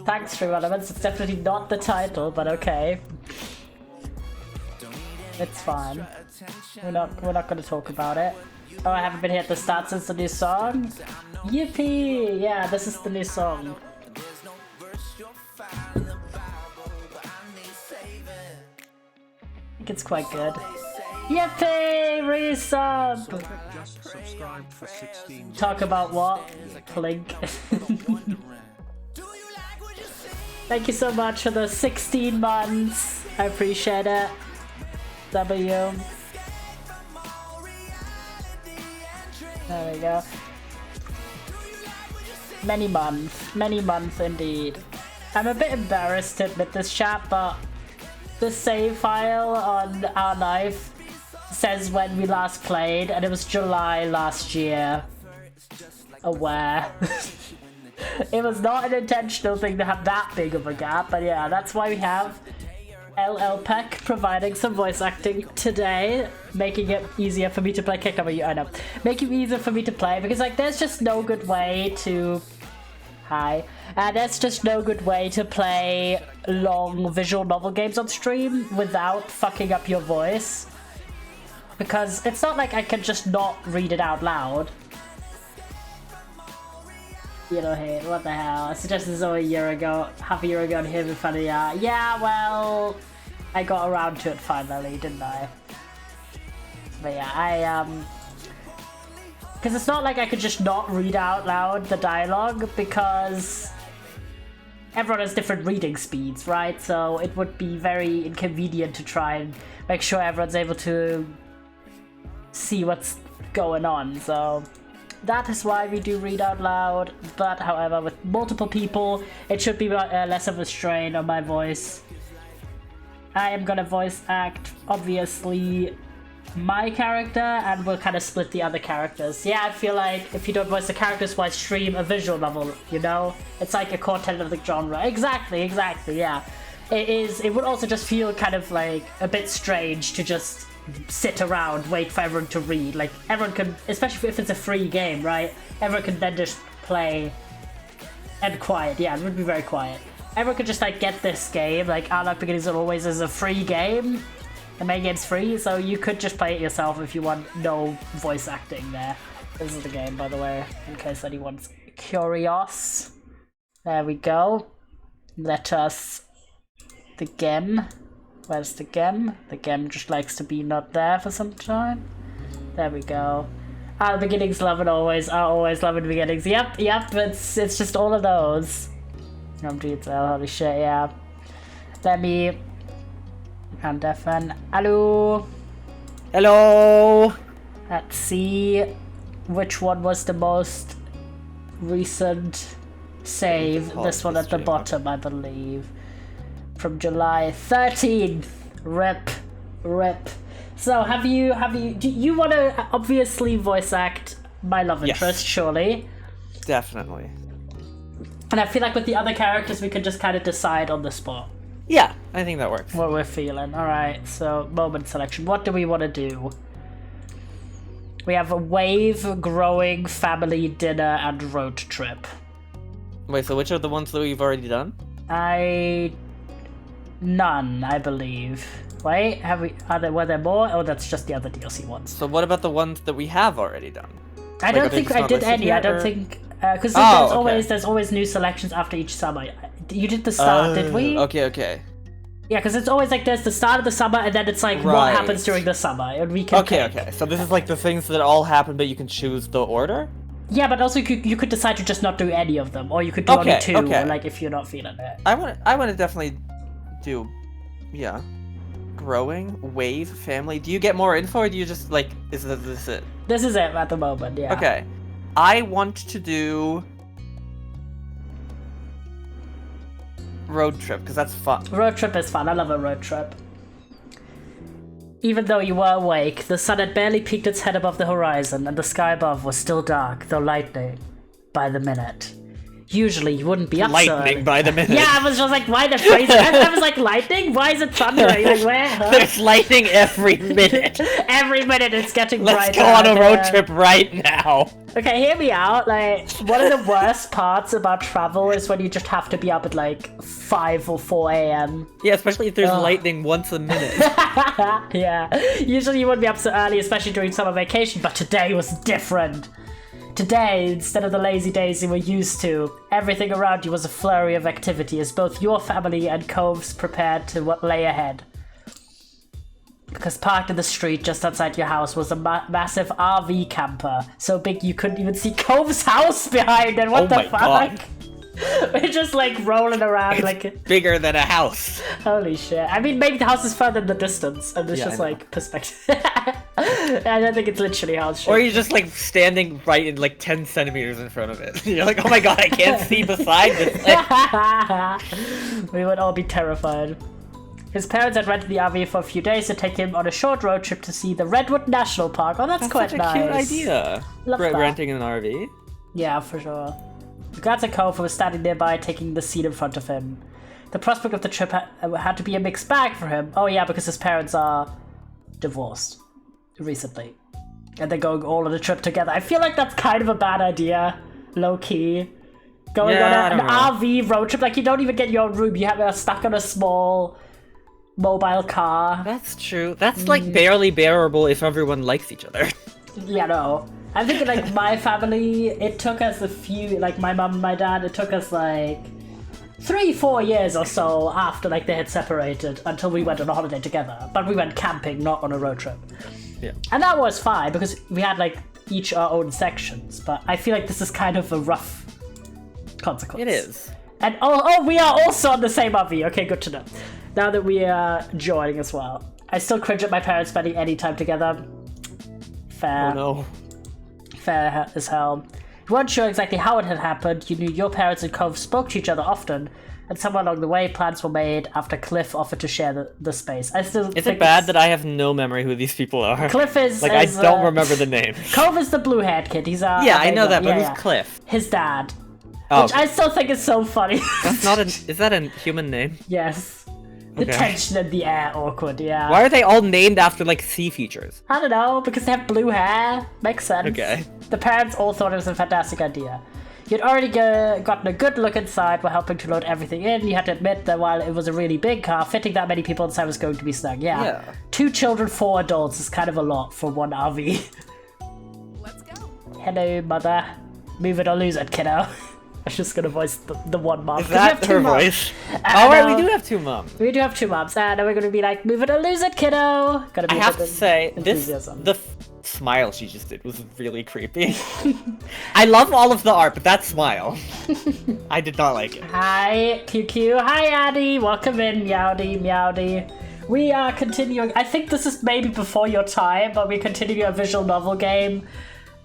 Thanks, True Elements. It's definitely not the title, but okay. It's fine. We're not gonna talk about it. Oh, I haven't been here at the start since the new song? Yippee! Yeah, this is the new song. I think it's quite good. Yippee! Resub! Talk about what? Plink. Thank you so much for the 16 months. I appreciate it. W. There we go. Many months indeed. I'm a bit embarrassed to admit this, chat, but the save file on our life says when we last played, and it was July last year. Aware. It was not an intentional thing to have that big of a gap, but yeah, that's why we have LL Peck providing some voice acting today, making it easier for me to play. Kick over you, I know. Making it easier for me to play, because like there's just no good way to... Hi. There's just no good way to play long visual novel games on stream without fucking up your voice. Because it's not like I can just not read it out loud. You know, hey, what the hell? I suggested this over a year ago, half a year ago, and here in front of ya. Yeah, well, I got around to it finally, didn't I? But yeah, because it's not like I could just not read out loud the dialogue, because everyone has different reading speeds, right? So it would be very inconvenient to try and make sure everyone's able to see what's going on, so... That is why we do read out loud, but however, with multiple people, it should be less of a strain on my voice. I am gonna voice act, obviously, my character, and we'll kind of split the other characters. Yeah, I feel like if you don't voice the characters, why stream a visual novel, you know? It's like a core tenet of the genre. Exactly, yeah. It would also just feel kind of like a bit strange to just sit around, wait for everyone to read. Like, everyone can, especially if it's a free game, right? Everyone can then just play and quiet. Yeah, it would be very quiet. Everyone could just like get this game. Like, Our Luck Beginnings Always is a free game. The main game's free, so you could just play it yourself if you want no voice acting there. This is the game, by the way, in case anyone's curious. There we go. Let us... The game. Where's the gem? The gem just likes to be not there for some time. There we go. Our beginnings love and always are always loving beginnings. Yep, it's just all of those. Holy shit, yeah. Let me... And deafen. Hello! Hello! Let's see which one was the most recent save. This one at the bottom, I believe. From July 13th. Rip. So do you want to obviously voice act my love interest, surely? Definitely. And I feel like with the other characters we could just kind of decide on the spot. Yeah, I think that works. What we're feeling. Alright, so moment selection. What do we want to do? We have a wave, growing, family, dinner, and road trip. Wait, so which are the ones that we've already done? None, I believe. Wait, were there more? Oh, that's just the other DLC ones. So what about the ones that we have already done? I don't think I did any. I don't think because there's always new selections after each summer. You did the start, did we? Okay. Yeah, because it's always like there's the start of the summer, and then it's like what happens during the summer, and we can. Okay. So this is like the things that all happen, but you can choose the order. Yeah, but also you could decide to just not do any of them, or you could do only two, like if you're not feeling it. I want to definitely do, yeah. Growing, wave, family. Do you get more info, or do you just like is this it? This is it at the moment, yeah. Okay, I want to do road trip because that's fun. Road trip is fun. I love a road trip. Even though you were awake, the sun had barely peeked its head above the horizon, and the sky above was still dark, though lightening by the minute. Usually you wouldn't be up so Lightning early. by the minute. Yeah, I was just like, why the phrase? I was like, lightning? Why is it thundering? Like, where? Huh? There's lightning every minute. Every minute it's getting Let's brighter. go on a road Yeah. trip right now. Okay, hear me out. Like, one of the worst parts about travel is when you just have to be up at like 5 or 4 a.m. Yeah, especially if there's lightning once a minute. Yeah, usually you wouldn't be up so early, especially during summer vacation, but today was different. Today, instead of the lazy days you were used to, everything around you was a flurry of activity as both your family and Cove's prepared to what lay ahead. Because parked in the street just outside your house was a massive RV camper, so big you couldn't even see Cove's house behind it. What Oh the my fuck? God. We're just like rolling around like, Bigger than a house. holy shit. I mean, maybe the house is further in the distance, and it's Yeah, just I know. like perspective. I don't think it's literally house shit. Or you're just like standing right in like 10 centimeters in front of it. You're like, oh my god, I can't see beside this. Like, We would all be terrified. His parents had rented the RV for a few days to take him on a short road trip to see the Redwood National Park. Oh, that's quite such a nice. cute idea. Love that. Renting an RV. Yeah, for sure. The guards at Cove was standing nearby, taking the seat in front of him. The prospect of the trip had to be a mixed bag for him. Oh yeah, because his parents are divorced recently. And they're going all on a trip together. I feel like that's kind of a bad idea, low-key. Going Yeah, I on don't know. an RV road trip, like you don't even get your own room. You're stuck on a small mobile car. That's true. That's like barely bearable if everyone likes each other. Yeah, no. I'm thinking like my family, it took us a few, like my mum and my dad, it took us like 3-4 years or so after like they had separated until we went on a holiday together. But we went camping, not on a road trip. Yeah. And that was fine because we had like each our own sections. But I feel like this is kind of a rough consequence. It is. And oh, we are also on the same RV. Okay, good to know. Now that we are joining as well. I still cringe at my parents spending any time together. Fair. Oh no. Fair as hell. You weren't sure exactly how it had happened. You knew your parents and Cove spoke to each other often, and somewhere along the way, plans were made after Cliff offered to share the space. I still Is think it bad it's- that I have no memory who these people are? Cliff is Like, is, I don't remember the name. Cove is the blue-haired kid. He's Yeah, I know that, but yeah, who's Cliff? His dad, Oh, which I still think is so funny. that's not an. Is that a human name? Yes, the Okay. tension in the air, awkward. Yeah. Why are they all named after like sea features? I don't know, because they have blue hair. Makes sense. Okay. The parents all thought it was a fantastic idea. You'd already gotten a good look inside while helping to load everything in. You had to admit that while it was a really big car, fitting that many people inside was going to be snug. Yeah. 2 children, 4 adults is kind of a lot for one RV. Let's go. Hello, mother. Move it or lose it, kiddo. I was just gonna voice the one mom. Is 'cause we have that 2 her moms. voice? I Oh right, know. we do have 2 moms. We do have 2 moms, and we're gonna be like, move it or lose it, kiddo. Gotta be I a have bit to say, enthusiasm. the smile she just did was really creepy. I love all of the art, but that smile, I did not like it. Hi, QQ. Hi, Addy. Welcome in, Meowdy, Meowdy. We are continuing. I think this is maybe before your time, but we're continuing a visual novel game.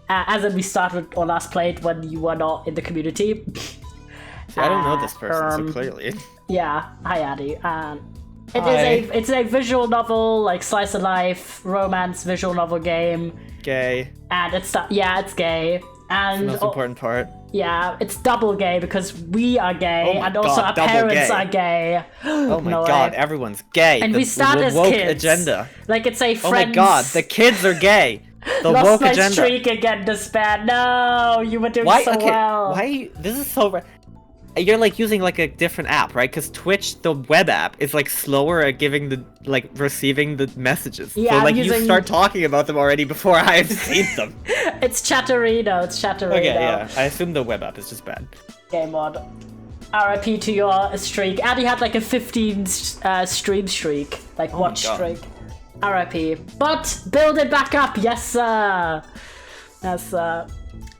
As in, we started or last played when you were not in the community. See, I don't know this person, so Um, clearly. Yeah. Hi, Addy. It Hi. it's a visual novel, like slice of life, romance visual novel game, Gay. and it's gay. And Most important part. yeah, it's double gay because we are gay, Oh my and also God, our double parents gay. are gay. Oh my No god, way. everyone's gay. And the, we start the as woke kids. agenda. Like it's a Oh friends. my god, the kids are gay. The Lost woke my agenda. streak again, Despair. No, you were doing Why? so Okay, well. why? This is so. You're like using like a different app, right? Because Twitch, the web app, is like slower at giving the receiving the messages. Yeah, so I'm like you using- start talking about them already before I've seen them. It's Chatterino. It's Chatterino. Okay, yeah. I assume the web app is just bad. Game mod. RIP to your streak. Addy had like a 15 stream streak, like watch God. streak. RIP. But build it back up, yes sir. Yes sir.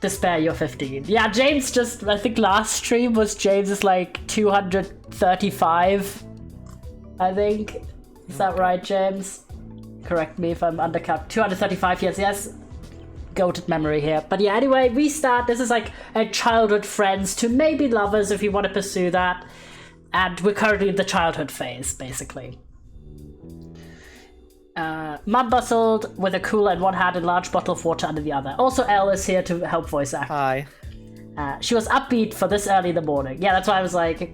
Despair, you're 15. Yeah, James just, I think last stream was James's like 235, I think. Is that right, James? Correct me if I'm undercut. 235, yes. Goated memory here. But yeah, anyway, restart. This is like a childhood friends to maybe lovers if you want to pursue that. And we're currently in the childhood phase, basically. Mum bustled with a cooler in one hand and a large bottle of water under the other. Also, Elle is here to help voice act. Hi. She was upbeat for this early in the morning. Yeah, that's why I was like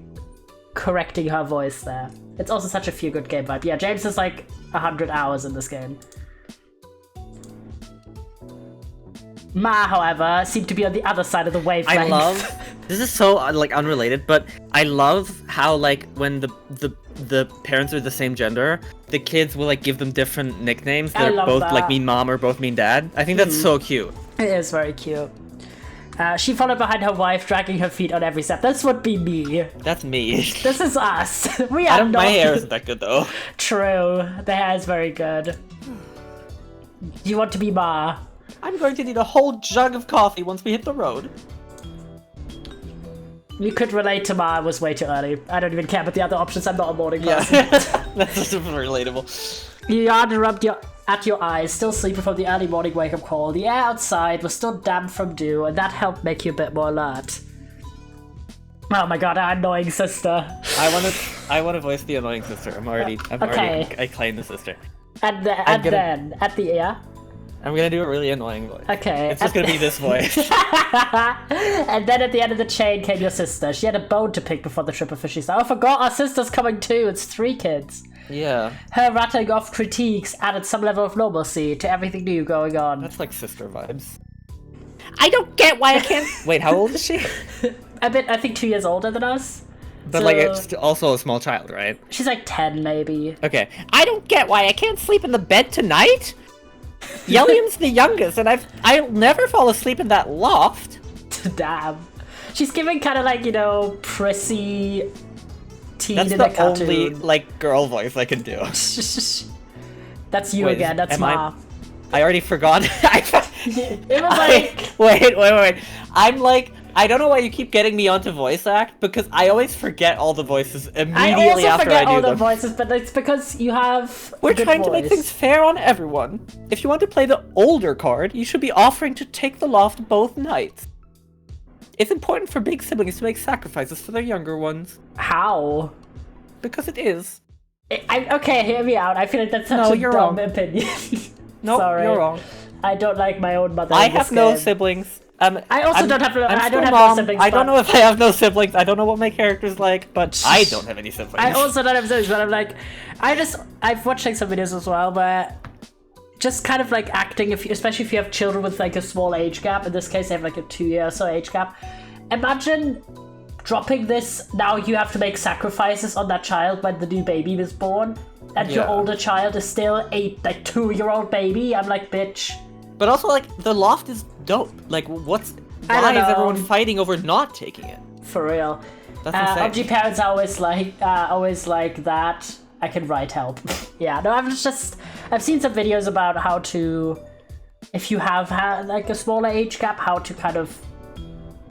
correcting her voice there. It's also such a feel-good game vibe. Yeah, James is like 100 hours in this game. Ma, however, seemed to be on the other side of the wavelength. I love. This is so like unrelated, but I love how like when the parents are the same gender, the kids will like give them different nicknames. I They're love both that. like mean mom or both mean dad. I think that's so cute. It is very cute. She followed behind her wife, dragging her feet on every step. This would be me. That's me. This is us. We are not My hair isn't that good though. true. The hair is very good. You want to be Ma? I'm going to need a whole jug of coffee once we hit the road. You could relate to Ma. It was way too early. I don't even care about the other options. I'm not a morning Yeah, person. that's just relatable. You yawned and rubbed at your eyes, still sleeping from the early morning wake-up call. The air outside was still damp from dew, and that helped make you a bit more alert. Oh my god, our annoying sister. I want to voice the annoying sister. I claim the sister. And then, at the ear. I'm gonna do a really annoying voice. Okay. It's just gonna be this voice. And then at the end of the chain came your sister. She had a bone to pick before the trip officially started. Oh, I forgot our sister's coming too. It's 3 kids. Yeah. Her rattling off critiques added some level of normalcy to everything new going on. That's like sister vibes. I don't get why I can't. Wait, how old is she? A bit, I think 2 years older than us. But So- like, it's also a small child, right? She's like 10 maybe. Okay. I don't get why I can't sleep in the bed tonight. Yellian's the youngest, and I'll never fall asleep in that loft. Damn. She's giving kind of like, you know, prissy teen That's in the the cartoon. only like girl voice I can do. That's you Wait, again, that's am I- Ma. I already forgot. It was like... Wait. I'm like, I don't know why you keep getting me onto voice act, because I always forget all the voices I immediately also after forget I do all the them. voices, but it's because you have We're a good trying to make voice. things fair on everyone. If you want to play the older card, you should be offering to take the loft both nights. It's important for big siblings to make sacrifices for their younger ones. How? Because it is. Okay, hear me out. I feel like that's such No, a you're dumb wrong. opinion. No, Sorry. you're wrong. I don't like my own mother. I in this have no game. siblings. I also don't have. I'm I still don't have mom. no siblings. I don't but know if I have no siblings. I don't know what my character's like, but I don't have any siblings. I also don't have siblings, but I'm like, I've watched like some videos as well, where just kind of like acting, especially if you have children with like a small age gap. In this case, they have like a 2-year or so age gap. Imagine dropping this. Now you have to make sacrifices on that child when the new baby was born, and your Yeah. older child is still a like 2-year-old baby. I'm like, bitch. But also, like, the loft is dope. Like, I why don't is know. everyone fighting over not taking it? For real. That's insane. OG parents are always like that. I can write help. Yeah, no, I've seen some videos about how to, if you have like a smaller age gap, how to kind of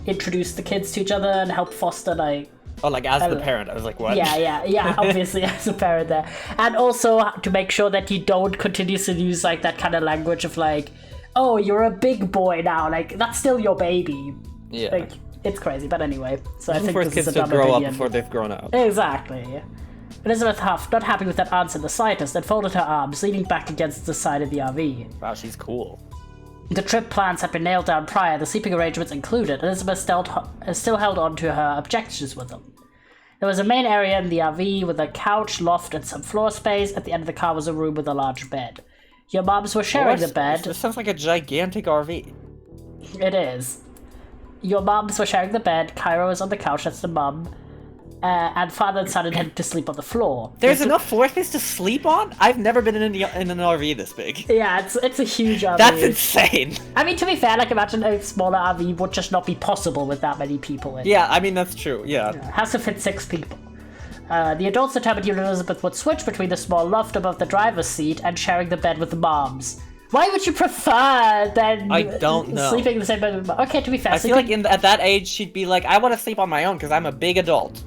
introduce the kids to each other and help foster like, Oh, like, as the parent, I was like, what? yeah, obviously as a parent there. And also to make sure that you don't continuously use like that kind of language of like, oh, you're a big boy now, like that's still your baby. Yeah. Like, it's crazy, but anyway. So I think for this kids is a to dumb grow opinion. up before they've grown up. Exactly. Elizabeth Huff, not happy with that answer in the slightest, and folded her arms, leaning back against the side of the RV. Wow, she's cool. The trip plans had been nailed down prior, the sleeping arrangements included. Elizabeth still held on to her objections with them. There was a main area in the RV with a couch, loft, and some floor space. At the end of the car was a room with a large bed. Your moms were sharing the bed. This sounds like a gigantic RV. It is. Your moms were sharing the bed. Kyra was on the couch, that's the mum. And father and son intended to sleep on the floor. There's enough floor space to sleep on? I've never been in an RV this big. Yeah, it's a huge RV. That's insane. I mean, to be fair, like, imagine a smaller RV would just not be possible with that many people in. Yeah, I mean, that's true, yeah. It has to fit 6 people. The adults determined you and Elizabeth would switch between the small loft above the driver's seat and sharing the bed with the moms. Why would you prefer then I don't know. sleeping in the same bed with mom? Okay, to be fair, I feel sleeping... like at that age, she'd be like, I want to sleep on my own because I'm a big adult.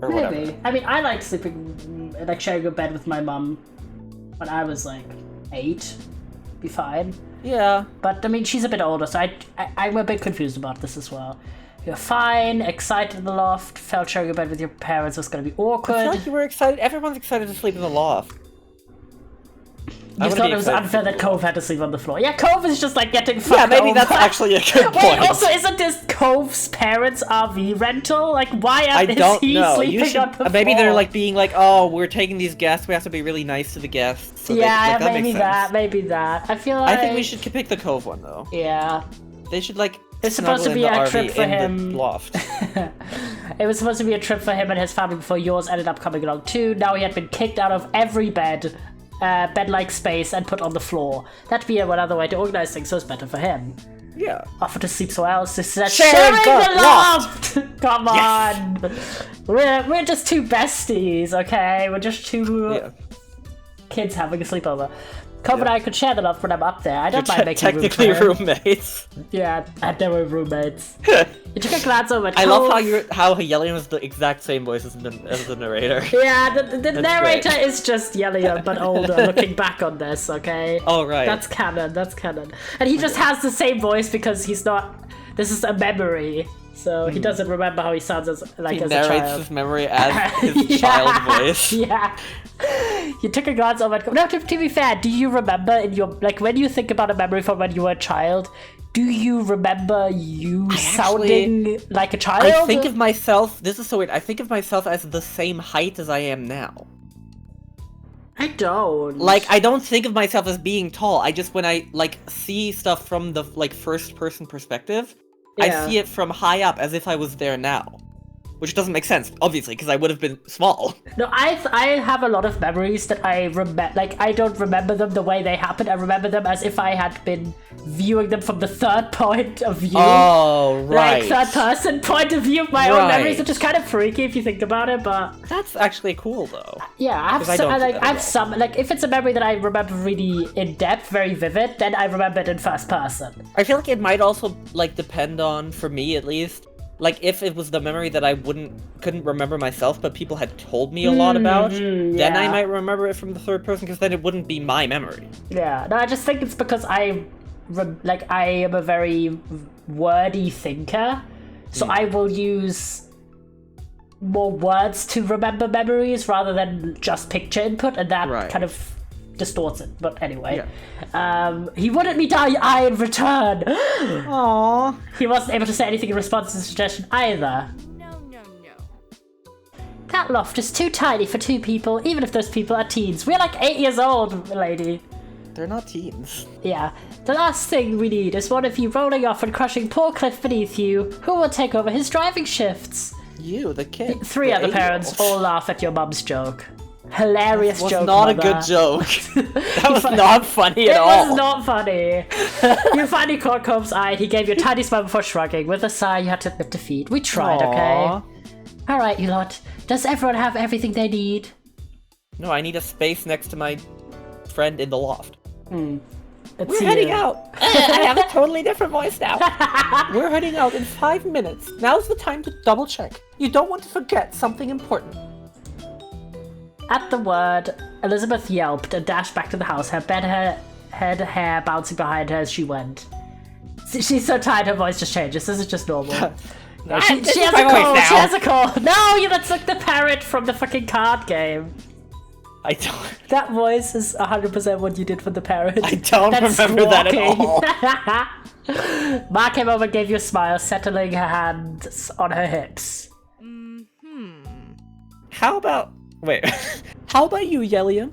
Or whatever. Maybe. I mean, I liked sleeping, like, sharing a bed with my mum when I was, like, 8. Be fine. Yeah. But, I mean, she's a bit older, so I'm a bit confused about this as well. You're fine, excited in the loft, felt sharing a bed with your parents was going to be awkward. I feel like you were excited. Everyone's excited to sleep in the loft. I You wanna thought be it was excited unfair for that the Cove Loft. had to sleep on the floor. Yeah, Cove is just like getting fucked Yeah, maybe over. that's actually a good point. Wait, also, isn't this Cove's parents' RV rental? Like, why I is don't he know. sleeping You should. on the Maybe floor? they're like being like, oh, we're taking these guests. We have to be really nice to the guests. So yeah, that maybe makes that, sense. maybe that. I feel like I think we should pick the Cove one though. Yeah, They should like. It's supposed to snuggle be in the a RV trip for in him. The loft. it was supposed to be a trip for him and his family before yours ended up coming along too. Now he had been kicked out of every bed-like space, and put on the floor. That'd be another way to organize things, so it's better for him. Yeah. Offer to sleep somewhere else. This is Sharing sharing the the loft. Come on, we're just two besties, okay? We're just two Yeah. kids having a sleepover. Cove and I could share the loft when I'm up there. I don't mind making room Technically for him. roommates. Yeah, and they were roommates. You took a glance over at I love Cove. how Yellian was the exact same voice as the narrator. Yeah, the narrator great. is just Yellian, but older, looking back on this, okay? Oh right. That's canon, And he just has the same voice because he's not... This is a memory, so he doesn't remember how he sounds as he a narrates child. his memory as his Yeah, child voice. Yeah. You took a glance over at Cove. No, to be fair, do you remember in your... Like, when you think about a memory from when you were a child, do you remember you sounding like a child? I think of myself. This is so weird. I think of myself as the same height as I am now. I don't. Like, I don't think of myself as being tall. I just, when I, like, see stuff from the, like, first-person perspective, Yeah. I see it from high up as if I was there now. Which doesn't make sense, obviously, because I would have been small. No, I have a lot of memories that I remember. Like, I don't remember them the way they happened. I remember them as if I had been viewing them from the third point of view. Oh, right. Like, third person point of view of my own Right. memories, which is kind of freaky if you think about it, but... That's actually cool, though. Yeah, I have 'Cause I some, don't do like, that I at have all. some, like, if it's a memory that I remember really in depth, very vivid, then I remember it in first person. I feel like it might also, like, depend on, for me at least, like, if it was the memory that I couldn't remember myself, but people had told me a lot about, then I yeah. might remember it from the third person, because then it wouldn't be my memory. Yeah, no, I just think it's because I am a very wordy thinker, so I will use more words to remember memories rather than just picture input, and that Right. kind of distorts it. But anyway, he wouldn't me die I in return. Aww. He wasn't able to say anything in response to the suggestion either. No, no, no. That loft is too tiny for two people, even if those people are teens. We're like 8 years old, lady. They're not teens. Yeah. The last thing we need is one of you rolling off and crushing poor Cliff beneath you. Who will take over his driving shifts? You, the kid. Three the other parents 8-year-old. all laugh at your mum's joke. Hilarious was joke, not a mother. good joke. That was not funny at It all. was not funny. You finally caught Combs' eye, and he gave you a tiny smile before shrugging. With a sigh, you had to admit defeat. We tried, Aw. okay? Alright, you lot. Does everyone have everything they need? No, I need a space next to my friend in the loft. Let's We're see heading you. out. I have a totally different voice now. We're heading out in 5 minutes. Now's the time to double check. You don't want to forget something important. At the word, Elizabeth yelped and dashed back to the house, her head hair bouncing behind her as she went. She's so tired, her voice just changes. This is just normal. No, she This is has my a voice cold. She now. has a cold. No, that's like the parrot from the fucking card game. I don't. That voice is 100% what you did for the parrot. I don't That's remember that at all. Ma came over and gave you a smile, settling her hands on her hips. How about... Wait. How about you, Yellium?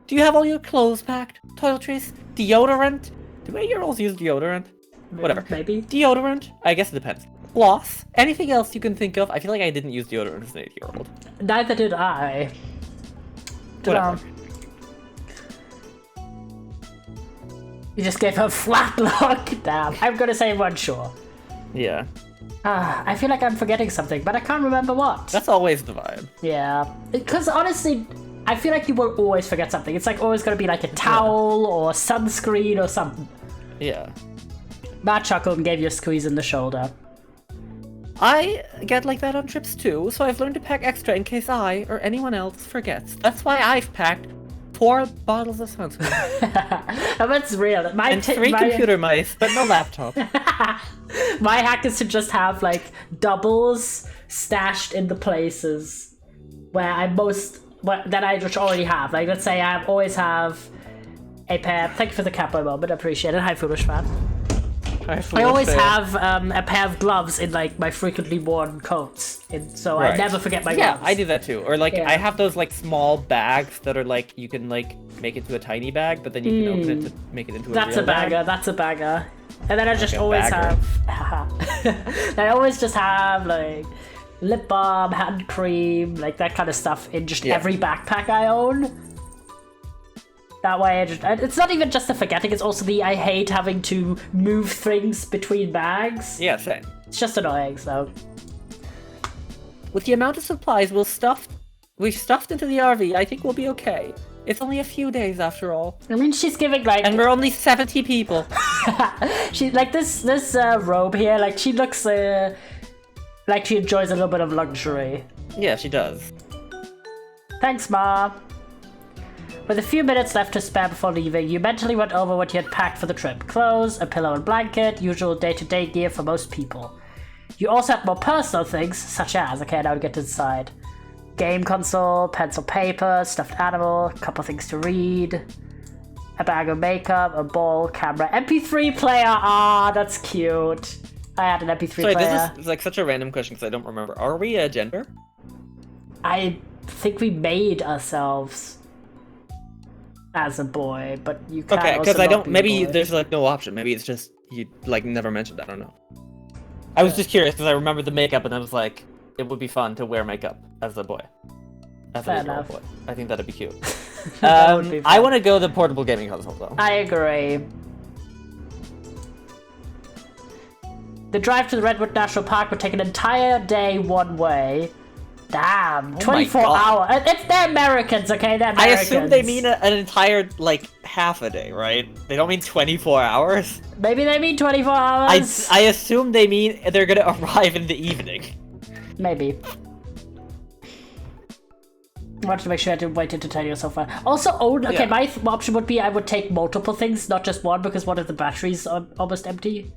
Do you have all your clothes packed? Toiletries? Deodorant? Do 8-year-olds use deodorant? Whatever. Maybe. Deodorant? I guess it depends. Floss? Anything else you can think of? I feel like I didn't use deodorant as an 8-year-old. Neither did I. Whatever. You just gave her a flat look. Damn. I'm gonna say one sure. Yeah. I feel like I'm forgetting something, but I can't remember what. That's always the vibe. Yeah. Because honestly, I feel like you will always forget something. It's like always gonna be like a towel or sunscreen or something. Yeah. Matt chuckled and gave you a squeeze in the shoulder. I get like that on trips too, so I've learned to pack extra in case I or anyone else forgets. That's why I've packed 4 bottles of sunscreen And that's real. and 3 computer mice, but no laptop. My hack is to just have like doubles stashed in the places where I'm most that I just already have. Like, let's say I always have a pair. Thank you for the capo moment. Appreciate it. Hi, Foolish Fan. I always have a pair of gloves in like my frequently worn coats, so I never forget my gloves. Yeah, I do that too. Or like I have those like small bags that are like you can like make it into a tiny bag, but then you can open it to make it into a That's real a bagger. bag. That's a bagger. And then I just Like a always bagger. have. I always just have like lip balm, hand cream, like that kind of stuff in just every backpack I own. That way, it's not even just the forgetting, it's also the I hate having to move things between bags. Yeah, same. It's just annoying, so. With the amount of supplies we've stuffed into the RV, I think we'll be okay. It's only a few days after all. I mean, she's giving like. And we're only 70 people. She like this robe here, like she looks like she enjoys a little bit of luxury. Yeah, she does. Thanks, Ma. With a few minutes left to spare before leaving, you mentally went over what you had packed for the trip. Clothes, a pillow and blanket, usual day-to-day gear for most people. You also had more personal things, such as, okay, now we get to decide. Game console, pencil paper, stuffed animal, a couple things to read, a bag of makeup, a ball, camera, MP3 player, that's cute. I had an MP3 Sorry, player. this is like such a random question because I don't remember. Are we a gender? I think we made ourselves as a boy, but you can't. Okay, because I don't. Maybe there's like no option. Maybe it's just you like never mentioned. I don't know. I was just curious because I remember the makeup and I was like, it would be fun to wear makeup as a boy. As Fair a little enough. boy. I think that'd be cute. That would be I fun. want to go the portable gaming console though. I agree. The drive to the Redwood National Park would take an entire day one way. Damn, 24 God. hours. They're Americans, okay? They're I Americans. assume they mean an entire like half a day, right? They don't mean 24 hours. Maybe they mean 24 hours. I assume they mean they're gonna arrive in the evening. Maybe. I wanted to make sure I didn't wait to tell you so far. Also, okay, Yeah. my option would be I would take multiple things, not just one, because one of the batteries are almost empty.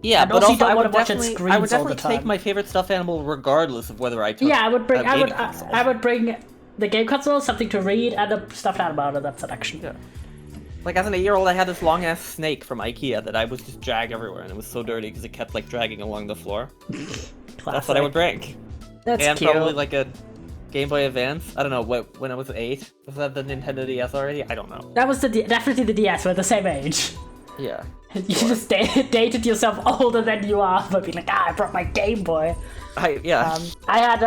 Yeah, And but also you also don't I wanna would watch it definitely, screens I would all the definitely take time. my favorite stuffed animal regardless of whether I took. Yeah, I would bring. a I would. gaming console. I would bring the game console, something to read, and a stuffed animal out of that selection. Yeah. Like as an 8-year-old, I had this long ass snake from IKEA that I would just drag everywhere, and it was so dirty because it kept like dragging along the floor. That's what I would bring. That's And cute. probably like a Game Boy Advance. I don't know what when I was 8. Was that the Nintendo DS already? I don't know. That was definitely the DS. We're the same age. Yeah. You just dated yourself older than you are, but be like, I brought my Game Boy. Yeah. I had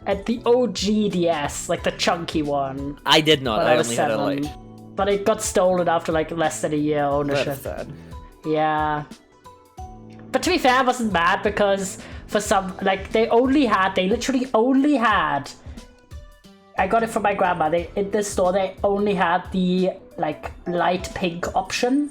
at the OG DS, like the chunky one. I did not. When I was only had a 7. light. But it got stolen after like less than a year ownership. That's sad. Yeah. But to be fair, I wasn't mad because for some, like, they literally only had, I got it from my grandma, in this store, they only had the, like, light pink option.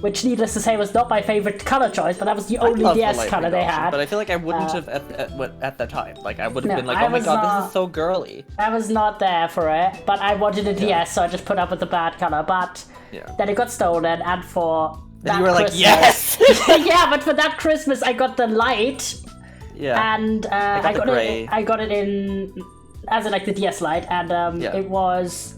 Which, needless to say, was not my favorite color choice, but that was the I only love the DS light color pink they option, had. But I feel like I wouldn't have at the time. Like I would have No, been like, I oh my was god, not- this is so girly. I was not there for it, but I wanted a DS, so I just put up with the bad color. But Yeah. then it got stolen, and for And that you were like, Christmas, yes. yeah, but for that Christmas, I got the light, Yeah. and I the got gray. it. I got it in as in like the DS Lite, and Yeah. it was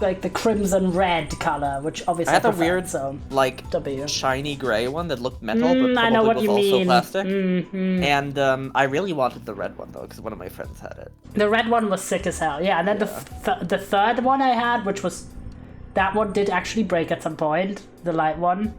like the crimson red color, which obviously I had the preferred, weird, So like W. shiny gray one that looked metal, but I know probably what was you also mean. plastic. Mhm. And I really wanted the red one though, because one of my friends had it. The red one was sick as hell. Yeah, and then the third one I had, which was that one did actually break at some point. The light one,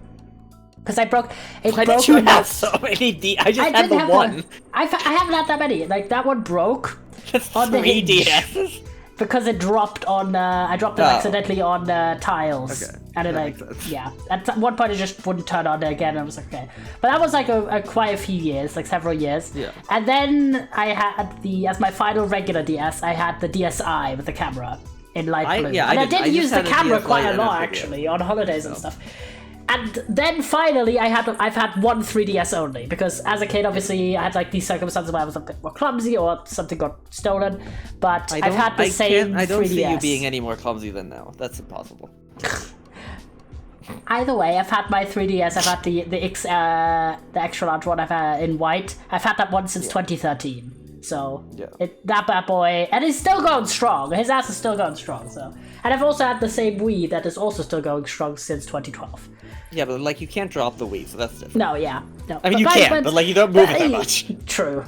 because I broke. It Why broke did you on have the- so many I just I had didn't the have one. I haven't had that many. Like that one broke Just on the 3 hinge. DSs. because it dropped on. I dropped it Oh. accidentally on tiles, Okay, and it that like makes sense. yeah. At one point it just wouldn't turn on again. And I was like okay, but that was like a quite a few years, like several years. Yeah. And then I had as my final regular DS, I had the DSi with the camera in light blue. yeah, and I I did- did I just use the had a camera DS quite Lite a and a lot 3DS. actually on holidays and stuff. And then finally, I've had one 3DS only because as a kid, obviously, I had like these circumstances where I was a bit more clumsy or something got stolen. But I've had the same 3DS. I don't see you being any more clumsy than now. That's impossible. Either way, I've had my 3DS. I've had the extra large one. I've had in white. I've had that one since 2013. So Yeah. that bad boy, and he's still going strong. His ass is still going strong. So, and I've also had the same Wii that is also still going strong since 2012. Yeah, but like you can't drop the Wii, so that's different. No, yeah, no. I mean, you can, but like you don't move it that much. True.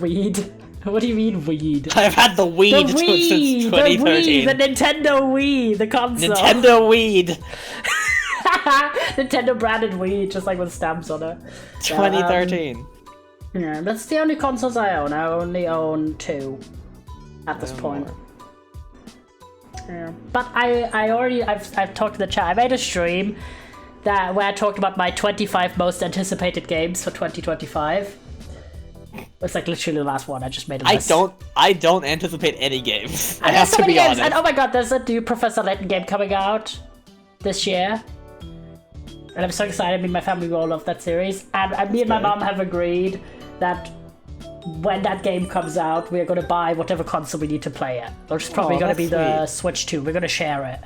Weed. What do you mean weed? I've had the Wii The since Wii, 2013. the Nintendo Wii, the console. Nintendo Weed, Nintendo branded Wii, just like with stamps on it. 2013. Yeah, that's the only consoles I own. I only own 2 at this point. More. Yeah. But I've talked to the chat. I made a stream where I talked about my 25 most anticipated games for 2025. It's like literally the last one. I just made a list. I don't anticipate any games. I And have there's so to many be games, honest. and oh my god, there's a new Professor Layton game coming out this year. And I'm so excited. Me and my family all love that series. And me and my great. mom have agreed that when that game comes out, we're going to buy whatever console we need to play it. Which is probably Oh, going to be that's the Switch 2. We're going to share it.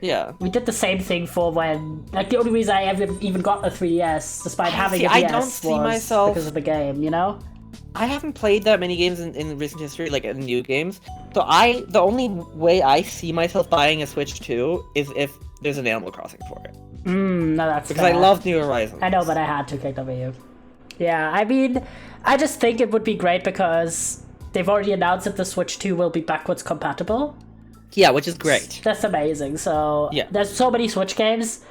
Yeah. We did the same thing for when... Like, the only reason I ever even got a 3DS, despite having See, a I DS, don't see was myself- because of the game, you know? I haven't played that many games in recent history, like new games. So the only way I see myself buying a Switch 2 is if there's an Animal Crossing for it. No, that's Because fair. I love New Horizons. I know, but I had to KW. Yeah, I mean, I just think it would be great because they've already announced that the Switch 2 will be backwards compatible. Yeah, which is great. That's amazing. So Yeah. there's so many Switch games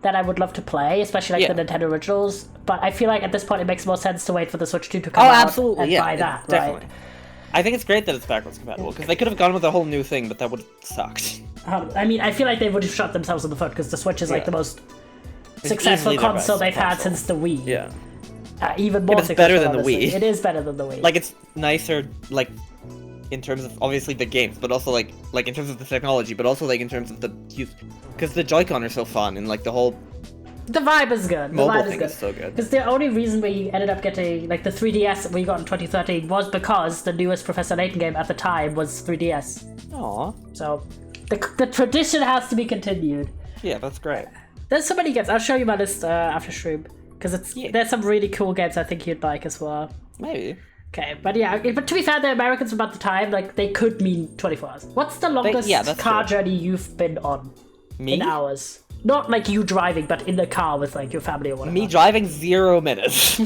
that I would love to play, especially like Yeah. the Nintendo originals. But I feel like at this point it makes more sense to wait for the Switch 2 to come Oh, out absolutely, and yeah, buy that, definitely. right? I think it's great that it's backwards compatible, because they could have gone with a whole new thing, but that would have sucked. I mean, I feel like they would have shot themselves in the foot because the Switch is like Yeah. the most It's successful easily their console best they've had console. since the Wii. Yeah. Even more it's successful, better than the honestly. Wii. It is better than the Wii. Like, it's nicer, like, in terms of, obviously, the games, but also, like in terms of the technology, but also, like, in terms of the use... Because the Joy-Con are so fun, and, like, the whole The vibe is good. The mobile vibe thing is so good. Because the only reason we ended up getting, like, the 3DS we got in 2013 was because the newest Professor Layton game at the time was 3DS. Aw. So, the tradition has to be continued. Yeah, that's great. There's so many games. I'll show you my list after stream. Because there's some really cool games I think you'd like as well. Maybe. Okay, but yeah, but to be fair, the Americans about the time, like, they could mean 24 hours. What's the longest yeah, that's car true. journey you've been on Me? in hours? Not like you driving, but in the car with, like, your family or whatever. Me driving 0 minutes.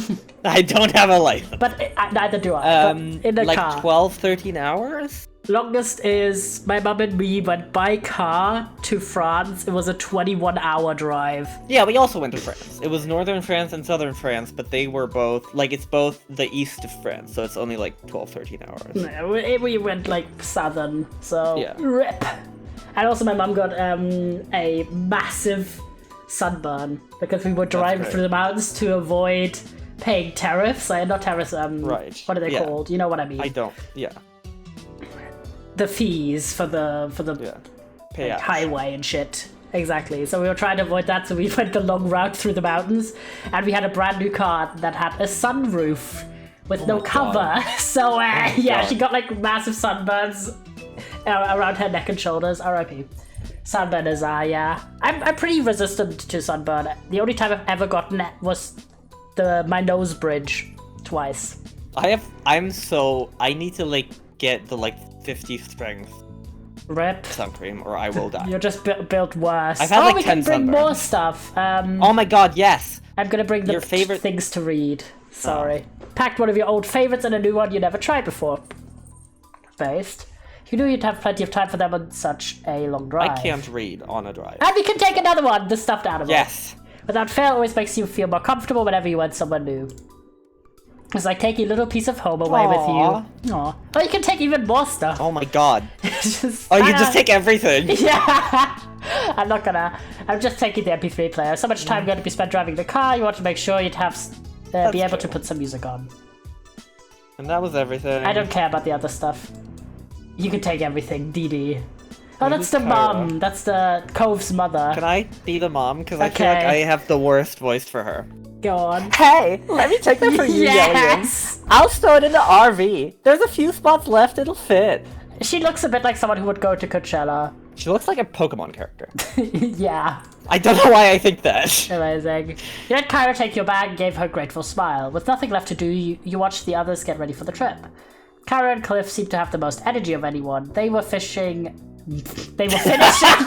I don't have a license. But neither do I. But in the like car. 12, 13 hours? Longest is my mum and me went by car to France. It was a 21-hour drive. Yeah, we also went to France. It was northern France and southern France, but they were both, like, it's both the east of France, so it's only like 12, 13 hours. No, we went like southern, so Yeah. rip. And also my mum got a massive sunburn because we were driving great. through the mountains to avoid paying tariffs. Not tariffs. Right. What are they Yeah. called? You know what I mean? I don't, yeah, The fees for the yeah. Pay like, out. highway and shit. Exactly. So we were trying to avoid that, so we went the long route through the mountains, and we had a brand new car that had a sunroof with no my cover. God. So yeah, God. she got like massive sunburns around her neck and shoulders. R.I.P. Sunburn is yeah. I'm pretty resistant to sunburn. The only time I've ever gotten it was my nose bridge twice. I need to, like, get the, like, 50 strength Rip. sun cream, or I will die. You're just built worse. I've had, like, we can 10 bring more sunburns. stuff. Oh my god, yes! I'm gonna bring the Your favorite- things to read. Sorry. Packed one of your old favorites and a new one you never tried before. Based. You knew you'd have plenty of time for them on such a long drive. I can't read on a drive. And we can take another one, the stuffed animal. Yes! Without fail always makes you feel more comfortable whenever you went somewhere new. It's like taking a little piece of home away Aw. with you. Aw. Or you can take even more stuff. Oh my god. Just- Oh, you just take everything! Yeah, I'm just taking the MP3 player. So much time going to be spent driving the car. You want to make sure you'd have be able to true. put some music on. And that was everything. I don't care about the other stuff. You can take everything, DD. Oh, that's Who's the Kyra? mom. That's the Cove's mother. Can I be the mom? Because I feel Okay. like I have the worst voice for her. Go on. Hey, let me take that for you, Yes. I'll store it in the RV. There's a few spots left, it'll fit. She looks a bit like someone who would go to Coachella. She looks like a Pokemon character. Yeah, I don't know why I think that. amazing. You let Kyra take your bag and gave her a grateful smile. With nothing left to do, you watched the others get ready for the trip. Kara and Cliff seemed to have the most energy of anyone. They were fishing. They were finishing.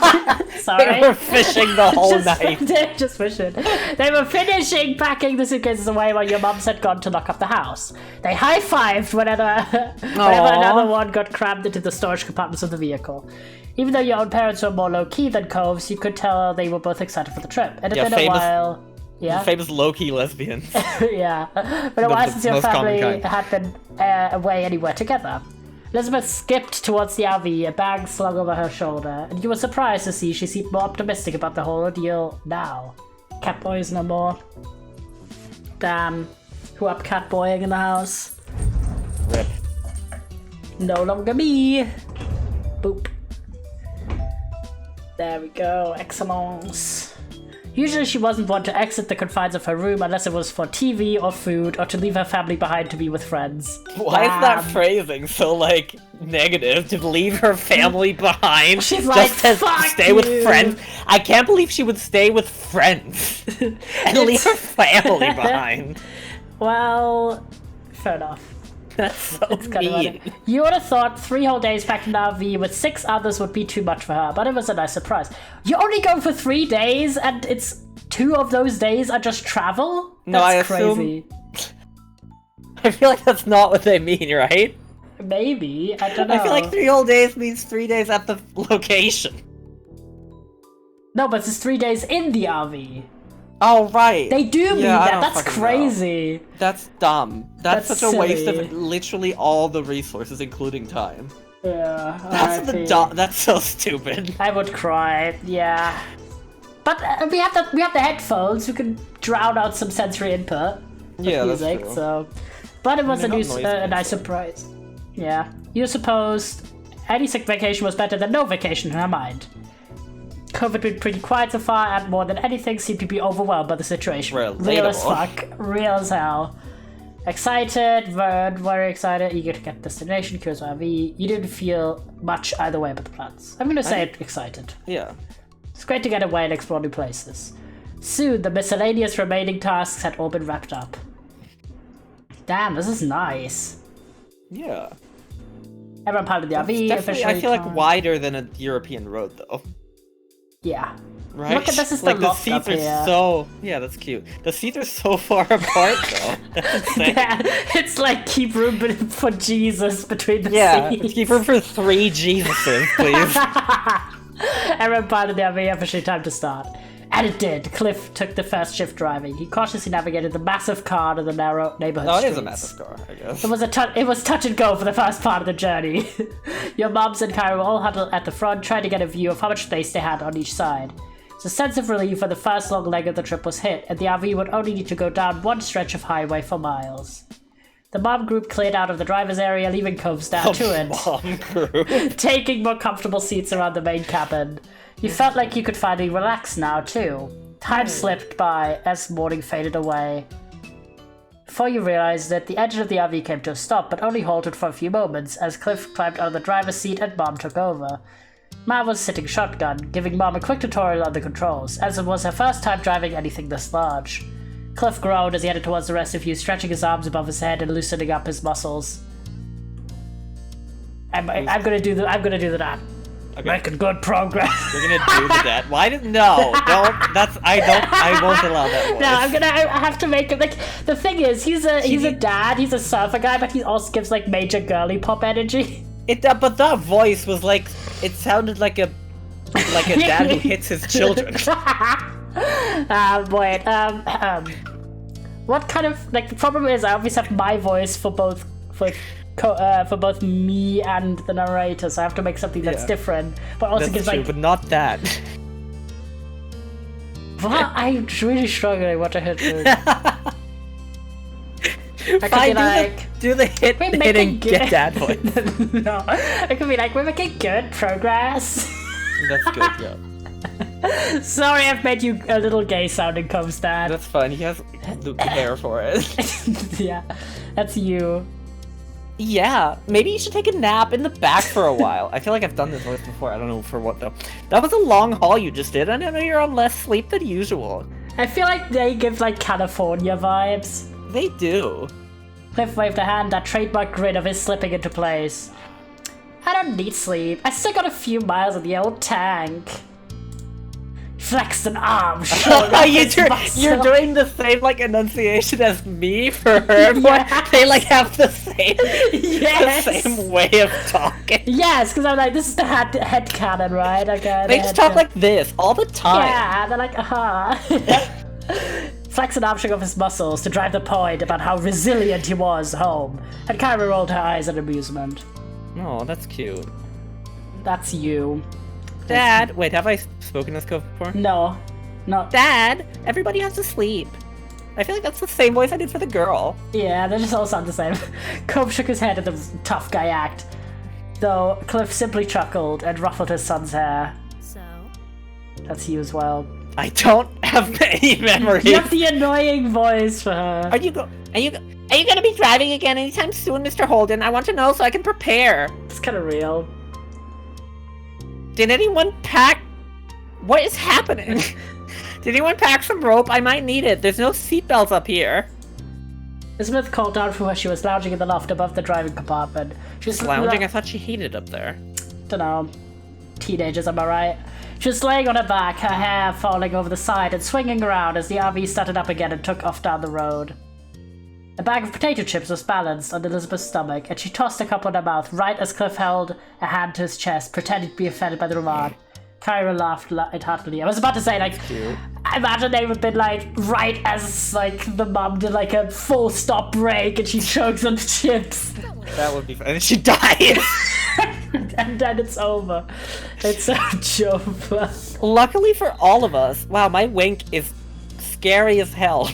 Sorry. They were fishing the whole Just- night. They're just fishing. They were finishing packing the suitcases away while your mums had gone to lock up the house. They high-fived whenever another one got crammed into the storage compartments of the vehicle. Even though your own parents were more low-key than Coves, you could tell they were both excited for the trip. It had been a while. Yeah. Famous low-key lesbians. Yeah. But a while the since your most common family kind. had been away anywhere together. Elizabeth skipped towards the RV, a bag slung over her shoulder, and you were surprised to see she seemed more optimistic about the whole ordeal now. Catboy is no more. Damn. Who up catboying in the house? Rip. No longer me. Boop. There we go. Excellence. Usually she wasn't one to exit the confines of her room unless it was for TV or food or to leave her family behind to be with friends. Why is that Damn. phrasing so, like, negative? To leave her family behind She's just like, to "Fuck stay with you." friends? I can't believe she would stay with friends and leave her family behind. Well, fair enough. That's so It's kind of mean. funny. You would have thought 3 whole days packed in an RV with 6 others would be too much for her, but it was a nice surprise. You're only going for 3 days, and it's 2 of those days are just travel? No, That's I assume- crazy. I feel like that's not what they mean, right? Maybe, I don't know. I feel like 3 whole days means 3 days at the location. No, but it's 3 days in the RV. Oh, right. They do mean Yeah, I that. don't That's fucking crazy. That's dumb. That's That's such a waste silly. of literally all the resources, including time. Yeah. That's RIP. That's so stupid. I would cry. Yeah. But we have the headphones who can drown out some sensory input with Yeah, that's music. true. So, but it was They're a not nice, noise a nice cancelling. surprise. Yeah. You supposed any sick vacation was better than no vacation in her mind. COVID had been pretty quiet so far, and more than anything, seemed to be overwhelmed by the situation. Real as Relatable. fuck. Real as hell. Excited, very excited, eager to get destination, curious RV. You didn't feel much either way about the plans. I'm gonna say excited. Yeah. It's great to get away and explore new places. Soon, the miscellaneous remaining tasks had all been wrapped up. Damn, this is nice. Yeah. Everyone piled in the RV, Definitely, officially I feel like time. wider than a European road, though. Yeah. Right? Look at this is the like the loft up seats are here. so. Yeah, that's cute. The seats are so far apart, though. That's insane. Yeah, it's like keep room for Jesus between the Yeah, seats. keep room for 3 Jesuses, please. Everyone piled in the RV, officially time to start. And it did. Cliff took the first shift driving. He cautiously navigated the massive car to the narrow neighborhood Oh, it streets. is a massive car, I guess. It was touch and go for the first part of the journey. Your mums and Kyra were all huddled at the front, trying to get a view of how much space they had on each side. It's a sense of relief when the first long leg of the trip was hit, and the RV would only need to go down one stretch of highway for miles. The mom group cleared out of the driver's area, leaving Coves down to it, Bomb crew. taking more comfortable seats around the main cabin. You felt like you could finally relax now, too. Time slipped by as morning faded away. Before you realized it, the engine of the RV came to a stop, but only halted for a few moments as Cliff climbed out of the driver's seat and Mom took over. Mom was sitting shotgun, giving Mom a quick tutorial on the controls, as it was her first time driving anything this large. Cliff groaned as he headed towards the rest of you, stretching his arms above his head and loosening up his muscles. I'm gonna do that. Okay. Making good progress. You're gonna do the dead. Why did no? Don't. That's. I won't allow that voice. No, I have to make it like the thing is he's a dad, he's a surfer guy, but he also gives like major girly pop energy. But that voice was like. It sounded like a dad who hits his children. What kind of like the problem is I obviously have my voice for both for both me and the narrator, so I have to make something that's Yeah. different, but also That's gives true, like. but not that. What? I'm really struggling what to hit. I could Fine, be like, do the hit we're hitting making get dad voice. No, it could be like we're making good progress. That's good. Yeah, Sorry, I've made you a little gay sounding, Combs dad. that's fine. He has the hair for it. Yeah, that's you. Yeah, maybe you should take a nap in the back for a while. I feel like I've done this voice before. I don't know for what though. That was a long haul you just did. I know you're on less sleep than usual. I feel like they give like California vibes. They do. Cliff waved a hand, that trademark grin of his slipping into place. I don't need sleep. I still got a few miles in the old tank. Flexed an arm, showing off his muscle. You're doing the same like enunciation as me for her. Yes. They like have the same, Yes. the same way of talking. Yes, because I'm like, this is the head cannon, right? Okay. They just talk like this all the time. Yeah, they're like, Flex an arm showing off his muscles to drive the point about how resilient he was home. And Kyra rolled her eyes in amusement. Oh, that's cute. That's you. Dad, wait, have I spoken this code before? No. No. Dad, everybody has to sleep. I feel like that's the same voice I did for the girl. Yeah, they just all sound the same. Cope shook his head at the tough guy act, though Cliff simply chuckled and ruffled his son's hair. So? That's you as well. I don't have any memories. You have the annoying voice for her. Are you gonna be driving again anytime soon, Mr. Holden? I want to know so I can prepare. It's kind of real. Did anyone pack? What is happening? Did anyone pack some rope? I might need it. There's no seatbelts up here. Smith called down from where she was lounging in the loft above the driving compartment. She was Lounging? I thought she hated up there. Dunno. Teenagers, am I right? She was laying on her back, her hair falling over the side and swinging around as the RV started up again and took off down the road. A bag of potato chips was balanced on Elizabeth's stomach, and she tossed a couple in her mouth right as Cliff held a hand to his chest, pretending to be offended by the remark. Kyra laughed lightheartedly. I was about to say, like, I imagine they would have been like, right as, like, the mom did, like, a full stop break and she chokes on the chips. That would be fun. And she dies! And then it's over. It's so over. Luckily for all of us, wow, my wink is scary as hell.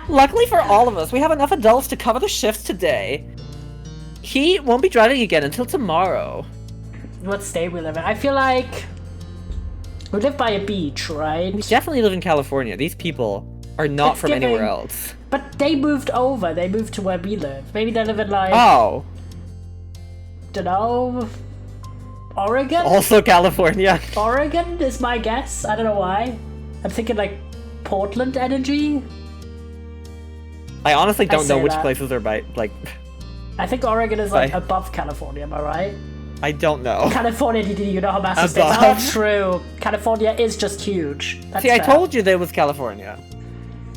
Luckily for all of us, we have enough adults to cover the shifts today. He won't be driving again until tomorrow. What state we live in? I feel like we live by a beach, right? We definitely live in California. These people are not It's from giving- anywhere else. But they moved over. They moved to where we live. Maybe they live in like, Oh, dunno, Oregon? also California. Oregon is my guess. I don't know why. I'm thinking like Portland energy. I honestly don't know say which that. places are by, like, I think Oregon is like Bye. above California, am I right? I don't know. California, you know how massive states are? Above. Oh, true. California is just huge. That's See, I fair. told you there was California.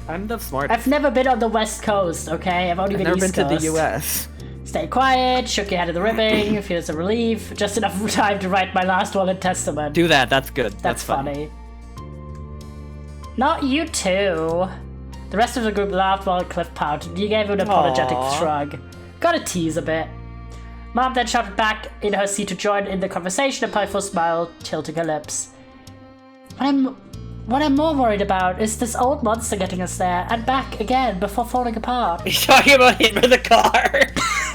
I'm the smart. I've never been on the West Coast, okay? I've only I've been never East been to Coast. the U.S. Stay quiet, shook your head at the ribbing, feels a relief. Just enough time to write my last will and testament. Do that. That's good. That's funny. Not you too. The rest of the group laughed while Cliff pouted. You gave him an apologetic Aw. shrug. Gotta tease a bit. Mom then shouted back in her seat to join in the conversation, a playful smile tilting her lips. What I'm more worried about is this old monster getting us there and back again before falling apart. He's talking about him in the car.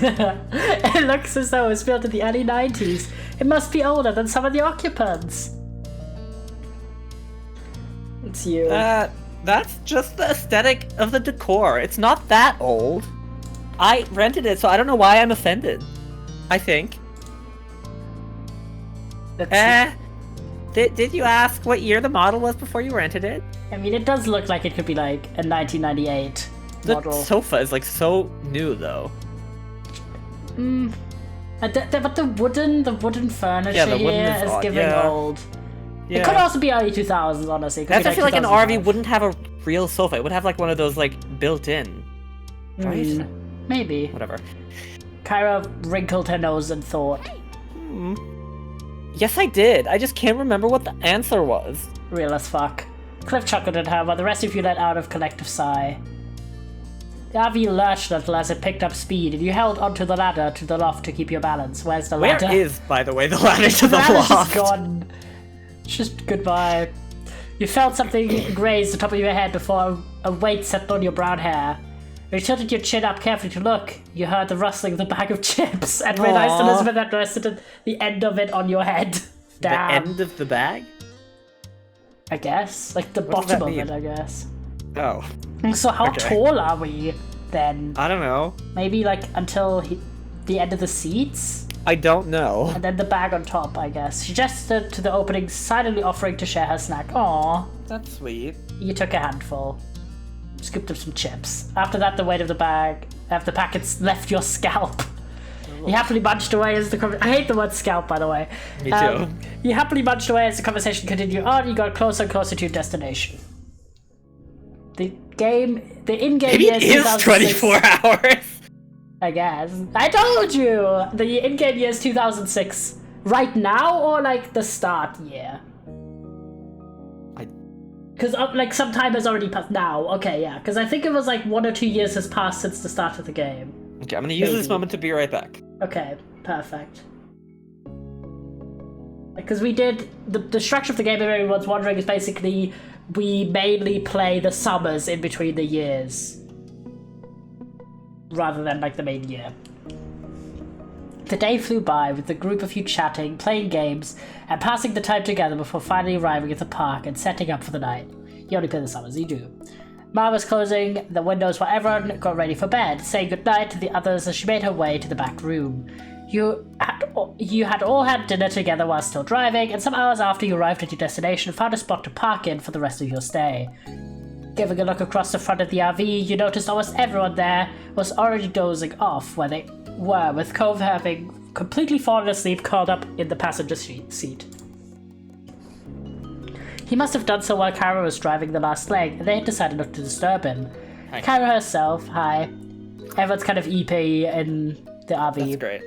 It looks as though it was built in the early 90s. It must be older than some of the occupants. It's you. That's just the aesthetic of the decor. It's not that old. I rented it, so I don't know why I'm offended. I think. Let's see. Did you ask what year the model was before you rented it? I mean, it does look like it could be like a 1998 The model. sofa is like so new though. But the wooden furniture Yeah, the wooden here is is odd, giving yeah. old. Yeah. It could also be early 2000s, honestly. It could That's be, I feel like an 2005. RV wouldn't have a real sofa. It would have like one of those like built in. Right? Maybe. Whatever. Kyra wrinkled her nose and thought. Yes, I did. I just can't remember what the answer was. Real as fuck. Cliff chuckled at her while the rest of you let out a collective sigh. The RV lurched a little as it picked up speed, and you held onto the ladder to the loft to keep your balance. Where's the Where ladder? is, by the way, the ladder to the ladder's loft? just gone. It's just goodbye. You felt something graze the top of your head before a weight settled on your brown hair. When you tilted your chin up carefully to look, you heard the rustling of the bag of chips and realized Aw. Elizabeth had rested the end of it on your head. The Damn. end of the bag? I guess. Like the What does bottom of that it, I guess. Oh. So how Okay. tall are we then? I don't know. Maybe like until the end of the seats? I don't know. And then the bag on top, I guess. She gestured to the opening, silently offering to share her snack. Aww. That's sweet. You took a handful. scooped up some chips. After that, the weight of the packets left your scalp. You happily munched away as the I hate the word scalp, by the way. Me too. You happily munched away as the conversation continued on. You got closer and closer to your destination. The in-game Maybe year it is 24 hours. I guess. I told you! The in-game year is 2006. Right now, or like the start year? Because like some time has already passed now. Okay, yeah. Because I think it was like 1 or 2 years has passed since the start of the game. Okay, I'm gonna use this moment to be right back. Okay, perfect. Because we did the structure of the game, if everyone's wondering, is basically we mainly play the summers in between the years rather than like the main year. The day flew by with the group of you chatting, playing games, and passing the time together before finally arriving at the park and setting up for the night. You only play the summers, you do. Ma was closing the windows while everyone got ready for bed, saying goodnight to the others as she made her way to the back room. You had all had dinner together while still driving, and some hours after you arrived at your destination, found a spot to park in for the rest of your stay. Giving a look across the front of the RV, you noticed almost everyone there was already dozing off where they were, with Cove having completely fallen asleep curled up in the passenger seat. He must have done so while Kyra was driving the last leg, and they had decided not to disturb him. Hi. Kyra herself, hi. Everyone's kind of EP in the RV. That's great.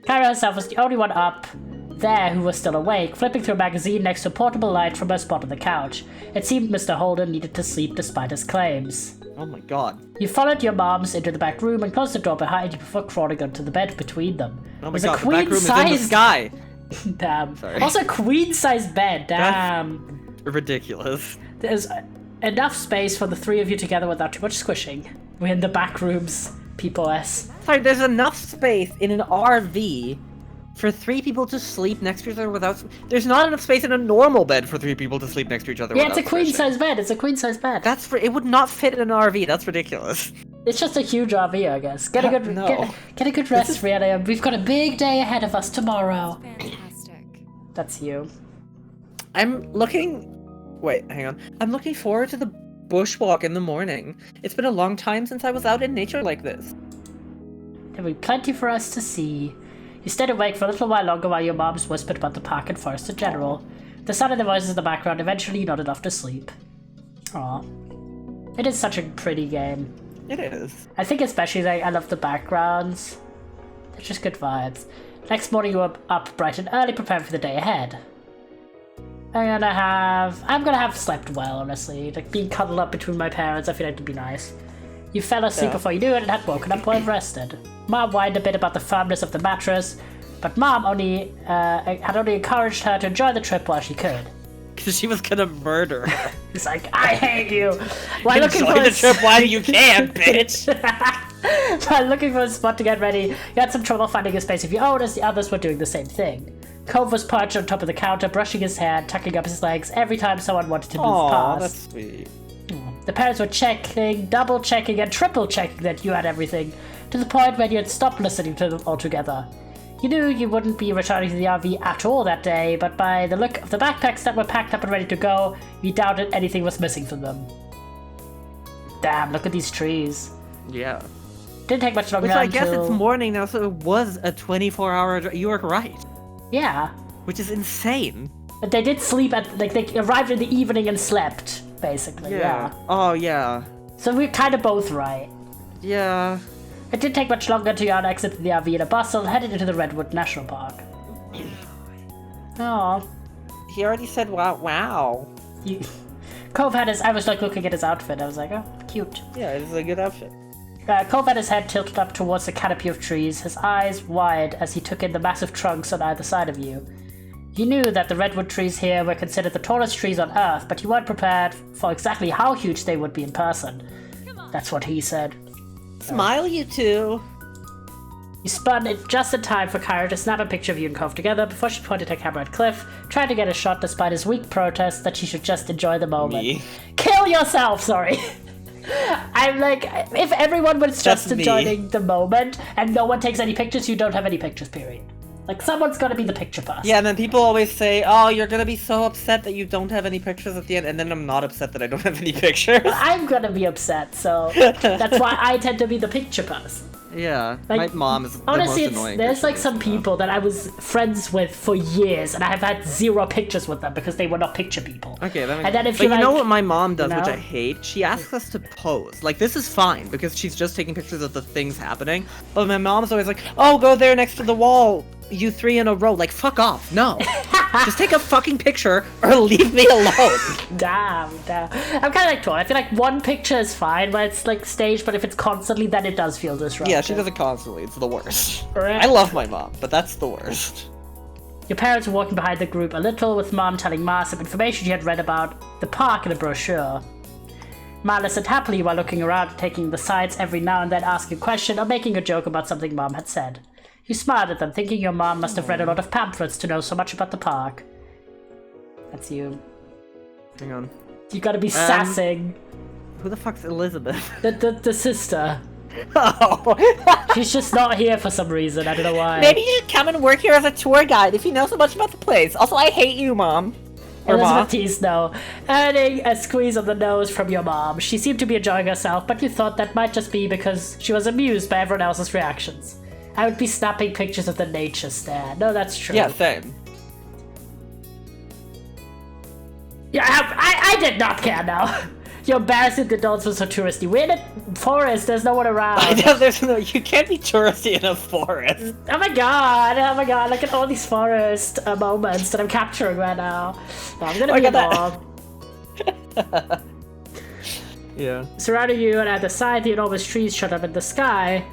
Kyra herself was the only one up there who was still awake, flipping through a magazine next to a portable light from her spot on the couch. It seemed Mr. Holden needed to sleep despite his claims. Oh my god. You followed your moms into the back room and closed the door behind you before crawling onto the bed between them. Oh my god, the back room is in the sky! Damn. Sorry. Also, queen-sized bed, damn. That's ridiculous. There's enough space for the three of you together without too much squishing. We're in the back rooms, people-s. Sorry, there's enough space in an RV for 3 people to sleep next to each other without... There's not enough space in a normal bed for 3 people to sleep next to each other Yeah, without it's a queen-sized bed. It's a queen-sized bed. It would not fit in an RV. That's ridiculous. It's just a huge RV, I guess. Get a good rest, Rihanna. We've got a big day ahead of us tomorrow. Fantastic. That's you. I'm looking... Wait, hang on. I'm looking forward to the bushwalk in the morning. It's been a long time since I was out in nature like this. There'll be plenty for us to see. You stayed awake for a little while longer while your moms whispered about the park and forest in general. The sound of their voices in the background eventually nodded off to sleep. Aw. It is such a pretty game. It is. I think especially I love the backgrounds. They're just good vibes. Next morning you were up bright and early preparing for the day ahead. I'm gonna have slept well, honestly. Like being cuddled up between my parents, I feel like it'd be nice. You fell asleep before you knew it and had woken up well rested. Mom whined a bit about the firmness of the mattress, but Mom had only encouraged her to enjoy the trip while she could. Because she was gonna murder her. He's like, I hate you! While Enjoy the trip while you can, bitch! While looking for a spot to get ready, you had some trouble finding a space of your own as the others were doing the same thing. Cove was perched on top of the counter, brushing his hair and tucking up his legs every time someone wanted to move past. That's sweet. The parents were checking, double-checking, and triple-checking that you had everything, to the point where you had stopped listening to them altogether. You knew you wouldn't be returning to the RV at all that day, but by the look of the backpacks that were packed up and ready to go, you doubted anything was missing from them. Damn, look at these trees. Yeah. Didn't take much longer Which I until... guess it's morning now, so it was a 24-hour drive. You were right. Yeah. Which is insane. But they did sleep at... Like, they arrived in the evening and slept, basically. Yeah. Oh, yeah. So we're kind of both right. Yeah. It didn't take much longer until you exited the RV in a bustle, headed into the Redwood National Park. Oh. He already said wow. Cove had his... I was like looking at his outfit. I was like, oh, cute. Yeah, it's a good outfit. Cove had his head tilted up towards the canopy of trees, his eyes wide as he took in the massive trunks on either side of you. You knew that the redwood trees here were considered the tallest trees on Earth, but you weren't prepared for exactly how huge they would be in person. That's what he said. Smile, you two. You spun it just in time for Kyra to snap a picture of you and Cove together before she pointed her camera at Cliff, trying to get a shot despite his weak protest that she should just enjoy the moment. Me. Kill yourself, sorry. I'm like, if everyone was just enjoying the moment and no one takes any pictures, you don't have any pictures, period. Like, someone's gotta be the picture person. Yeah, and then people always say, oh, you're gonna be so upset that you don't have any pictures at the end, and then I'm not upset that I don't have any pictures. I'm gonna be upset, so that's why I tend to be the picture person. Yeah, Like, my mom is the honestly, most annoying. there's like person some to know. people that I was friends with for years, and I have had 0 pictures with them because they were not picture people. Okay, that makes And then if but you you know like- what my mom does, you which know? I hate? She asks us to pose. Like, this is fine, because she's just taking pictures of the things happening. But my mom's always like, oh, go there next to the wall, you 3 in a row. Like, fuck off. No. Just take a fucking picture, or leave me alone. Damn. I'm kind of like Tor. I feel like one picture is fine when it's like staged, but if it's constantly, then it does feel disruptive. Yeah, she does it constantly. It's the worst. Right. I love my mom, but that's the worst. Your parents were walking behind the group a little, with Mom telling Ma some information she had read about the park in a brochure. Ma listened happily while looking around, taking the sights every now and then, asking a question or making a joke about something Mom had said. You smiled at them, thinking your mom must have read a lot of pamphlets to know so much about the park. That's you. Hang on. You gotta be sassing Who the fuck's Elizabeth? the sister. Oh. She's just not here for some reason. I don't know why. Maybe you should come and work here as a tour guide if you know so much about the place. Also, I hate you, Mom. Or Ma. Elizabeth Teasno, earning a squeeze of the nose from your mom. She seemed to be enjoying herself, but you thought that might just be because she was amused by everyone else's reactions. I would be snapping pictures of the nature stare. No, that's true. Yeah, same. Yeah, I did not care now. You're embarrassing the adults were so touristy. We're in a forest, there's no one around. I know there's no. You can't be touristy in a forest. Oh my god, look at all these forest moments that I'm capturing right now. No, I'm gonna Look be at that. mom. Yeah. Surrounding you and at the side, the enormous trees shot up in the sky,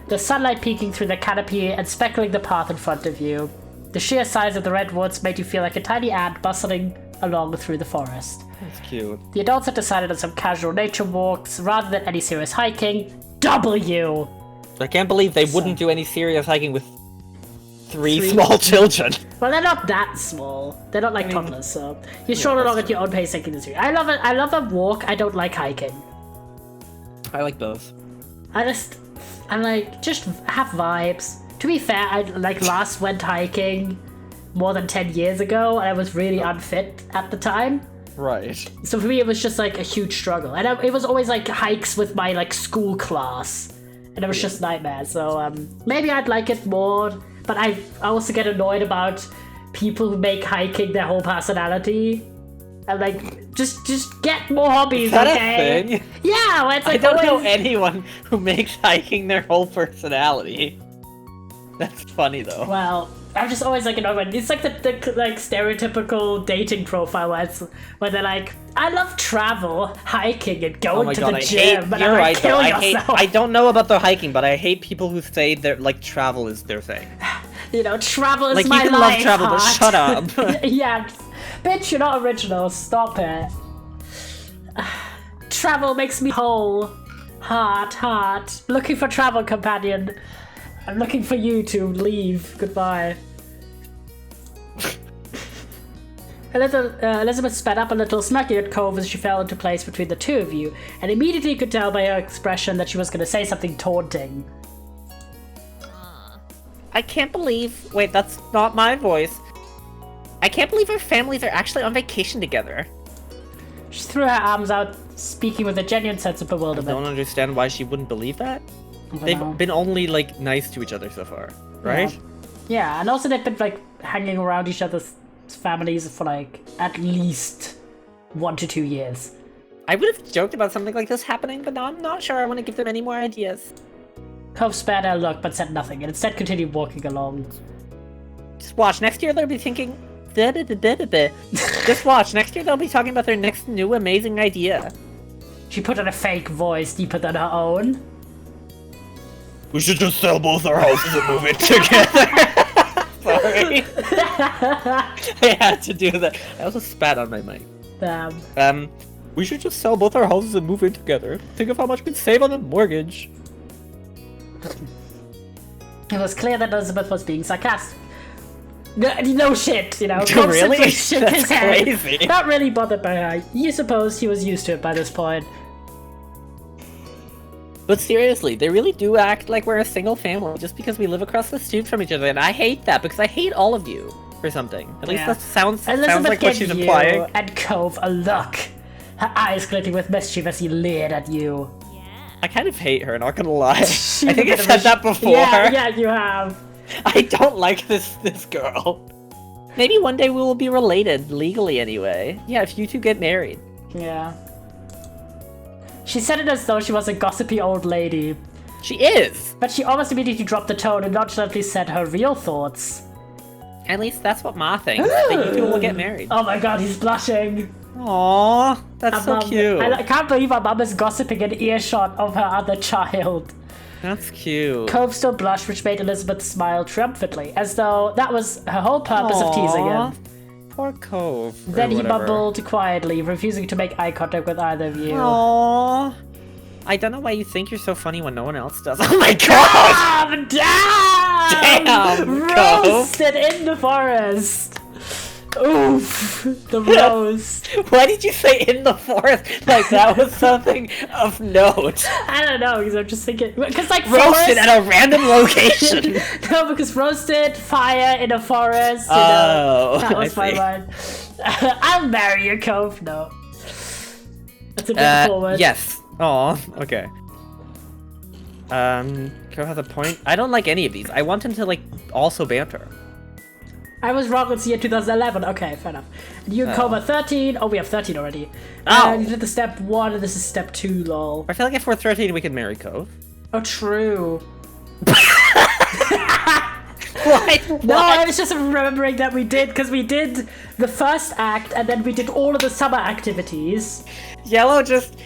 the sunlight peeking through the canopy and speckling the path in front of you. The sheer size of the redwoods made you feel like a tiny ant bustling along through the forest. That's cute. The adults had decided on some casual nature walks rather than any serious hiking. W! I can't believe they wouldn't do any serious hiking with three small children. Well, they're not that small. They're not like toddlers, so you stroll along at your own pace taking the street. I love it. I love a walk. I don't like hiking. I like both. I'm like, just have vibes. To be fair, I like last went hiking more than 10 years ago, and I was really unfit at the time. Right. So for me, it was just like a huge struggle, and it was always like hikes with my like school class, and it was just nightmares. So maybe I'd like it more, but I also get annoyed about people who make hiking their whole personality. I'm like, just get more hobbies, Is that okay? a thing? Yeah, well, it's I like don't know always- anyone who makes hiking their whole personality. That's funny though. Well, I'm just always like annoyed when it's like the like stereotypical dating profile where they're like, I love travel, hiking, and Oh going my to god, the I gym. hate. But You're I'm like, right kill though. I hate. yourself. I don't know about the hiking, but I hate people who say that like travel is their thing. You know, travel is Like my you can life. love travel, but heart. shut up. Yeah, bitch, you're not original. Stop it. Travel makes me whole. Heart. Looking for travel companion. I'm looking for you to leave. Goodbye. Elizabeth sped up a little, smirking at Cove as she fell into place between the two of you, and immediately could tell by her expression that she was going to say something taunting. I can't believe. Wait, that's not my voice. I can't believe our families are actually on vacation together. She threw her arms out, speaking with a genuine sense of I bewilderment. don't understand why she wouldn't believe that. I don't They've know. been only like nice to each other so far, right? Yeah, and also they've been like hanging around each other's families for like at least 1 to 2 years. I would have joked about something like this happening, but now I'm not sure I want to give them any more ideas. Cove spared her a look but said nothing, and instead continued walking along. Just watch. Next year they'll be thinking. Just watch. Next year they'll be talking about their next new amazing idea. She put on a fake voice deeper than her own. We should just sell both our houses and move in together. Sorry. I had to do that. I also spat on my mic. We should just sell both our houses and move in together. Think of how much we'd save on the mortgage. It was clear that Elizabeth was being sarcastic. No shit, you know. Cove Really? simply shook That's his head, crazy. not really bothered by her. You suppose he was used to it by this point. But seriously, they really do act like we're a single family just because we live across the street from each other, and I hate that because I hate all of you for something. At least Yeah. that sounds Elizabeth like what gave she's you implying. and Cove a look. Her eyes glitting with mischief as he leered at you. Yeah. I kind of hate her, not gonna lie. She's I a think I bit of said a- that before. Yeah, you have. I don't like this girl. Maybe one day we will be related, legally anyway. Yeah, if you two get married. Yeah. She said it as though she was a gossipy old lady, She is! but she almost immediately dropped the tone and nonchalantly said her real thoughts. At least that's what Ma thinks, that you two will get married. Oh my god, he's blushing. Aww, that's so Mum- cute. I can't believe our mum is gossiping in earshot of her other child. That's cute. Cove still blushed, which made Elizabeth smile triumphantly, as though that was her whole purpose of teasing Aw, him. Poor Cove. or Then he whatever. mumbled quietly, refusing to make eye contact with either of you. Aww. I don't know why you think you're so funny when no one else does. Oh my god! Damn! Damn, Cove. Roasted in the forest! Oof! The roast. Why did you say in the forest? Like that was something of note. I don't know, because I'm just thinking. Because, like, Roasted forest. at a random location. No, because roasted, fire in a forest. You Oh, know, that was I my see. mind. I'll marry you, Cove. No. That's a bit forward. Yes. Aw, okay. Cove has a point. I don't like any of these. I want him to, like, also banter. I was wrong, it's year 2011. Okay, fair enough. And you and Cove are 13. Oh, we have 13 already. Oh. You did the step 1, and this is step 2, lol. I feel like if we're 13, we can marry Cove. Oh, true. What? No, I was just remembering that we did, because we did the first act, and then we did all of the summer activities. Yellow just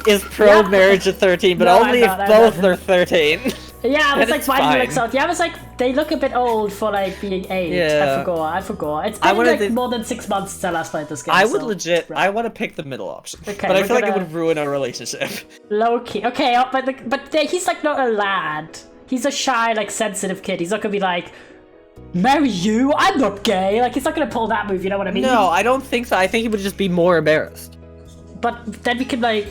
is pro Yeah. marriage at 13, but No, I'm only not, if I'm both not. are 13. Yeah, I was And like, it's why do you like fine. South? Yeah, I was like, they look a bit old for like being 8. Yeah. I forgot. It's I been wanted like to- more than 6 months since I last played this game. I would so- legit. Right. I want to pick the middle option, Okay, but I we're feel like it gonna- would ruin our relationship. Low key. Okay, he's like not a lad. He's a shy, like sensitive kid. He's not gonna be like, marry you? I'm not gay. Like he's not gonna pull that move. You know what I mean? No, I don't think so. I think he would just be more embarrassed. But then we can like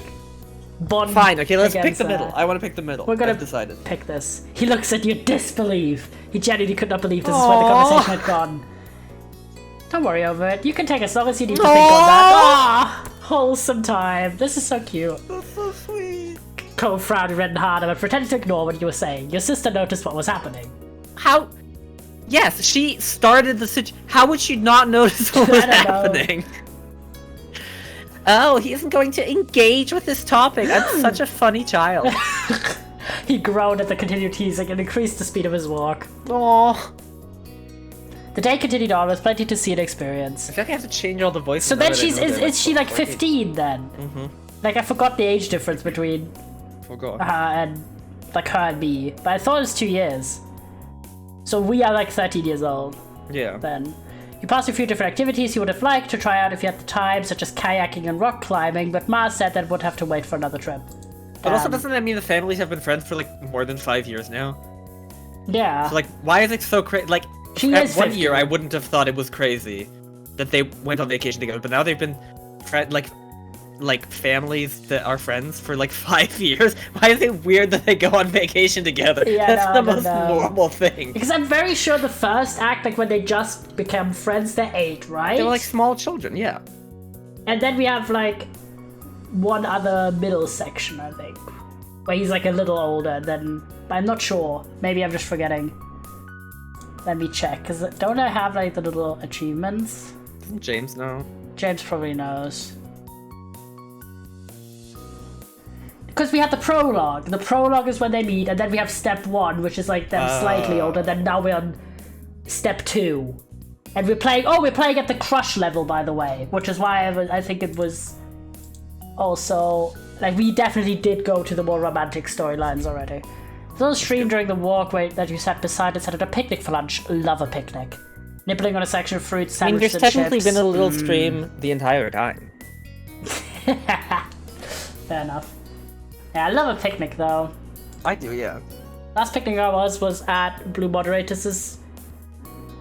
bond. Fine. Okay, let's pick against the middle. that. I want to pick the middle. We're gonna I've decided. pick this. He looks at you in disbelief. He genuinely could not believe this is where the Aww. conversation had gone. Don't worry over it. You can take as long as you need to think on that. Aww, wholesome time. This is so cute. That's so sweet. Cole frowned and reddened harder, but pretended to ignore what you were saying. Your sister noticed what was happening. How? Yes, she started the situation. How would she not notice what was I don't know. happening? Oh, he isn't going to engage with this topic. I'm such a funny child. He groaned at the continued teasing and increased the speed of his walk. Aww. The day continued on with plenty to see and experience. I feel like I have to change all the voices. So now then that I she's know they're, is she like 14. 15 then? Mm-hmm. Like I forgot the age difference between Forgot. her and like her and me, but I thought it was 2 years. So we are like 13 years old Yeah. then. You passed a few different activities you would have liked to try out if you had the time, such as kayaking and rock climbing, but Mars said that would have to wait for another trip. But also, Um, doesn't that mean the families have been friends for like more than 5 years now? Yeah. So, like, why is it so crazy? Like, She at is 1 50. year, I wouldn't have thought it was crazy that they went on vacation together, but now they've been like families that are friends for like 5 years. Why is it weird that they go on vacation together? Yeah, That's no, the I don't most know. normal thing. Because I'm very sure the first act, like when they just became friends, they're 8, right? They were like small children, yeah. And then we have like one other middle section, I think, where he's like a little older. Then I'm not sure. Maybe I'm just forgetting. Let me check. Cause don't I have like the little achievements? Doesn't James know? James probably knows. Because we had the prologue. The prologue is when they meet, and then we have step 1, which is like them slightly older. Then now we're on step 2, and we're playing. Oh, we're playing at the crush level, by the way, which is why I think it was also like we definitely did go to the more romantic storylines already. So a stream during the walk that you sat beside and sat at a picnic for lunch. Love a picnic. Nibbling on a section of fruit, I mean, sandwiches there's and technically chips. been a little stream the entire time. Fair enough. Yeah, I love a picnic though. I do, yeah. Last picnic I was at Blue Moderator's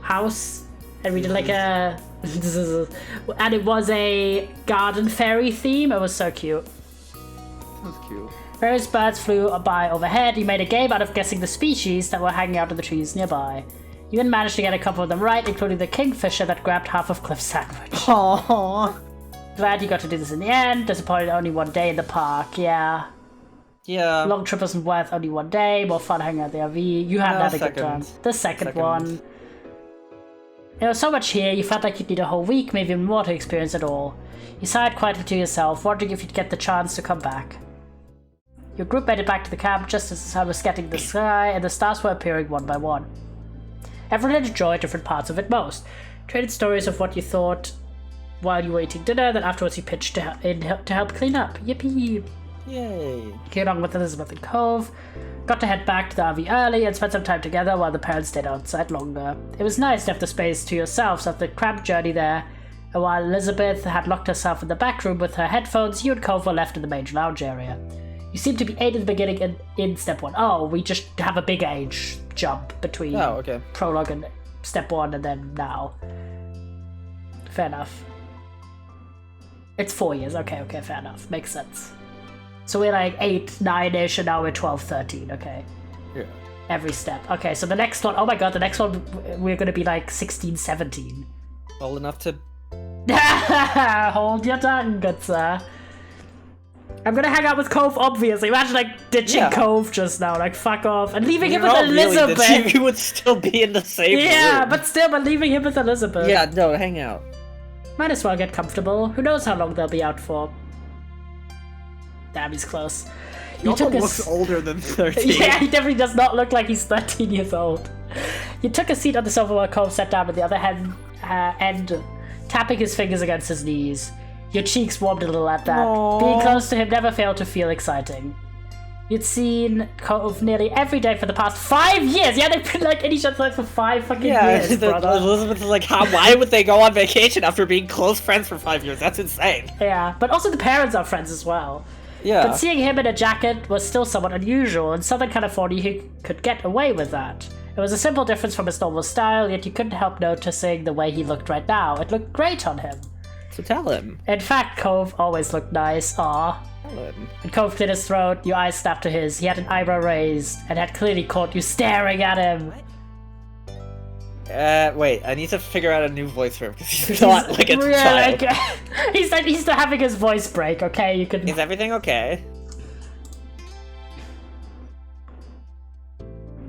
house, and we did like a and it was a garden fairy theme. It was so cute. That was cute. Various birds flew by overhead. You made a game out of guessing the species that were hanging out in the trees nearby. You even managed to get a couple of them right, including the kingfisher that grabbed half of Cliff's sandwich. Aww. Glad you got to do this in the end. Disappointed only one day in the park, yeah. Yeah. Long trip wasn't worth only one day. More fun hanging out at the RV. You had a good time. The second one. There was so much here, you felt like you'd need a whole week, maybe even more to experience it all. You sighed quietly to yourself, wondering if you'd get the chance to come back. Your group made it back to the camp just as the sun was getting the sky and the stars were appearing one by one. Everyone had enjoyed different parts of it most. Traded stories of what you thought while you were eating dinner, then afterwards you pitched to help clean up. Yippee! Yay. Came along with Elizabeth and Cove. Got to head back to the RV early and spend some time together while the parents stayed outside longer. It was nice to have the space to yourselves after the cramped journey there, and while Elizabeth had locked herself in the back room with her headphones, you and Cove were left in the main lounge area. You seemed to be 8 in the beginning and in step 1. Oh, we just have a big age jump between prologue and step 1 and then now. Fair enough. It's 4 years. Okay, fair enough. Makes sense. So we're like 8, 9-ish, and now we're 12, 13, okay. Yeah. Every step. Okay, so the next one, oh my god, the next one, we're gonna be like 16, 17. Old enough to... Hold your tongue, good sir. I'm gonna hang out with Cove, obviously. Imagine like ditching Cove just now, like fuck off, and leaving him with Elizabeth. Really, you would still be in the same room. but leaving him with Elizabeth. Yeah, no, hang out. Might as well get comfortable. Who knows how long they'll be out for. Damn, he's close. He also looks older than 13. Yeah, he definitely does not look like he's 13 years old. You took a seat on the sofa while Cove sat down at the other end, tapping his fingers against his knees. Your cheeks warmed a little at that. Aww. Being close to him never failed to feel exciting. You'd seen Cove nearly every day for the past 5 years! Yeah, they've been like in each other's life for 5 fucking years, brother. Elizabeth is like, why would they go on vacation after being close friends for 5 years? That's insane. Yeah, but also the parents are friends as well. Yeah. But seeing him in a jacket was still somewhat unusual. In Southern California, he could get away with that. It was a simple difference from his normal style, yet you couldn't help noticing the way he looked right now. It looked great on him. So tell him. In fact, Cove always looked nice. Aw. Tell him. And Cove cleared his throat, your eyes snapped to his. He had an eyebrow raised, and had clearly caught you staring at him. Wait, I need to figure out a new voice for him, because he's not like a child. Like, he's still having his voice break, okay? You can... Is everything okay?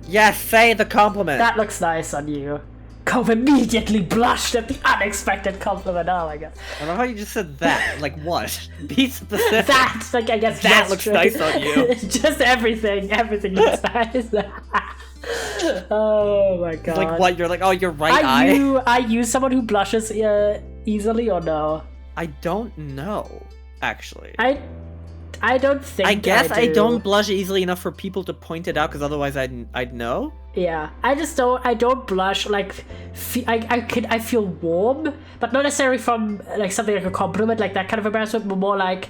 Yes, say the compliment! That looks nice on you. Cove immediately blushed at the unexpected compliment. Oh my god. I love how you just said that. Like what? Be specific. That, like, I guess that looks nice on you. Just everything looks nice. Oh my god. Like what? You're like, oh, your right eye? Are you someone who blushes easily or no? I don't know, actually. I don't think I guess do. I don't blush easily enough for people to point it out, because otherwise I'd know. Yeah, I don't blush, like, I feel warm, but not necessarily from, like, something like a compliment, like that kind of embarrassment, but more like,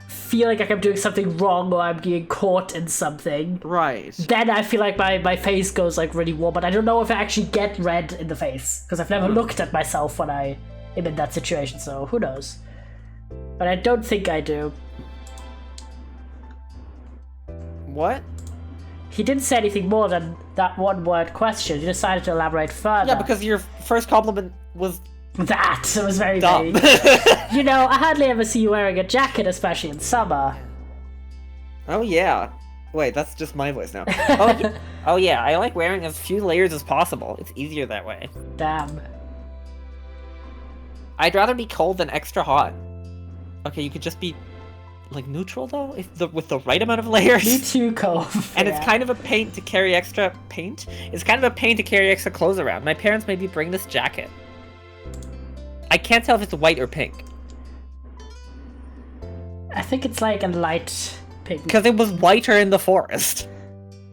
feeling like I'm doing something wrong or I'm getting caught in something. Right. Then I feel like my face goes, like, really warm, but I don't know if I actually get red in the face, because I've never looked at myself when I am in that situation, so who knows. But I don't think I do. What? He didn't say anything more than that one-word question. He decided to elaborate further. Yeah, because your first compliment was... That! It was very dumb. vague. You know, I hardly ever see you wearing a jacket, especially in summer. Oh yeah. Wait, that's just my voice now. Oh yeah, I like wearing as few layers as possible. It's easier that way. Damn. I'd rather be cold than extra hot. Okay, you could just be... like neutral though, with the right amount of layers. Me too, Cove. And it's kind of a pain to carry extra paint. It's kind of a pain to carry extra clothes around. My parents made me bring this jacket. I can't tell if it's white or pink. I think it's like a light pink. Because it was whiter in the forest.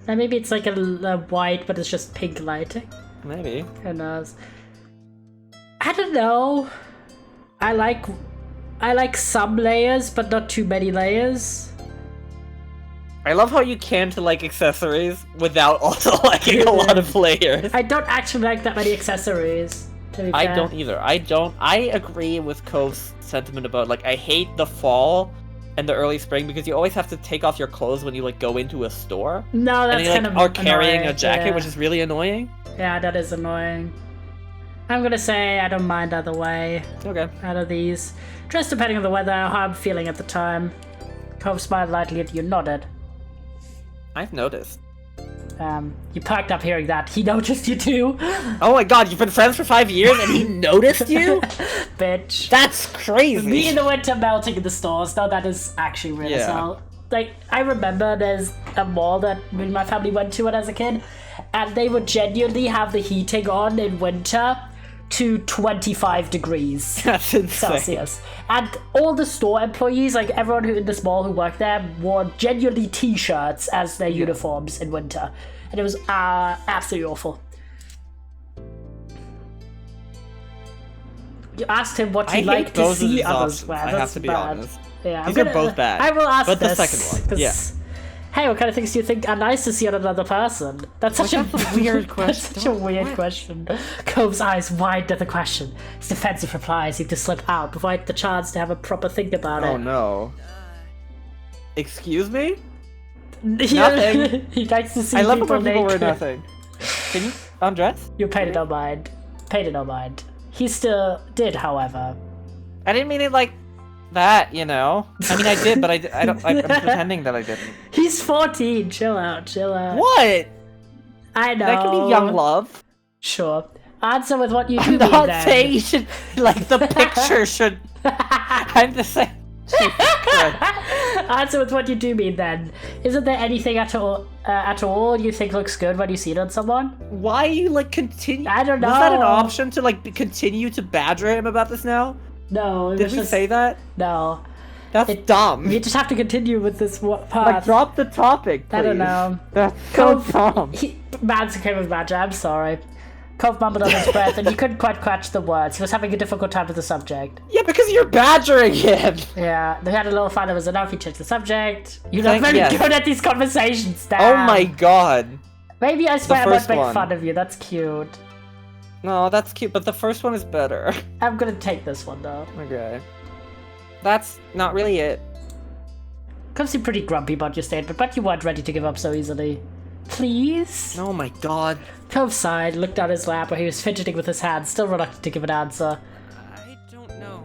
And maybe it's like a white, but it's just pink lighting. Maybe. Who knows? I don't know. I like some layers, but not too many layers. I love how you can to like accessories without also liking a lot of layers. I don't actually like that many accessories, to be fair. I don't either. I agree with Cove's sentiment about, like, I hate the fall in the early spring because you always have to take off your clothes when you like go into a store. No, And that's you like kind of are carrying annoying, a jacket, yeah. which is really annoying. Yeah, that is annoying. I'm gonna say I don't mind either way Okay. out of these. Just depending on the weather, how I'm feeling at the time. Cove smiled lightly at you, nodded. I've noticed. You perked up hearing that. He noticed you too. Oh my god, you've been friends for 5 years and he noticed you? Bitch. That's crazy. Me in the winter melting in the stores. Now that is actually real as Yeah. hell. Like, I remember there's a mall that me and my family went to when I was a kid, and they would genuinely have the heating on in winter to 25 degrees That's insane. Celsius. And all the store employees, like everyone who in this mall who worked there, wore genuinely t-shirts as their uniforms in winter. And it was absolutely awful. You asked him what I he'd hate like to both of see these others options, wear. I That's have to be bad. honest. Yeah, These are both bad. I will ask but the this, second one, 'cause- yeah. Hey, what kind of things do you think are nice to see on another person? That's such Like, a that's a weird That's question. such a weird question. Cove's eyes widened at the question. His defensive reply seemed to slip out, providing the chance to have a proper think about Oh it. no. Excuse me? He- Nothing. he likes to see I love it people when people wear naked. nothing. Can you undress? You paid it no mind. Paid it no mind. He still did, however. I didn't mean it like that, you know? I mean, I did, but I'm pretending that I didn't. He's 14. Chill out. Chill out. What? I know. That could be young love. Sure. Answer with what you do I'm mean not then. saying you should, like, the picture should... I'm just saying... Answer with what you do mean then. Isn't there anything at all you think looks good when you see it on someone? Why you, like, continue... I don't know. Was that an option to, like, continue to badger him about this now? No. It Did was we just, say that? No. That's dumb. We just have to continue with this path. Like, drop the topic, please. I don't know. That's so Cove, dumb. Mads came with Badger, I'm sorry. Cove mumbled under his breath and he couldn't quite catch the words. He was having a difficult time with the subject. Yeah, because you're badgering him. Yeah, they had a little fight that was enough. He changed the subject. You're not Thank- very yes. good at these conversations, Dan. Oh my god. Maybe I swear I won't first make one. fun of you. That's cute. No, that's cute, but the first one is better. I'm gonna take this one though. Okay. That's not really it. Come seem pretty grumpy about your statement, but you weren't ready to give up so easily. Please? Oh my god. Cove sighed, looked down his lap where he was fidgeting with his hands, still reluctant to give an answer. I don't know.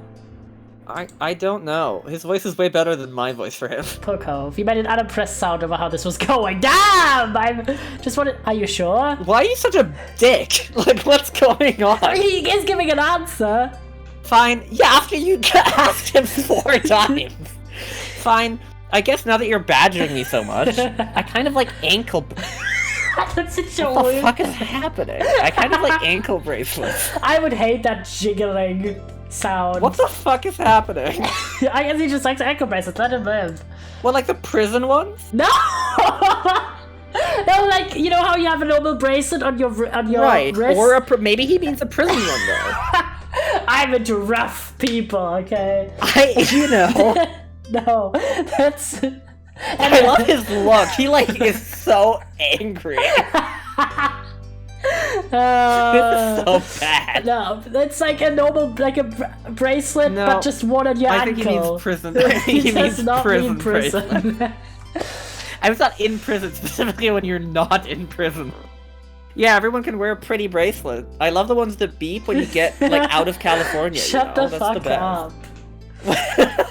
I don't know. His voice is way better than my voice for him. Poor Cove. He made an unimpressed sound over how this was going. Damn! I'm just wanted. Are you sure? Why are you such a dick? Like, what's going on? He is giving an answer. Fine. Yeah, after you asked him 4 times. Fine. I guess now that you're badgering me so much, I kind of like ankle... That's such a What the weird. fuck is happening? I kind of like ankle bracelets. I would hate that jiggling sound. What the fuck is happening? I guess he just likes ankle bracelets. Let him live. What, like the prison ones? No. No, like you know how you have a normal bracelet on your Right. wrist. Or maybe he means a prison one though. I'm into rough people. Okay. You know. No, that's. I love his look. He like is so angry. This is so bad. No, it's like a normal, like a bracelet, No, but just one on your I ankle. think he means prison. I think he does means not prison mean prison. I was not in prison, specifically when you're not in prison. Yeah, everyone can wear a pretty bracelet. I love the ones that beep when you get like out of California. Shut you know? the That's fuck best. up.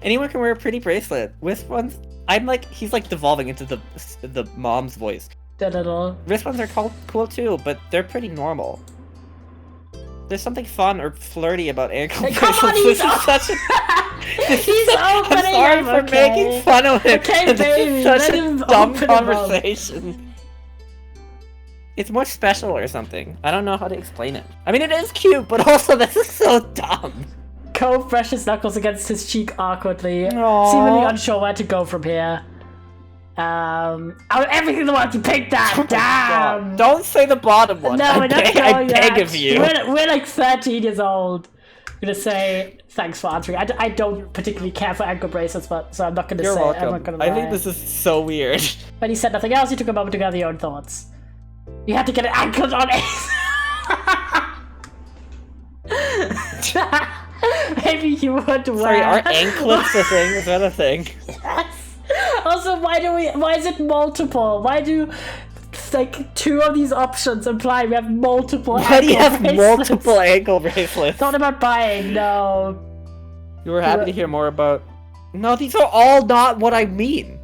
Anyone can wear a pretty bracelet. Wrist ones, I'm like, he's like devolving into the mom's voice. Da da da. Wrist ones are cool too, but they're pretty normal. There's something fun or flirty about ankle Hey, come bracelets. on, This he's is such a... He's I'm opening sorry them, for okay? making fun of him. Okay, but this baby, is such let a him dumb open 'em up. conversation. It's more special or something. I don't know how to explain it. I mean, it is cute, but also this is so dumb. Cove brushed his knuckles against his cheek awkwardly, Aww. seemingly unsure where to go from here. Out of everything in the world, you picked that. Damn. God, don't say the bottom one. No, I we're not beg, I going beg yet. of you. We're like 13 years old. I'm gonna say thanks for answering. I don't particularly care for ankle bracelets, but so I'm not gonna You're say. welcome. I'm not gonna lie. I think this is so weird. When he said nothing else, he took a moment to gather your own thoughts. You had to get it anchored on it. maybe you would wear. Sorry, are anklets a thing? Is that a thing? Yes. Also, why is it multiple? Why do like 2 of these options imply we have multiple Why do you have bracelets? multiple ankle bracelets? Thought about buying, no. You were happy to hear more about... No, these are all not what I mean.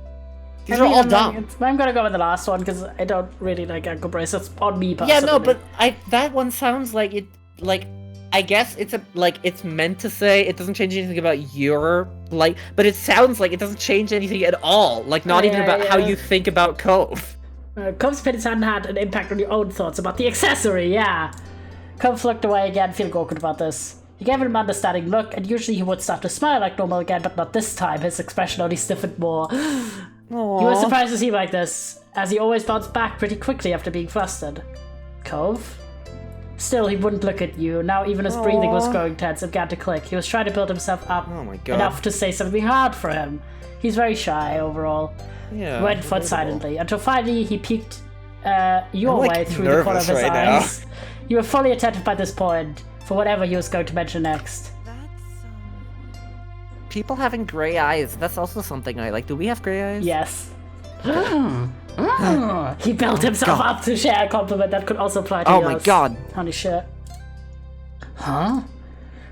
These are all dumb. I'm gonna go with the last one because I don't really like ankle bracelets on me personally. Yeah, no, but that one sounds like it, like, I guess it's meant to say it doesn't change anything about your, like, but it sounds like it doesn't change anything at all, like, not even about how you think about Cove. Cove's opinions hadn't had an impact on your own thoughts about the accessory, yeah. Cove looked away again, feeling awkward about this. He gave him an understanding look, and usually he would start to smile like normal again, but not this time. His expression only stiffened more. Aww. He was surprised to see him like this, as he always bounced back pretty quickly after being flustered. Cove? Still, he wouldn't look at you. Now even his breathing was growing tense and began to click. He was trying to build himself up enough to say something hard for him. He's very shy overall. Yeah. Went forward silently, until finally he peeked your way through the corner of his eyes. You were fully attentive by this point, for whatever he was going to mention next. People having gray eyes, that's also something I like. Do we have gray eyes? Yes. He built himself up to share a compliment that could also apply to yours. Oh my god. Holy shit. Huh?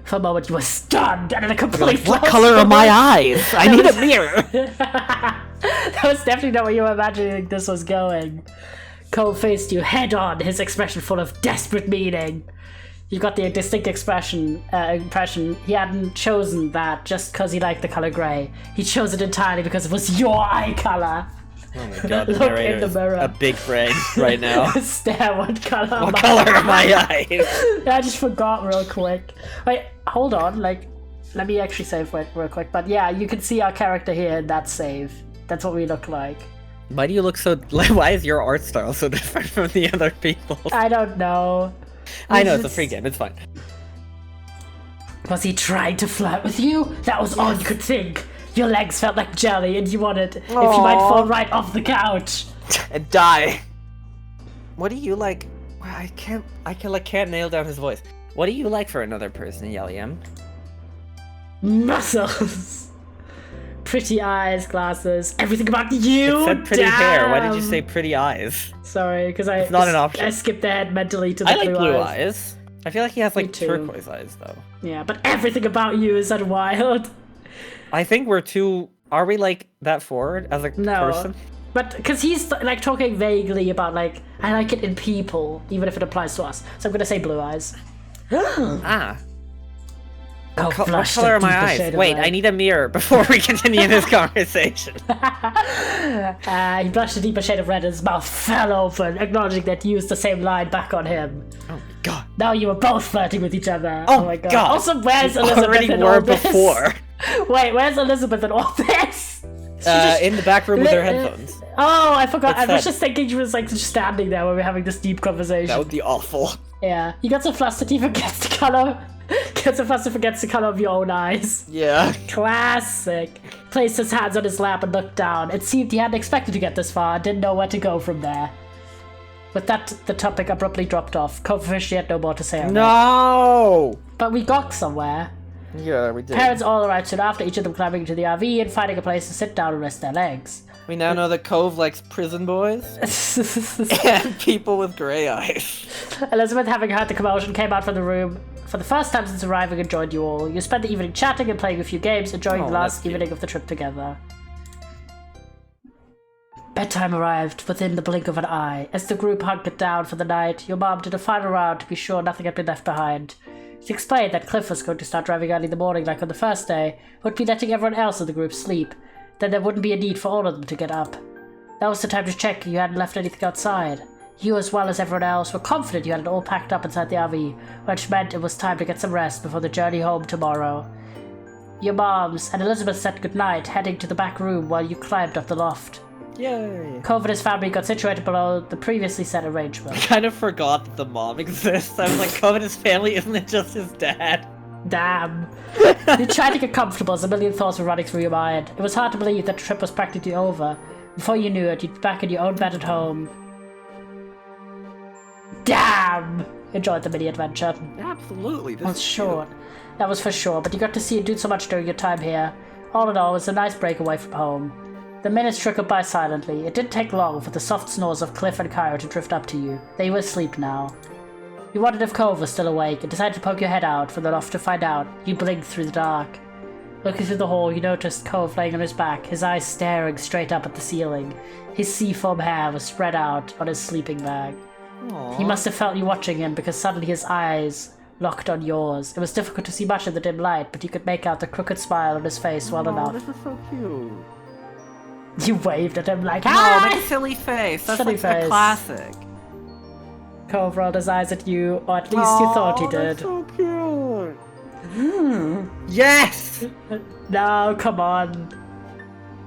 For a moment you were stunned and in a complete What color are my eyes? I need a mirror. That was definitely not where you were imagining this was going. Cole faced you head on, his expression full of desperate meaning. You got the distinct impression he hadn't chosen that just because he liked the color grey. He chose it entirely because it was your eye color. Oh my god, the Look narrator in the is mirror. a big brain right now. Stare, what color What color are my eyes? I just forgot real quick. Wait, hold on, like, let me actually save it real quick. But yeah, you can see our character here in that save. That's what we look like. Why do you look so... Like, why is your art style so different from the other people's? I don't know. I know, it's a free game, it's fine. Was he trying to flirt with you? That was all you could think. Your legs felt like jelly and you wanted if you might fall right off the couch. And die. What do you like? I can't nail down his voice. What do you like for another person, Yeliam? Muscles. Pretty eyes, glasses, everything about you. It said pretty hair. Why did you Damn. say pretty eyes? Sorry, because It's not an option. I skipped ahead mentally to the I like blue blue eyes. eyes. I feel like he has like too. turquoise eyes though. Yeah, but everything about you is that wild. I think we're too... Are we like that forward as a No. person? But because he's like talking vaguely about like, I like it in people, even if it applies to us. So I'm gonna say blue eyes. Ah. Oh, What flushed color a are my deeper eyes? shade of Wait, red. I need a mirror before we continue this conversation. He blushed a deeper shade of red and his mouth fell open, acknowledging that you used the same line back on him. Oh my god. Now you were both flirting with each other. Oh my god. God. Also, where's You Elizabeth already in were all this? before. Wait, where's Elizabeth in all this? In the back room with her headphones. Oh, I forgot. I was What's that? just thinking she was like just standing there when we were having this deep conversation. That would be awful. Yeah, he got so flustered he forgets the color. Gets so flustered forgets the color of your own eyes. Yeah. Classic. Placed his hands on his lap and looked down. It seemed he hadn't expected to get this far and didn't know where to go from there. With that, the topic abruptly dropped off. Coverfish had no more to say on it. No! But we got somewhere. Yeah, we did. Parents all arrived soon after, each of them climbing into the RV and finding a place to sit down and rest their legs. We now know that Cove likes prison boys and people with gray eyes. Elizabeth, having heard the commotion, came out from the room for the first time since arriving and joined you all. You spent the evening chatting and playing a few games, enjoying the last evening of the trip together. Bedtime arrived within the blink of an eye. As the group hunkered down for the night, your mom did a final round to be sure nothing had been left behind. She explained that Cliff was going to start driving early in the morning like on the first day, would be letting everyone else in the group sleep. Then there wouldn't be a need for all of them to get up. That was the time to check you hadn't left anything outside. You, as well as everyone else, were confident you had it all packed up inside the RV, which meant it was time to get some rest before the journey home tomorrow. Your moms and Elizabeth said goodnight, heading to the back room while you climbed up the loft. Yay. Cove and his family got situated below the previously set arrangement. I kind of forgot that the mom exists. I was like, Cove and his family, isn't it just his dad? Damn. You tried to get comfortable as a million thoughts were running through your mind. It was hard to believe that the trip was practically over. Before you knew it, you'd be back in your own bed at home. Damn! enjoyed the mini-adventure. Absolutely. It was short. That was for sure, but you got to see it do so much during your time here. All in all, it was a nice break away from home. The minutes trickled by silently. It didn't take long for the soft snores of Cliff and Kyra to drift up to you. They were asleep now. You wondered if Cove was still awake and decided to poke your head out from the loft to find out. You blinked through the dark. Looking through the hole, you noticed Cove laying on his back, his eyes staring straight up at the ceiling. His seafoam hair was spread out on his sleeping bag. Aww. He must have felt you watching him because suddenly his eyes locked on yours. It was difficult to see much in the dim light, but you could make out the crooked smile on his face well enough. This is so cute. You waved at him like, No, "Hi!" make a silly face. That's Silly like face. the classic. Cove rolled his eyes at you, or at least you thought he did. That's so cute. Yes! No, come on.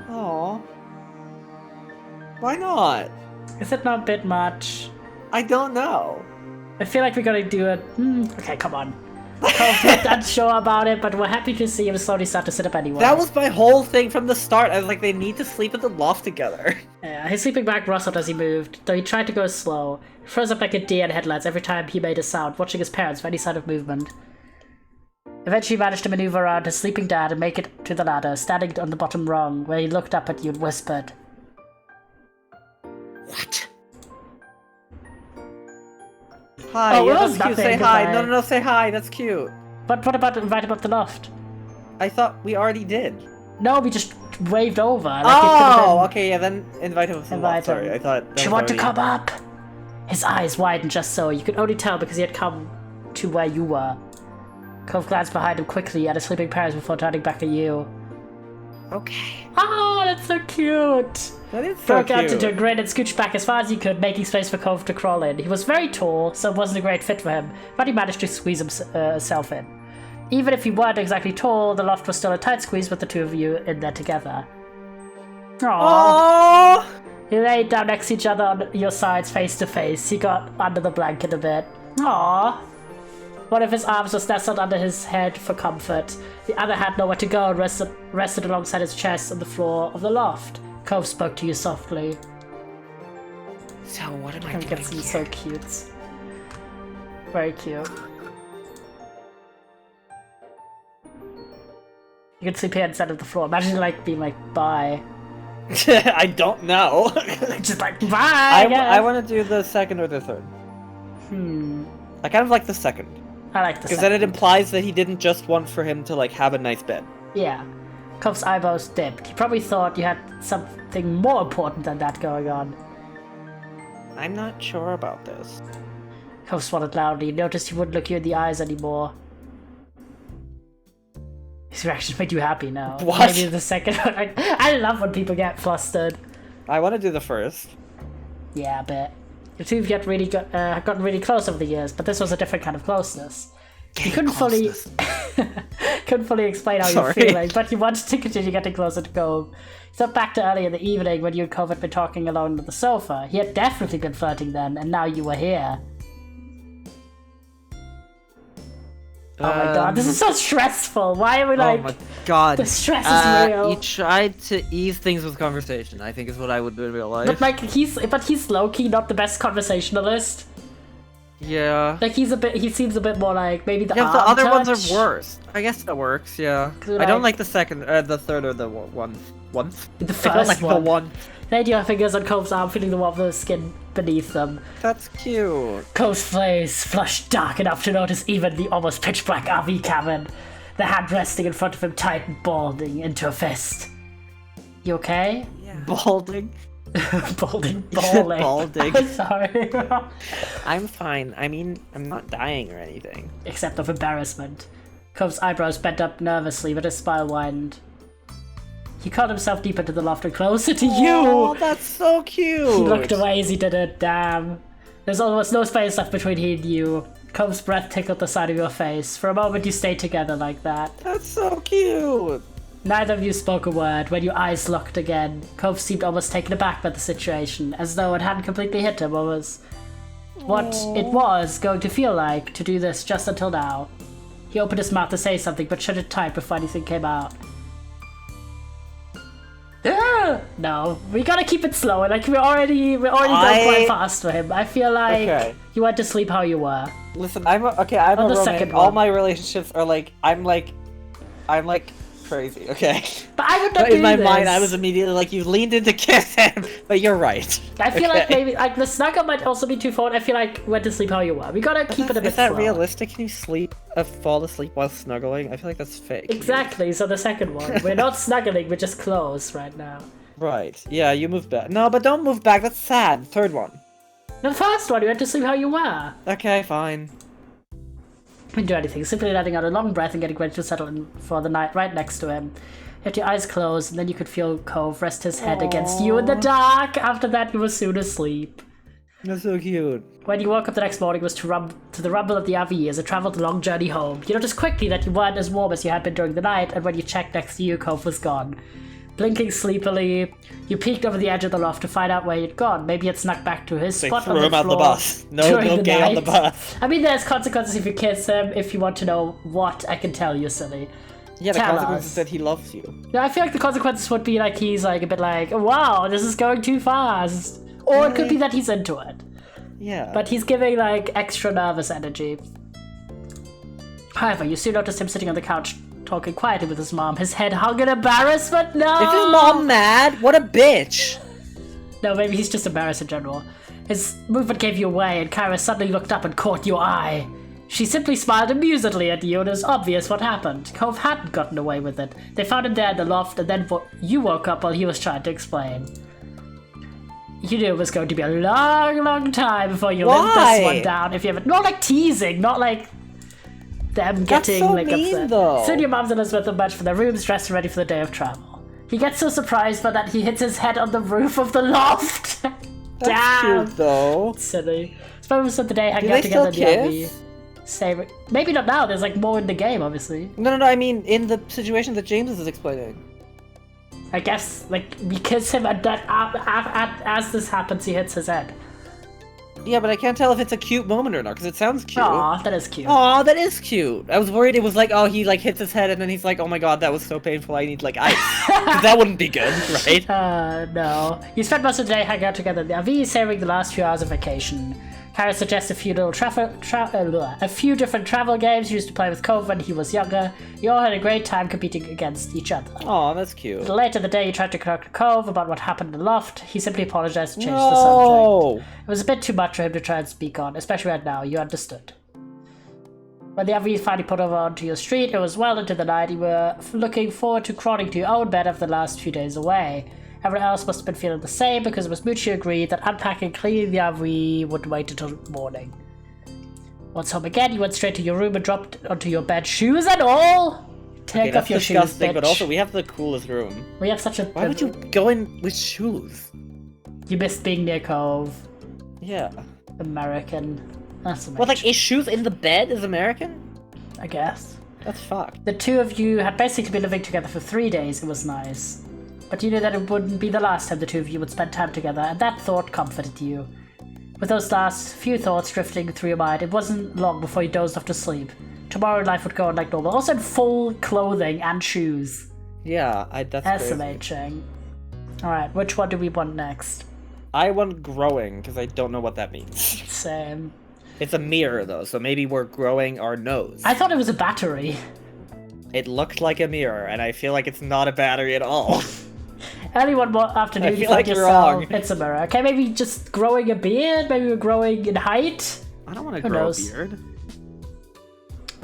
Aw. Why not? Is it not a bit much? I don't know. I feel like we're gonna do it. Okay, come on. Cove's not unsure about it, but we're happy to see him slowly start to sit up anyway. That was my whole thing from the start. I was like, they need to sleep at the loft together. Yeah, his sleeping bag rustled as he moved, though he tried to go slow. He froze up like a deer in headlights every time he made a sound, watching his parents for any sign of movement. Eventually he managed to maneuver around his sleeping dad and make it to the ladder, standing on the bottom rung, where he looked up at you and whispered. What? Hi, Oh, yeah, well, that's cute. nothing, Say hi. goodbye. No, say hi. That's cute. But what about invite him up the loft? I thought we already did. No, we just waved over. Like it could've Oh, been- okay, yeah, then invite him to the Invite loft. Sorry, him. I thought. Do you want to come up? His eyes widened just so. You could only tell because he had come to where you were. Cove glanced behind him quickly at his sleeping parents before turning back at you. Okay. Oh, that's so cute! That is so Broke out cute. into a grin and scooched back as far as he could, making space for Cove to crawl in. He was very tall, so it wasn't a great fit for him, but he managed to squeeze himself in. Even if he weren't exactly tall, the loft was still a tight squeeze with the two of you in there together. Aww. Aww. You laid down next to each other on your sides, face to face. He got under the blanket a bit. Aww. One of his arms was nestled under his head for comfort. The other had nowhere to go and rested alongside his chest on the floor of the loft. Cove spoke to you softly. So what am I Him doing gets here? so cute. Very cute. You can sleep here instead of the floor. Imagine like being like, bye. I don't know. Just like, bye! I want to do the second or the third. I kind of like the second. I like the Because then second. it implies that he didn't just want for him to like have a nice bed. Yeah. Cove's eyebrows dipped. He probably thought you had something more important than that going on. I'm not sure about this. Cove swallowed loudly. You noticed he wouldn't look you in the eyes anymore. His reaction made you happy now. What? Maybe the second one. I love when people get flustered. I want to do the first. Yeah, a bit. You two have gotten really close over the years, but this was a different kind of closeness. You couldn't fully explain how you're Sorry. feeling, but you wanted to continue getting closer to Cove. You thought back to earlier in the evening when you and Cove had been talking alone on the sofa. He had definitely been flirting then, and now you were here. Oh my god, this is so stressful. Why are we like... oh my god. the stress is real. He tried to ease things with conversation, I think is what I would do in real life. But like, he's low-key not the best conversationalist. Yeah. Like, he seems a bit more like, maybe the Yeah, arm the other touch. ones are worse. I guess that works, yeah. 'Cause I don't like- like the second, the third or the one. The I don't first like one. the one. Laid your fingers on Cove's arm, feeling the warmth of the skin beneath them. That's cute. Cove's face flushed dark enough to notice even the almost pitch-black RV cabin. The hand resting in front of him tightened, balding into a fist. You okay? Balding. Balding. Balding. I'm sorry. I'm fine. I mean, I'm not dying or anything. Except of embarrassment. Cove's eyebrows bent up nervously, but his smile widened. He curled himself deep into the loft and closer to Oh, you! that's so cute. He looked away as he did it, damn. There's almost no space left between he and you. Cove's breath tickled the side of your face. For a moment you stayed together like that. That's so cute. Neither of you spoke a word. When your eyes locked again, Cove seemed almost taken aback by the situation, as though it hadn't completely hit him what it was going to feel like to do this just until now. He opened his mouth to say something, but shut it tight before anything came out. No, we gotta keep it slow. Like we're already going quite fast for him. I feel like you went to sleep how you were. Listen, I'm a romantic. All my relationships are like I'm like crazy. Okay. But I would not do in my this. mind, I was immediately like, you leaned in to kiss him, but you're right. I feel like maybe like the snuggle might also be too forward. I feel like went to sleep how you were. We gotta keep it a bit. Is that slow. realistic? Can you fall asleep while snuggling? I feel like that's fake. Exactly. So the second one, we're not snuggling. We're just close right now. Right. Yeah, you move back. No, but don't move back. That's sad. Third one. The first one, you went to sleep how you were. Okay, fine. Didn't do anything. Simply letting out a long breath and getting ready to settle in for the night right next to him. You had your eyes closed, and then you could feel Cove rest his head against you in the dark. After that, you were soon asleep. That's so cute. When you woke up the next morning, it was to the rumble of the RV as it traveled the long journey home. You noticed quickly that you weren't as warm as you had been during the night, and when you checked next to you, Cove was gone. Blinking sleepily, you peeked over the edge of the loft to find out where he'd gone. Maybe he'd snuck back to his spot on the floor. Threw him out the bus. No gay on the bus. I mean, there's consequences if you kiss him. If you want to know what, I can tell you, silly. Yeah, the consequence is that he loves you. Yeah, I feel like the consequences would be like he's like a bit like, wow, this is going too fast. Or it could be that he's into it. Yeah. But he's giving like extra nervous energy. However, you soon noticed him sitting on the couch talking quietly with his mom. His head hung in embarrassment. No! Is his mom mad? What a bitch! No, maybe he's just embarrassed in general. His movement gave you away, and Kyra suddenly looked up and caught your eye. She simply smiled amusedly at you, and it was obvious what happened. Cove hadn't gotten away with it. They found him there in the loft, and then you woke up while he was trying to explain. You knew it was going to be a long, long time before you lived this one down. If you ever, not like teasing, not like them getting so like mean, upset. though. Soon your mom's and Elizabeth emerge from their rooms, dressed and ready for the day of travel. He gets so surprised by that he hits his head on the roof of the loft. That's cute, though. Silly. Suppose that the day hanging Do out they together still in the kiss? RV. Savory. Maybe not now. There's like more in the game, obviously. No, I mean in the situation that James is explaining. I guess like we kiss him, and that as this happens, he hits his head. Yeah, but I can't tell if it's a cute moment or not, because it sounds cute. Aw, that is cute. Aw, that is cute. I was worried it was like, oh, he like hits his head and then he's like, oh my god, that was so painful, I need like ice. Because that wouldn't be good, right? No. You spent most of the day hanging out together in the RV, savoring the last few hours of vacation. Kara suggests a few different travel games used to play with Cove when he was younger. You all had a great time competing against each other. Aw, that's cute. Later in the day, you tried to talk to Cove about what happened in the loft. He simply apologized and changed the subject. It was a bit too much for him to try and speak on, especially right now. You understood. When the RV finally put over onto your street, it was well into the night. You were looking forward to crawling to your own bed after the last few days away. Everyone else must have been feeling the same because it was mutually agreed that unpacking and cleaning the RV would wait until morning. Once home again, you went straight to your room and dropped onto your bed, shoes and all. Take off your shoes, bitch. But also we have the coolest room. We have such a. Why would you go in with shoes? You missed being near Cove. Yeah. American. That's amazing. Well, like, is shoes in the bed is American? I guess. That's fucked. The two of you had basically been living together for 3 days. It was nice. But you knew that it wouldn't be the last time the two of you would spend time together, and that thought comforted you. With those last few thoughts drifting through your mind, it wasn't long before you dozed off to sleep. Tomorrow life would go on like normal, also in full clothing and shoes. Yeah, that's crazy. amazing. Alright, which one do we want next? I want growing, because I don't know what that means. Same. It's a mirror, though, so maybe we're growing our nose. I thought it was a battery. It looked like a mirror, and I feel like it's not a battery at all. Only one more afternoon. I feel like you're wrong. It's a mirror. Okay, maybe just growing a beard. Maybe we're growing in height. I don't want to Who grow knows? a beard.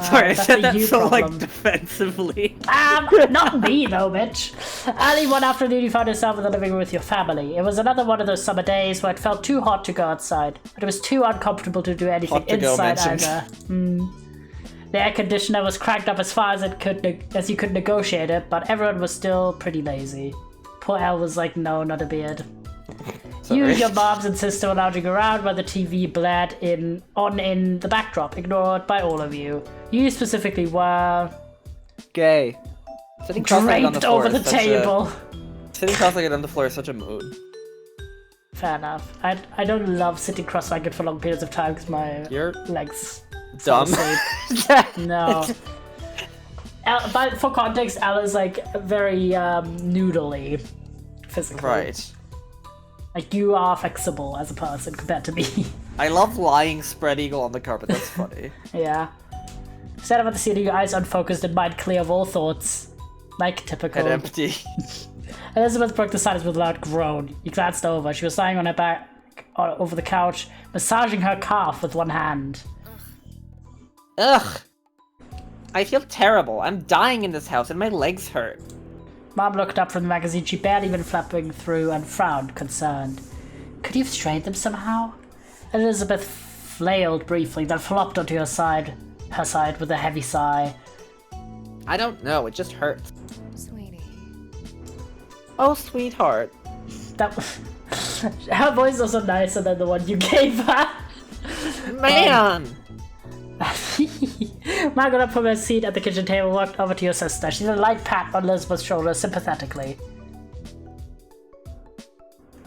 Sorry, I that's said a that you so, problem. like, defensively. Not me though, bitch. Early one afternoon, you found yourself in the living room with your family. It was another one of those summer days where it felt too hot to go outside, but it was too uncomfortable to do anything Hot to go inside mentioned. either. The air conditioner was cranked up as far as you could negotiate it, but everyone was still pretty lazy. Poor Elle was like, no, not a beard. You, your moms and sister were lounging around while the TV blared in the backdrop, ignored by all of you. You specifically were Gay. Sitting cross-legged on the draped floor over is the such table. Sitting cross-legged on the floor is such a mood. Fair enough. I don't love sitting cross-legged for long periods of time because my You're legs dumb. fall asleep. No. But for context, Ella's like very noodly. physically. Right. Like, you are flexible as a person compared to me. I love lying spread eagle on the carpet. That's funny. Yeah. Stand up at the ceiling, your eyes unfocused and mind clear of all thoughts. Like typical. Head empty. Elizabeth broke the silence with a loud groan. He glanced over. She was lying on her back over the couch, massaging her calf with one hand. Ugh. I feel terrible. I'm dying in this house and my legs hurt. Mom looked up from the magazine she barely been flipping through and frowned, concerned. Could you have strained them somehow? Elizabeth flailed briefly, then flopped onto her side with a heavy sigh. I don't know. It just hurts. Sweetie. Oh, sweetheart. That her voice was also nicer than the one you gave her. Man! Ma got up from her seat at the kitchen table and walked over to your sister. She did a light pat on Elizabeth's shoulder sympathetically.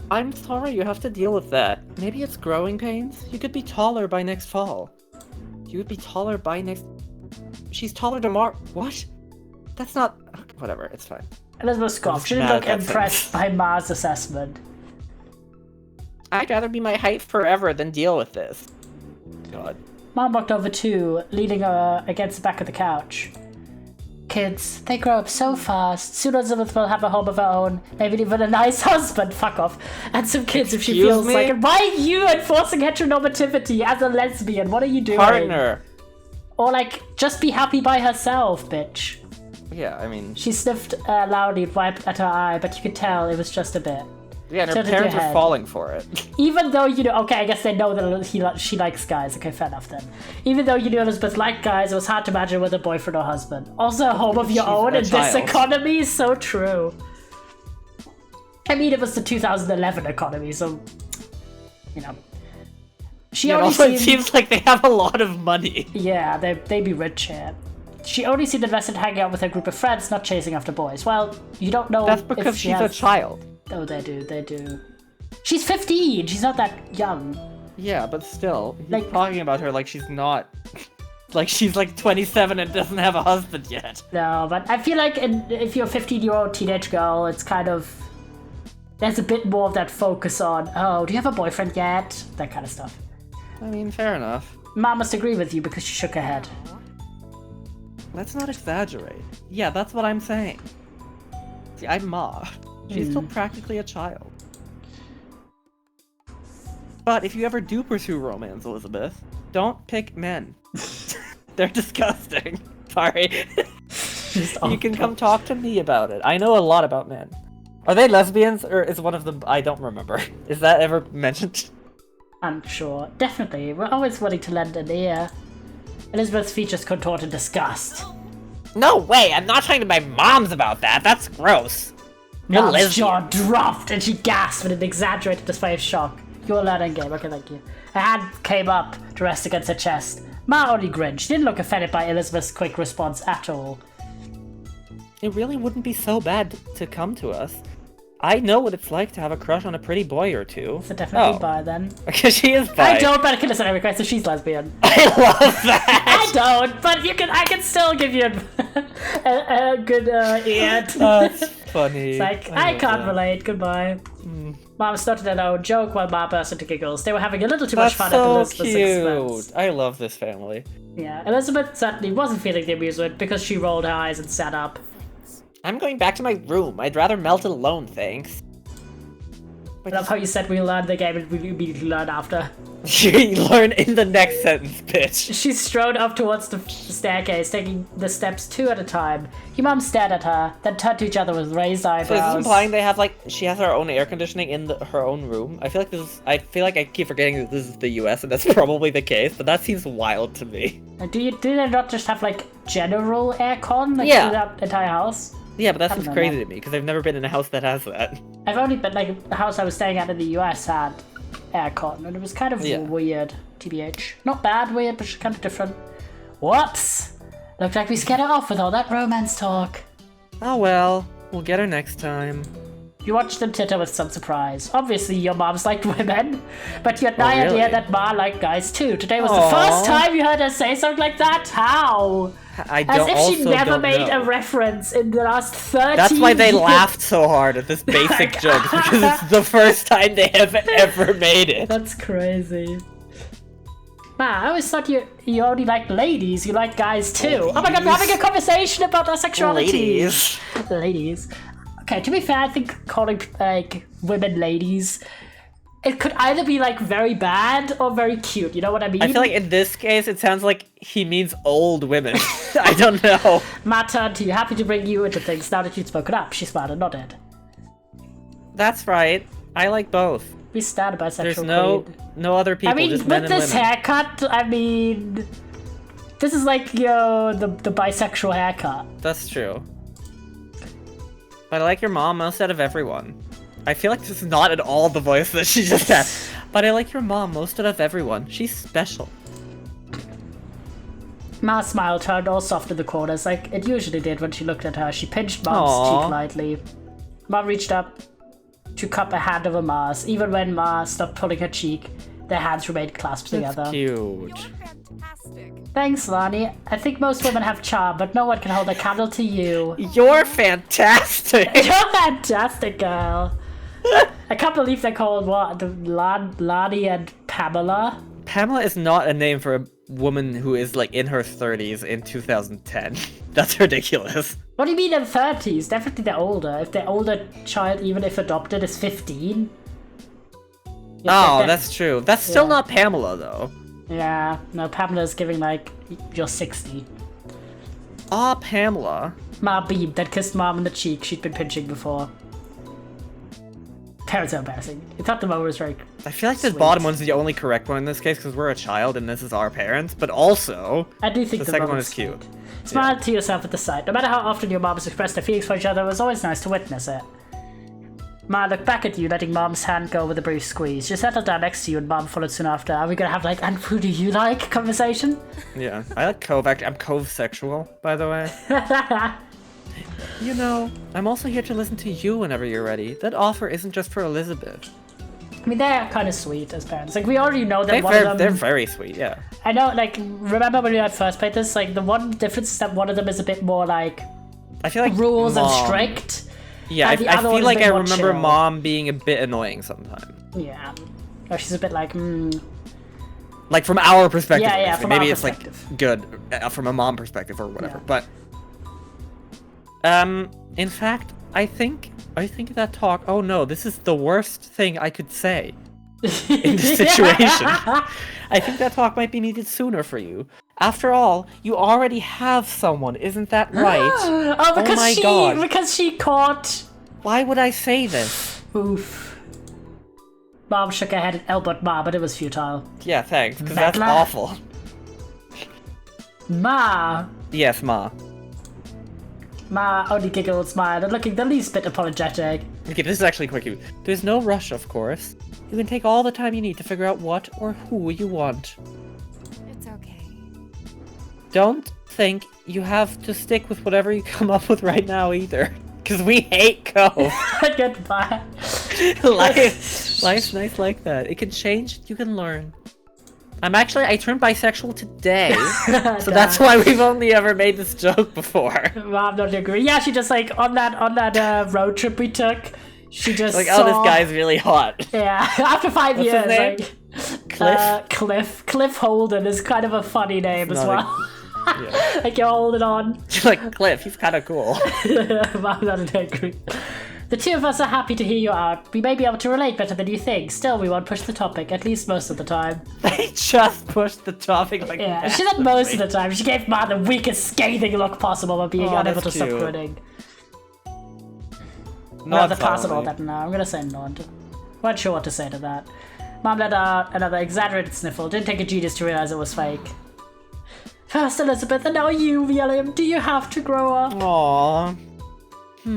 I'm sorry you have to deal with that. Maybe it's growing pains? You could be taller by next fall. You would be taller by next... She's taller tomorrow. What? That's not... Whatever, it's fine. Elizabeth scoffed. She didn't mad look at that impressed by Ma's assessment. I'd rather be my height forever than deal with this. God. Mom walked over too, leaning against the back of the couch. Kids, they grow up so fast. Soon Elizabeth will have a home of her own, maybe even a nice husband, fuck off, and some kids if she Excuse feels me? like it. Why are you enforcing heteronormativity as a lesbian? What are you doing? Partner! Or like, just be happy by herself, bitch. Yeah, I mean... She sniffed loudly and wiped at her eye, but you could tell it was just a bit. Yeah, and her Tilted parents your are head. falling for it. Even though you know, okay, I guess they know that she likes guys. Okay, fair enough then. Even though you knew Elizabeth liked guys, it was hard to imagine with a boyfriend or husband. Also, a home of your She's own a in this child. economy is so true. I mean, it was the 2011 economy, so you know. She Yeah, and only also it seemed, seems like they have a lot of money. yeah, they be rich here. She only seemed invested in hanging out with her group of friends, not chasing after boys. Well, you don't know. That's if because she she's a has... child. Oh, they do. She's 15. She's not that young. Yeah, but still, he's Like- talking about her like she's not... like she's like 27 and doesn't have a husband yet. No, but I feel like if you're a 15-year-old teenage girl, it's kind of... There's a bit more of that focus on, oh, do you have a boyfriend yet? That kind of stuff. I mean, fair enough. Mom must agree with you because she shook her head. Let's not exaggerate. Yeah, that's what I'm saying. See, I'm Ma. She's still practically a child. But if you ever do pursue romance, Elizabeth, don't pick men. They're disgusting. Sorry. You can come talk to me about it. I know a lot about men. Are they lesbians, or is one of them... I don't remember. Is that ever mentioned? I'm sure. Definitely. We're always willing to lend an ear. Elizabeth's features contorted in disgust. No way! I'm not talking to my moms about that! That's gross! You're Mom's lesbian. jaw dropped and she gasped in an exaggerated display of shock. You're learning game. Okay, thank you. Her hand came up to rest against her chest. Ma only grinned. She didn't look offended by Elizabeth's quick response at all. It really wouldn't be so bad to come to us. I know what it's like to have a crush on a pretty boy or two. So definitely Oh. bi then. Because she is bi. I don't, but I can listen every so she's lesbian. I love that! I don't, but I can still give you a good ear. That's funny. It's like, I love can't that. relate, goodbye. Mom started an own joke while Ma burst into giggles. They were having a little too That's much fun at so Elizabeth's expense. cute. I love this family. Yeah, Elizabeth certainly wasn't feeling the amusement because she rolled her eyes and sat up. I'm going back to my room. I'd rather melt it alone, thanks. I love how you said we learned the game and we immediately learn after. You learn in the next sentence, bitch. She strode up towards the staircase, taking the steps two at a time. Your mom stared at her, then turned to each other with raised eyebrows. So is this implying they have she has her own air conditioning in her own room? I feel like I keep forgetting that this is the US and that's probably the case, but that seems wild to me. Do they not just have general aircon Yeah. through that entire house? Yeah, but that I seems don't know. crazy to me because I've never been in a house that has that. I've only been the house I was staying at in the US had aircon, and it was kind of Yeah. weird, TBH. Not bad weird, but just kind of different. Whoops! Looked like we scared her off with all that romance talk. Oh well, we'll get her next time. You watched them titter with some surprise. Obviously, your mom's liked women, but you had no Oh, really? idea that Ma liked guys too. Today was the Aw. first time you heard her say something like that. How? I As don't if she also never don't made know. a reference in the last 30 That's why they years. laughed so hard at this basic joke, because it's the first time they have ever made it. That's crazy. Man, I always thought you only liked ladies. You like guys too. Oh my god, we're having a conversation about our sexuality. Ladies. Okay, to be fair, I think calling like women ladies, it could either be like very bad or very cute. You know what I mean? I feel like in this case, it sounds like he means old women. I don't know. My turn to you. Happy to bring you into things now that you've spoken up. She smiled and nodded. That's right. I like both. We stand bisexual. There's queen. no other people, I mean, just with men and this women. haircut, I mean, this is like, you know, the bisexual haircut. That's true. But I like your mom most out of everyone. I feel like this is not at all the voice that she just had. But I like your mom most out of everyone. She's special. Ma's smile turned all soft in the corners, like it usually did when she looked at her. She pinched Mom's Aw. cheek lightly. Mom reached up to cup a hand over Ma's. Even when Ma stopped pulling her cheek, their hands remained clasped That's together. cute. You're fantastic. Thanks, Lonnie. I think most women have charm, but no one can hold a candle to you. You're fantastic. You're fantastic, girl. I can't believe they called what the Lonnie and Pamela. Pamela is not a name for a woman who is like in her 30s in 2010. That's ridiculous. What do you mean in 30s? Definitely they're older. If the older child, even if adopted, is 15. Oh, that's true. That's still Yeah. not Pamela though. Yeah, no, Pamela's giving like, you're 60. Ah, Pamela. Ma beamed, then kissed Mom on the cheek she'd been pinching before. Parents are embarrassing. I thought the moment was very... I feel like the Sweet. bottom one's the only correct one in this case because we're a child and this is our parents, but also I do think the the second one moment's is cute. Smile to yourself at the sight. No matter how often your moms expressed their feelings for each other, it was always nice to witness it. Ma looked back at you, letting Mom's hand go with a brief squeeze. She settled down next to you and Mom followed soon after. Are we gonna have like, and who do you like conversation? Yeah, I like Cove. I'm Cove-sexual, by the way. You know, I'm also here to listen to you whenever you're ready. That offer isn't just for Elizabeth. I mean, they're kind of sweet as parents. Like, we already know that one of them... They're very sweet, yeah. I know, like, remember when we had first played this? Like, the one difference is that one of them is a bit more, like, I feel like rules and Mom- strict. Yeah, I and the other feel one is a like bit I more remember chill. Mom being a bit annoying sometimes. Yeah. Or she's a bit like, Like from our perspective. Yeah, yeah, obviously. from Maybe our it's perspective. like good from a mom perspective or whatever. Yeah. But in fact, I think that talk. Oh no, this is the worst thing I could say in this situation. I think that talk might be needed sooner for you. After all, you already have someone, isn't that right? Oh, because my she God. because she caught. Why would I say this? Oof. Mom shook her head and elbowed Ma, but it was futile. Yeah, thanks, because that's Battler? awful. Ma Yes, Ma. only giggled, smiled, and looking the least bit apologetic. Okay, this is actually quick. There's no rush, of course. You can take all the time you need to figure out what or who you want. It's okay. Don't think you have to stick with whatever you come up with right now either. Because we hate Cove. Goodbye. Life's nice like that. It can change, you can learn. I turned bisexual today. So that's why we've only ever made this joke before. Mom don't agree. Yeah, she just like on that road trip we took. She just Like, saw, oh, this guy's really hot. Yeah, after 5 What's his years, name? like Cliff? Cliff Holden is kind of a funny name as not well. Yeah. Like you're holding on. Like, Cliff, he's kind of cool. Mom doesn't agree. The two of us are happy to hear you out. We may be able to relate better than you think. Still, we won't push the topic, at least most of the time. They just pushed the topic like Yeah, that. she said most of the time. She gave Ma the weakest scathing look possible by being Oh, unable to that's stop cute. grinning. Not the pass it all funny. that no. I'm gonna say nod. Not sure what to say to that. Mom let out another exaggerated sniffle. Didn't take a genius to realize it was fake. First Elizabeth, and now you, William. Do you have to grow up? Aww.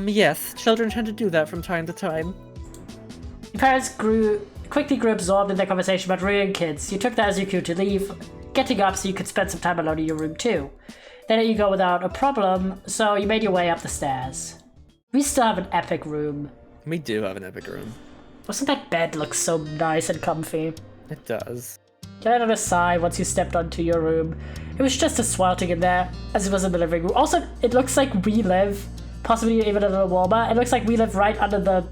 Yes, children tend to do that from time to time. Your parents quickly grew absorbed in their conversation about rearing kids. You took that as your cue to leave, getting up so you could spend some time alone in your room too. They let you go without a problem, so you made your way up the stairs. We still have an epic room. We do have an epic room. Doesn't that bed look so nice and comfy? It does. Get on the side once you stepped onto your room. It was just as sweltering in there as it was in the living room. Also, it looks like we live, possibly even a little warmer. It looks like we live right under the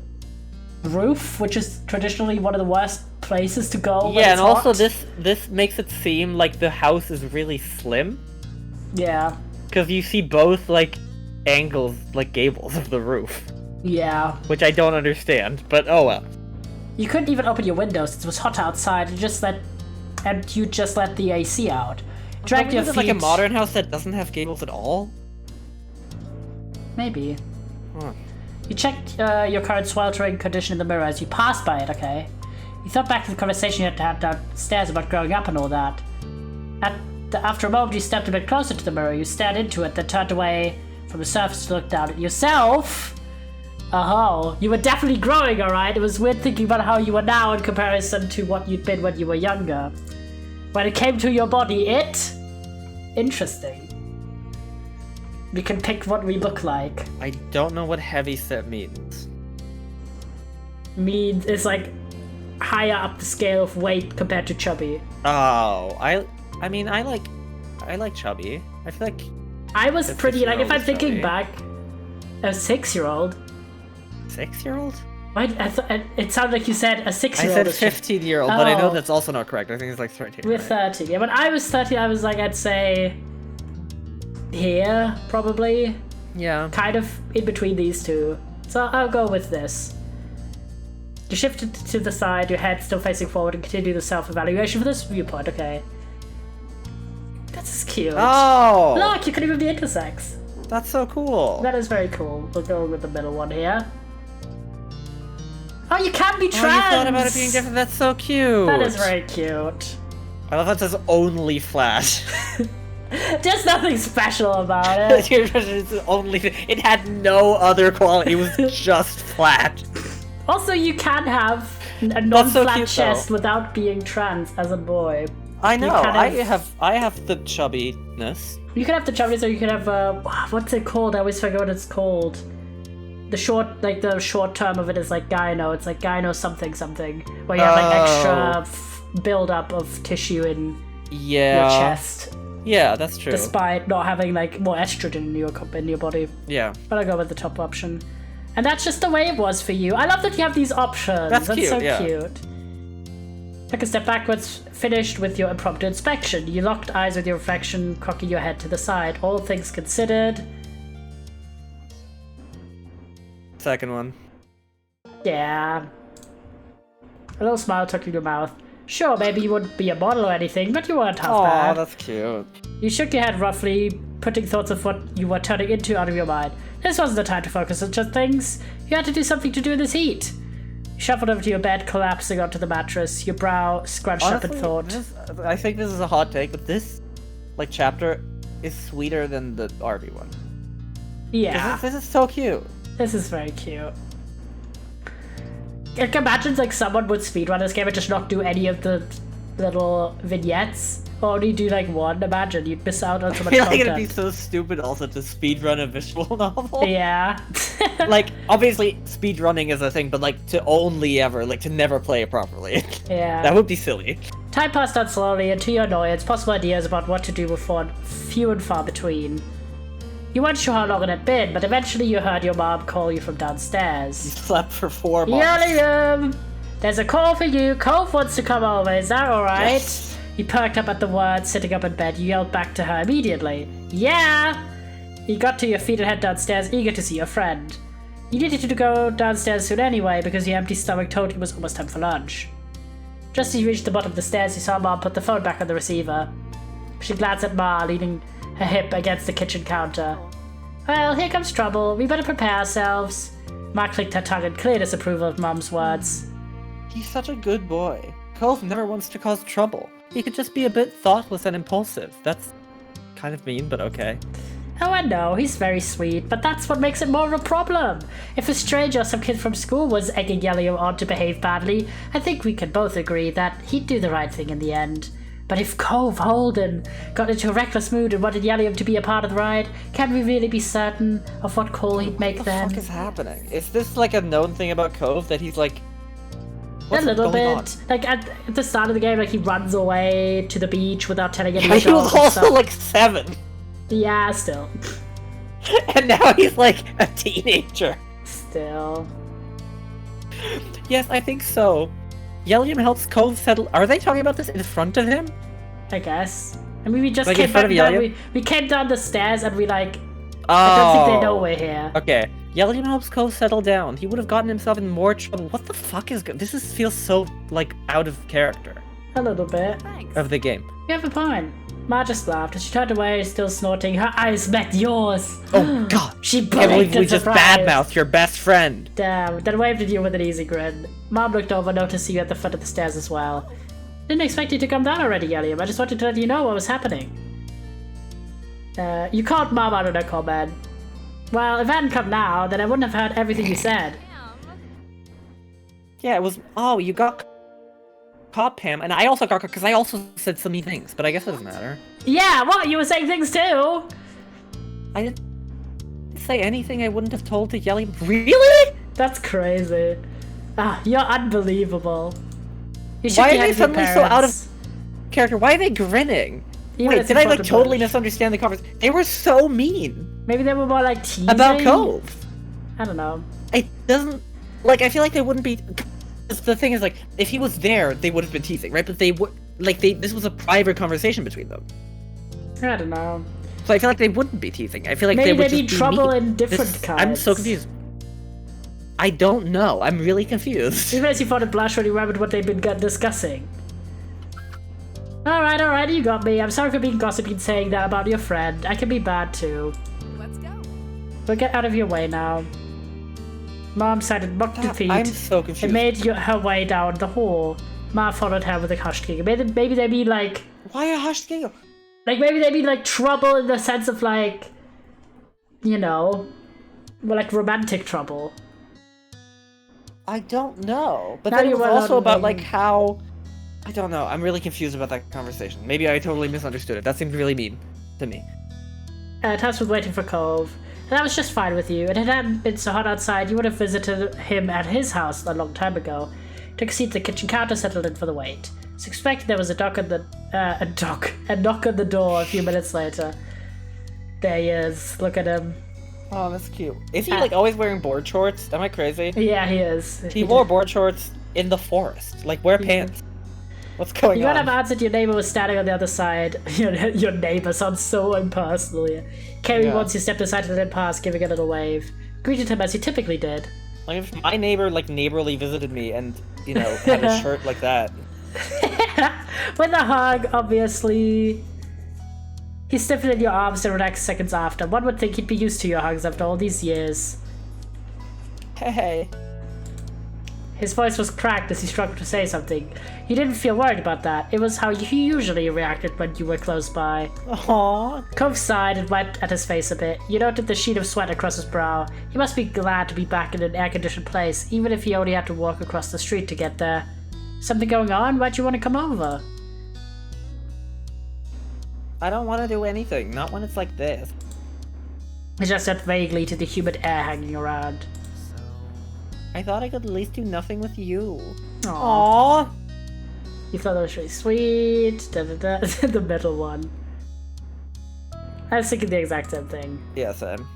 roof, which is traditionally one of the worst places to go. When Yeah, it's and also hot. this makes it seem like the house is really slim. Yeah, Because you see both, like, angles, like gables of the roof. yeah. Which I don't understand, but oh well. You couldn't even open your windows. It was hot outside. You just let the AC out. Dragged Maybe your there's feet. like a modern house that doesn't have gables at all? Maybe. Huh. You checked your current sweltering condition in the mirror as you passed by it, okay? You thought back to the conversation you had downstairs about growing up and all that. After a moment, you stepped a bit closer to the mirror. You stared into it, then turned away from the surface to look down at yourself. Oh, you were definitely growing, alright? It was weird thinking about how you were now in comparison to what you'd been when you were younger. When it came to your body, interesting. We can pick what we look like. I don't know what heavy set means. Means it's like higher up the scale of weight compared to chubby. Oh, I mean I like chubby. I feel like I was The pretty, like, if I'm 6-year-old is thinking chubby. back, a 6-year-old. 6-year-old? It sounded like you said a I 6-year-old. said 15-year-old, but I know Oh. that's also not correct. I think it's like 13. We're right? 30. Yeah, when I was 30, I was like, I'd say here, probably. Yeah. Kind of in between these two. So I'll go with this. You shifted to the side, your head still facing forward, and continue the self-evaluation for this viewpoint, okay? That's cute. Oh! Look, you can even be intersex. That's so cool. That is very cool. We'll go with the middle one here. Oh, you can be Oh, trans! you thought about it being different. That's so cute. That is very cute. I love that it says only flat. There's nothing special about it. It's only. It had no other quality. It was just flat. Also, you can have a That's so non-flat cute, chest though. without being trans as a boy. I know. kind of- I have the chubbiness. You can have the chubbies, or you can have what's it called? I always forget what it's called. The short term of it is like gyno. It's like gyno something something, where you have like extra build up of tissue in Yeah. your chest, Yeah, that's true. despite not having like more estrogen in your body. Yeah. But I'll go with the top option. And that's just the way it was for you. I love that you have these options. That's so cute, yeah. cute. Take a step backwards, finished with your impromptu inspection. You locked eyes with your reflection, cocking your head to the side. All things considered. Second one. Yeah. A little smile took you to your mouth. Sure, maybe you wouldn't be a model or anything, but you weren't half Aw, bad. that's cute. You shook your head roughly, putting thoughts of what you were turning into out of your mind. This wasn't the time to focus on just things. You had to do something to do in this heat. You shuffled over to your bed, collapsing onto the mattress, your brow scrunched up in thought. I think this is a hot take, but this chapter is sweeter than the Arby one. Yeah, This is so cute. this is very cute. Like, imagine like someone would speedrun this game and just not do any of the little vignettes, or only do like one. Imagine, you'd miss out on so I much feel like it'd be content. so stupid also to speedrun a visual novel. Yeah. Like, obviously, speedrunning is a thing, but like, to only ever, like, to never play it properly. Yeah. That would be silly. Time passed on slowly, and to your annoyance, possible ideas about what to do were few and far between. You weren't sure how long it had been, but eventually you heard your mom call you from downstairs. Slept for 4 months. Yellingham! There's a call for you. Cove wants to come over. Is that alright? Yes. He perked up at the word, sitting up in bed. You yelled back to her immediately. Yeah! You got to your feet and head downstairs, eager to see your friend. You needed to go downstairs soon anyway, because your empty stomach told you it was almost time for lunch. Just as you reached the bottom of the stairs, you saw Mom put the phone back on the receiver. She glanced at Ma, leaning her hip against the kitchen counter. Well, here comes trouble. We better prepare ourselves. Ma clicked her tongue in clear disapproval of Mom's words. He's such a good boy. Cove never wants to cause trouble. He could just be a bit thoughtless and impulsive. That's kind of mean, but okay. Oh, I know, he's very sweet, but that's what makes it more of a problem. If a stranger or some kid from school was egging Yellium on to behave badly, I think we can both agree that he'd do the right thing in the end. But if Cove Holden got into a reckless mood and wanted Yellium to be a part of the ride, can we really be certain of what call he'd make What the then? fuck is happening? Is this like a known thing about Cove that he's like What's a little going bit. Like at the start of the game, like he runs away to the beach without telling on? anyone. He was also like 7. Yeah, still. And now he's like a teenager. Still. Yes, I think so. Yellium helps Cove settle. Are they talking about this in front of him? I guess. I mean, we just Like in came front back of down. Yellium? We came down the stairs and we like. Oh. I don't think they know we're here. Okay. Yellium helps Cove settle down. He would have gotten himself in more trouble. What the fuck is this? Feels so like out of character A little bit. Thanks. of the game. You have a point. Ma just laughed as she turned away, still snorting. Her eyes met yours. Oh god. She Can't believe blinked we in just surprise. badmouthed your best friend. Damn, then waved at you with an easy grin. Mom looked over, noticed you at the foot of the stairs as well. Didn't expect you to come down already, Yellium. I just wanted to let you know what was happening. You called Mom out of her comment. Well, if I hadn't come now, then I wouldn't have heard everything you said. Yeah, it was. Oh, you got caught, Pam, and I also got caught because I also said so many things, but I guess it doesn't matter. Yeah, what? You were saying things too? I didn't say anything I wouldn't have told to Yellium. Really? That's crazy. Ah, you're unbelievable. You should Why be are they out of your suddenly so out of parents. character? Why are they grinning? Even Wait, it's did in I front like of totally Bush. misunderstand the conversation? They were so mean Maybe they were more like teasing? about Cove. I don't know. It doesn't like I feel like they wouldn't be. 'Cause the thing is, like, if he was there, they would have been teasing, right? But they would like this was a private conversation between them, I don't know. so I feel like they wouldn't be teasing. I feel like Maybe they would there'd be just trouble mean. in different kinds. I'm so confused. I don't know. I'm really confused. Even as you fought a blush when you remembered what they'd been discussing. Alright, you got me. I'm sorry for being gossipy and saying that about your friend. I can be bad too. Let's go. But get out of your way now. Mom cited mock defeat I'm so confused. and made her way down the hall. Ma followed her with a hushed giggle. Maybe they mean like... Why a hushed giggle? Like, maybe they mean like trouble in the sense of like... You know... Well, like romantic trouble. I don't know. But Now then it you was went also on about the- like how. I don't know. I'm really confused about that conversation. Maybe I totally misunderstood it. That seemed really mean to me. Tubbs was waiting for Cove. And that was just fine with you. If it hadn't been so hot outside, you would have visited him at his house a long time ago. Took a seat at the kitchen counter, settled in for the wait. Was expecting there was a knock on the knock on the door a few minutes later. There he is. Look at him. Oh, that's cute. Is he like always wearing board shorts? Am I crazy? Yeah, he is. He wore board shorts in the forest. Like, wear pants. What's going You on? would have answered your neighbor was standing on the other side. Your neighbor sounds so impersonal here. Carrie Yeah. once you stepped aside to let him pass, giving a little wave. Greeted him as you typically did. Like, if my neighbor like neighborly visited me and you know had a shirt like that. With a hug, obviously. He stiffened in your arms and relaxed seconds after. One would think he'd be used to your hugs after all these years. Hey. His voice was cracked as he struggled to say something. You didn't feel worried about that. It was how he usually reacted when you were close by. Aww. Cove sighed and wiped at his face a bit. You noted the sheet of sweat across his brow. He must be glad to be back in an air-conditioned place, even if he only had to walk across the street to get there. Something going on? Why'd you want to come over? I don't want to do anything. Not when it's like this. He gestured vaguely to the humid air hanging around. I thought I could at least do nothing with you. Aww. Aww. You thought that was really sweet. Da-da-da. The middle one. I was thinking the exact same thing. Yeah, Sam.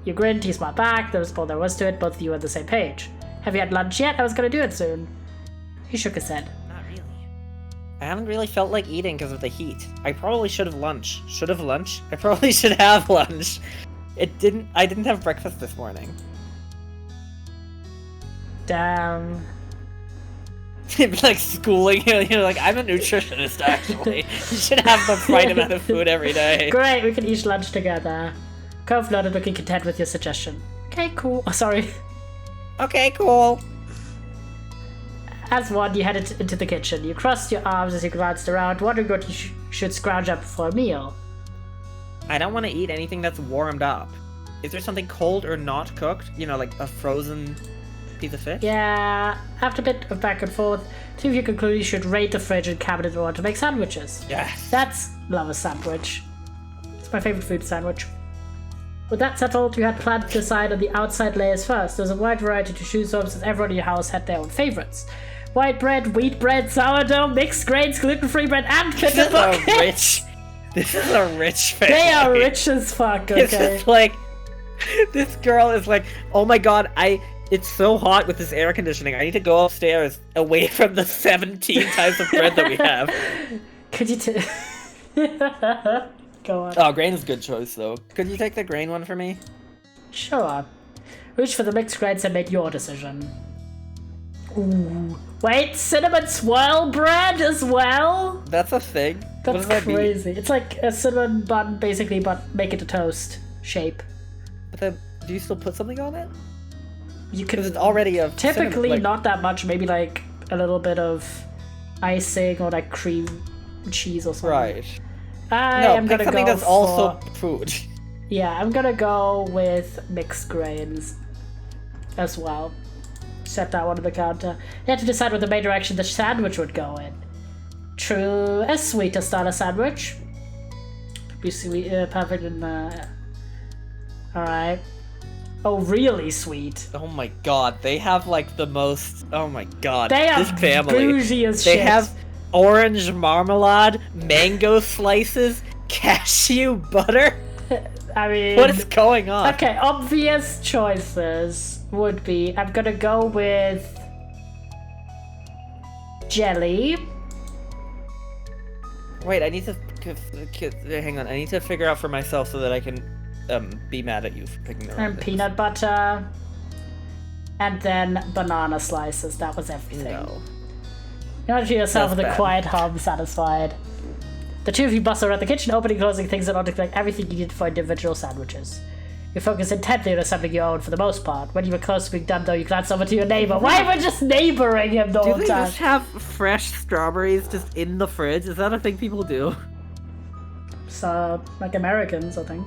You grinned, he smiled back, that was all there was to it, both of you were on the same page. Have you had lunch yet? I was gonna do it soon. He shook his head. Not really. I haven't really felt like eating because of the heat. I probably should have lunch. Should have lunch? I probably should have lunch. I didn't have breakfast this morning. Damn. Like schooling, you're like, I'm a nutritionist actually. You should have the right amount of food every day. Great, we can eat lunch together. Cove nodded, looking content with your suggestion. Okay, cool. Oh, sorry. Okay, cool. As one, you headed into the kitchen. You crossed your arms as you glanced around, wondering what you should scrounge up for a meal. I don't want to eat anything that's warmed up. Is there something cold or not cooked? You know, like a frozen piece of fish? Yeah, after a bit of back and forth, two of you concluded you should raid the fridge and cabinet in order to make sandwiches. Yes. That's love a sandwich. It's my favorite food, sandwich. With that settled, you had planned to decide on the outside layers first. There was a wide variety to choose from since everyone in your house had their own favorites. white bread, wheat bread, sourdough, mixed grains, gluten-free bread, and This pita is a bucket. rich. This is a rich family. They are rich as fuck, It's okay? just like, this girl is like, oh my god, it's so hot with this air conditioning. I need to go upstairs away from the 17 types of bread that we have. Could you go on. Oh, grain is a good choice though. Could you take the grain one for me? Sure. Reach for the mixed grains and make your decision. Ooh. Wait, cinnamon swirl bread as well? That's a thing. What That's does that mean? crazy. It's like a cinnamon bun, basically, but make it a toast shape. But then, do you still put something on it? You Because could it's already a typically cinnamon, like- not that much, maybe like a little bit of icing or like cream cheese or something. Right. I No, am pick gonna something go that's also for- food. Yeah, I'm gonna go with mixed grains as well. Set that one on the counter. You had to decide what the main direction the sandwich would go in. True, a sweeter starter sandwich. Be sweet, perfect in the. Alright. Oh, really sweet. Oh my god, they have like the most. Oh my god, They are this family. bougie as They shit. have orange marmalade, mango slices, cashew butter. I mean. What is going on? Okay, obvious choices would be I'm gonna go with jelly. Wait, I need to hang on. I need to figure out for myself so that I can be mad at you for picking the wrong And things. peanut butter, and then banana slices. That was everything. No. You know, to yourself That's with a bad. quiet hum, satisfied. The two of you bustle around the kitchen, opening and closing things that don't collect everything you need for individual sandwiches. You focus intently on assembling your own for the most part. When you were close to being done, though, you glance over to your neighbor. Why am I just neighboring him the Do whole they time? just have fresh strawberries just in the fridge? Is that a thing people do? So, like Americans, I think.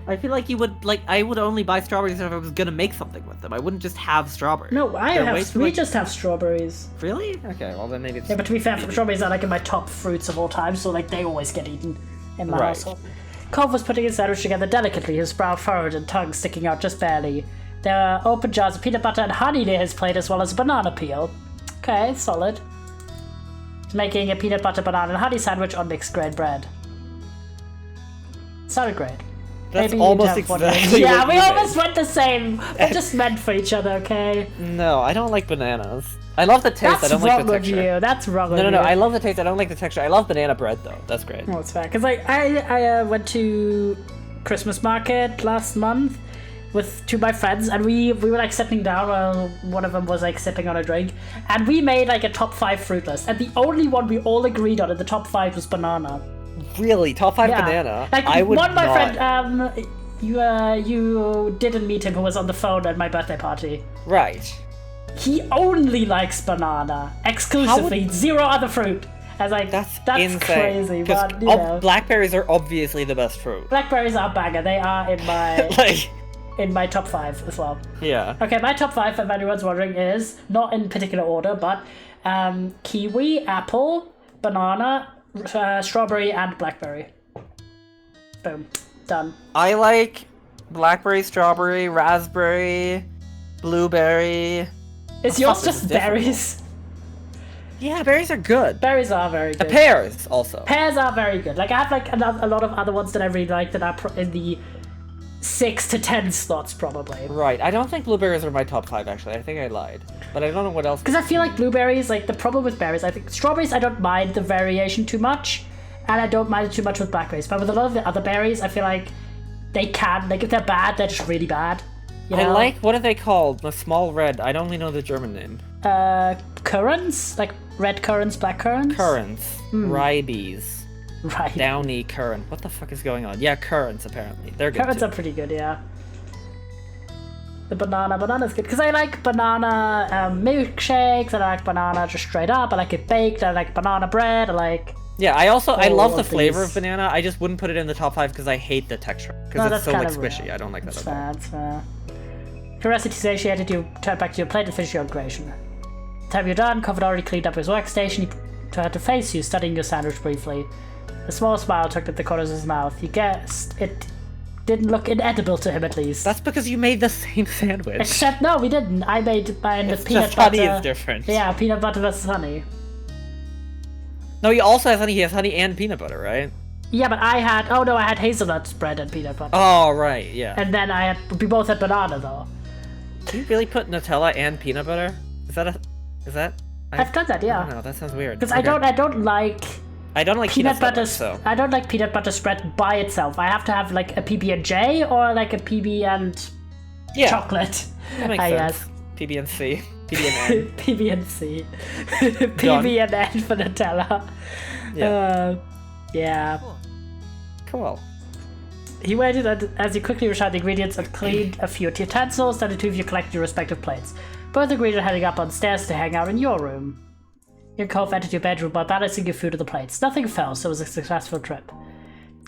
I feel like you would I would only buy strawberries if I was gonna make something with them. I wouldn't just have strawberries. No, They're way too, we like- just have strawberries. Really? Okay, well then maybe it's Yeah, but to be fair, strawberries are like in my top fruits of all time, so like they always get eaten in my Right. household. Cove was putting his sandwich together delicately, his brow furrowed and tongue sticking out just barely. There are open jars of peanut butter and honey near his plate, as well as a banana peel. Okay, solid. He's making a peanut butter, banana, and honey sandwich on mixed grain bread. Sounded great. That's Maybe almost you'd have one of exactly those. Yeah, what we you almost made. went the same. We're just meant for each other, okay? No, I don't like bananas. I love the taste, I That's don't wrong like the with texture. you. That's wrong with No, you. no, no, I love the taste, I don't like the texture. I love banana bread though. That's great. Oh, it's fair. Because like I went to Christmas market last month with two of my friends, and we were like sitting down while one of them was like sipping on a drink, and we made like a top 5 fruit list, and the only one we all agreed on in the top 5 was banana. Really? Top 5 Yeah. banana? Like I would one of my not. friend, you didn't meet him, who was on the phone at my birthday party. Right. He only likes banana exclusively, zero other fruit. I was like, That's insane. crazy, 'Cause but you know. blackberries are obviously the best fruit. Blackberries are banger. They are in my Like, in my top 5 as well. yeah. Okay, my top 5, if anyone's wondering, is not in particular order, but kiwi, apple, banana, strawberry, and blackberry. Boom, done. I like blackberry, strawberry, raspberry, blueberry. Is yours fuck, this just is difficult. berries? Yeah, berries are good. Berries are very good. Pears also. Pears are very good. Like I have like a lot of other ones that I really like that are in the 6 to 10 slots probably. Right. I don't think blueberries are my top 5 actually. I think I lied. But I don't know what else. Because I feel like blueberries, like the problem with berries, I think strawberries I don't mind the variation too much, and I don't mind it too much with blackberries. But with a lot of the other berries, I feel like they can, like if they're bad, they're just really bad. You I know? like, what are they called? The small red. I only know the German name. Currants, like red currants, black currants. Currants. Hmm. Ribes. Right. Downy currant. What the fuck is going on? Yeah, currants apparently. They're good Currants too. are pretty good, yeah. The banana's good because I like banana milkshakes. I like banana just straight up. I like it baked. I like banana bread. I like. Yeah, I all love the of flavor these. of banana. I just wouldn't put it in the top 5 because I hate the texture. No, Because it's that's so like kinda squishy. real. I don't like that That's at all. fair. That's fair. Curiosity satiated, you turn back to your plate and finish your creation. The time you're done, Covet already cleaned up his workstation. He turned to face you, studying your sandwich briefly. A small smile tugged at the corners of his mouth. You guessed it didn't look inedible to him, at least. That's because you made the same sandwich. Except, no, we didn't. I made mine with It's peanut just butter. honey is different. Yeah, peanut butter versus honey. No, he also has honey. He has honey and peanut butter, right? Yeah, but I had hazelnut bread and peanut butter. Oh, right, yeah. And then we both had banana, though. Do you really put Nutella and peanut butter? Is that? I've done that, I yeah. don't know, that sounds weird. Because Okay. I don't like I don't like peanut butter. so. I don't like peanut butter spread by itself. I have to have like a PB&J or like a PB and Yeah, chocolate. that makes I sense. guess. PB&C. PB&N. PB&C. PB&N for Nutella. Yeah. Yeah. Cool. He waited as he quickly retried the ingredients and cleaned a few utensils, then the two of you collected your respective plates. Both agreed on heading up on stairs to hang out in your room. You and Cove entered your bedroom by balancing your food on the plates. Nothing fell, so it was a successful trip.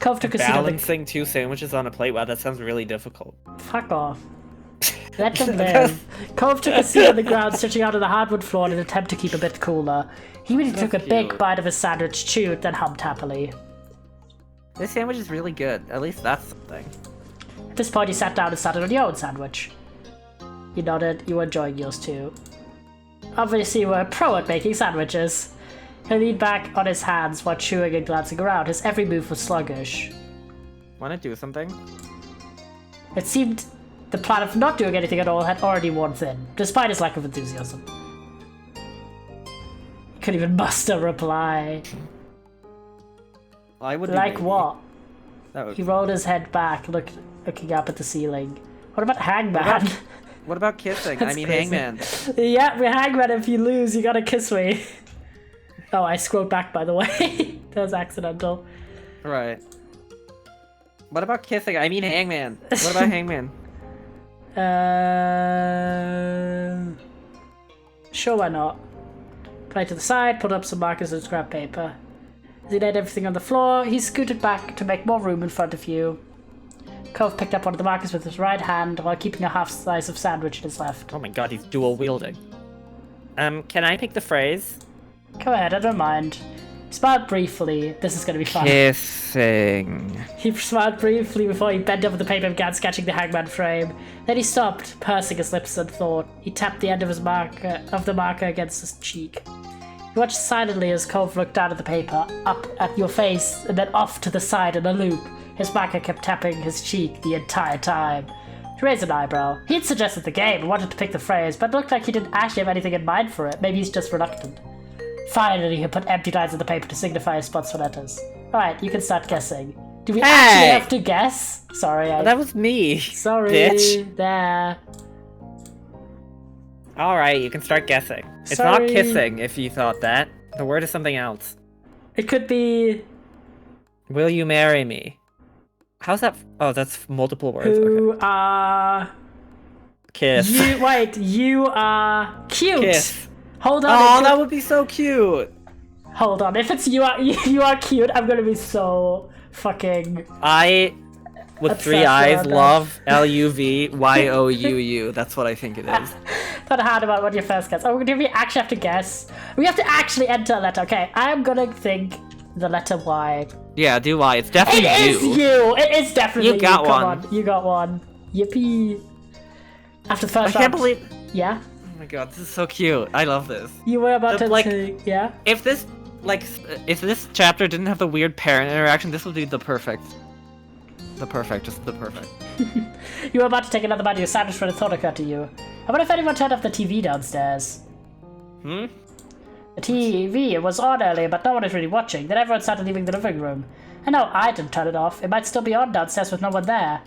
Cove took a seat on the... Balancing 2 sandwiches on a plate? Wow, that sounds really difficult. Fuck off. Let them live. Cove took a seat on the ground, stretching out on the hardwood floor in an attempt to keep a bit cooler. He really took a big cute. bite of his sandwich, chewed, then hummed happily. This sandwich is really good. At least that's something. At this point, he sat down and started on your own sandwich. You nodded. You were enjoying yours too. Obviously, you were a pro at making sandwiches. He leaned back on his hands while chewing and glancing around. His every move was sluggish. Wanna do something? It seemed the plan of not doing anything at all had already worn thin, despite his lack of enthusiasm. He couldn't even muster a reply. I would. Like what? That would. He rolled his head back, looking up at the ceiling. What about Hangman? What about kissing? That's I mean, crazy. Hangman. Yeah, we're Hangman. If you lose, you gotta kiss me. Oh, I scrolled back, by the way. That was accidental. Right. What about kissing? I mean, Hangman. What about Hangman? Sure, why not? Put it to the side, put up some markers and scrap paper. As he laid everything on the floor, he scooted back to make more room in front of you. Cove picked up one of the markers with his right hand while keeping a half slice of sandwich in his left. Oh my god, he's dual wielding. Can I pick the phrase? Go ahead, I don't mind. He smiled briefly. This is gonna be fun. Kissing. He smiled briefly before he bent over the paper and began sketching the Hangman frame. Then he stopped, pursing his lips in thought. He tapped the end of the marker against his cheek. He watched silently as Cove looked down at the paper, up at your face, and then off to the side in a loop. His marker kept tapping his cheek the entire time. He raised an eyebrow. He had suggested the game and wanted to pick the phrase, but it looked like he didn't actually have anything in mind for it. Maybe he's just reluctant. Finally, he put empty lines on the paper to signify his spots for letters. Alright, you can start guessing. Do we actually have to guess? Sorry, That was me. Sorry, bitch. there. Alright, you can start guessing. It's not Sorry. kissing if you thought that. The word is something else. It could be... Will you marry me? How's that? Oh, that's multiple words. Okay. Who are... Kiss. You are cute. Kiss. Hold on. Oh, that would be so cute. Hold on. If it's you are cute, I'm gonna be so fucking... I, with Obsessed 3 eyes, around that. love LUVYOUU. That's what I think it is. Thought hard about what your first guess. Oh, do we actually have to guess? We have to actually enter a letter. Okay, I'm gonna think the letter Y. Yeah, do I? It's definitely It is you! It is definitely you. You got Come one. on. You got one. Yippee. After the I first can't round. believe. Yeah? Oh my god, this is so cute. I love this. You were about The, to like- say... Yeah? If this, if this chapter didn't have the weird parent interaction, this would be the perfect. Just the perfect. You were about to take another bite of your sandwich when a thought occurred to you. I wonder if anyone turned off the TV downstairs. Hmm? The TV was on earlier, but no one is really watching. Then everyone started leaving the living room. I know I didn't turn it off. It might still be on downstairs with no one there.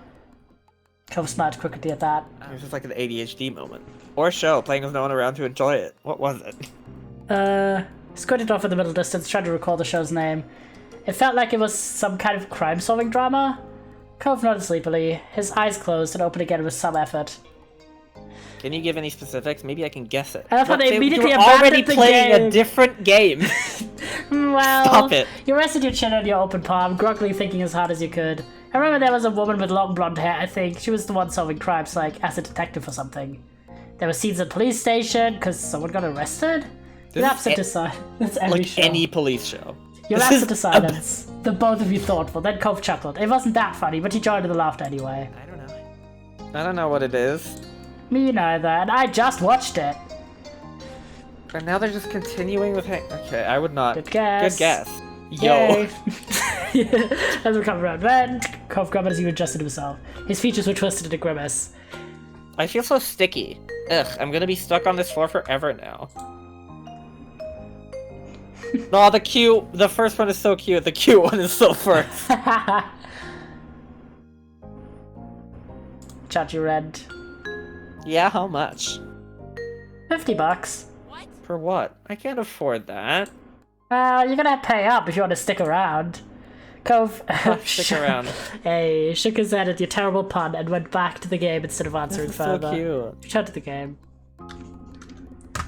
Cove smiled quickly at that. It was just like an ADHD moment. Or show, playing with no one around to enjoy it. What was it? Squinted off in the middle distance, trying to recall the show's name. It felt like it was some kind of crime-solving drama. Cove nodded sleepily, his eyes closed and opened again with some effort. Can you give any specifics? Maybe I can guess it. I love how they immediately You're already abandoned the playing game. a different game. Well, Stop it. You rested your chin on your open palm, groggily thinking as hard as you could. I remember there was a woman with long blonde hair, I think. She was the one solving crimes, like as a detective or something. There were scenes at the police station, because someone got arrested? This You'd is have to decide. That's every Like show. any police show. You This lapsed is into silence. The both of you thoughtful. Then Cove chuckled. It wasn't that funny, but he joined in the laughter anyway. I don't know what it is. Me neither, and I just watched it. And now they're just continuing with okay, I would not. Good guess. Good guess. Yay. Yo. As we come around, then Cove grumbled as he adjusted himself. His features were twisted into grimace. I feel so sticky. Ugh, I'm gonna be stuck on this floor forever now. No, the first one is so cute. The cute one is so first. Chat you read. Yeah, how much? $50. For what? I can't afford that. You're gonna have to pay up if you want to stick around. Cove Stick around. Hey, shook his head at your terrible pun and went back to the game instead of answering This is so further. cute. Return to the game.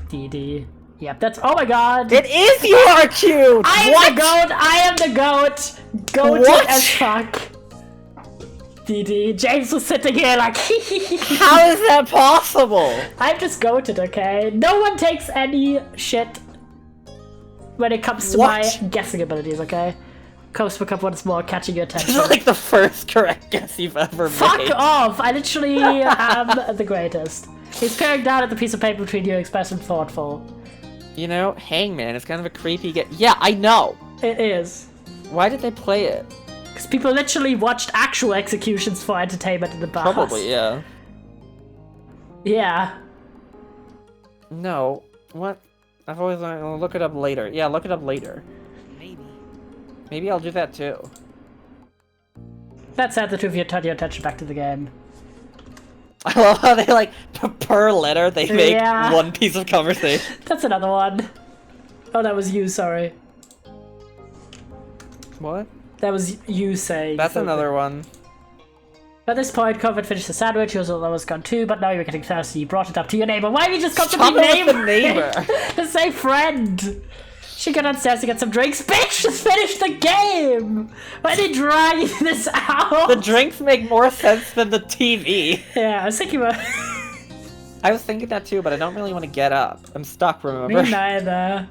DD. Yep, that's. Oh my god! It is you are cute! I am What? the goat! I am the goat! Goated What? as fuck! DD. James was sitting here like, How is that possible? I'm just goated, okay? No one takes any shit when it comes to What? my guessing abilities, okay? Coast spoke up once more, catching your This attention. is like the first correct guess you've ever Fuck made. off! I literally am the greatest. He's peering down at the piece of paper between you, expressing thoughtful. You know, Hangman is kind of a creepy Yeah, I know! It is. Why did they play it? Because people literally watched actual executions for entertainment in the past. Probably, yeah. Yeah. No. What? I've always wanted to look it up later. Yeah, look it up later. Maybe I'll do that too. That said, the two of you turn your attention back to the game. I love how they like per letter they make Yeah. one piece of conversation. That's another one. Oh, that was you, sorry. What? That was you saying. That's something. another one. At this point, Cove had finished the sandwich, he was almost gone too, but now you were getting thirsty. You brought it up to your neighbor. Why have you just got Stop to be it with the neighbor? neighbor. To say friend. She got downstairs to get some drinks. Bitch, just finished the game! Why are they dragging this out? The drinks make more sense than the TV. Yeah, I was thinking about... I was thinking that too, but I don't really want to get up. I'm stuck, remember? Me neither.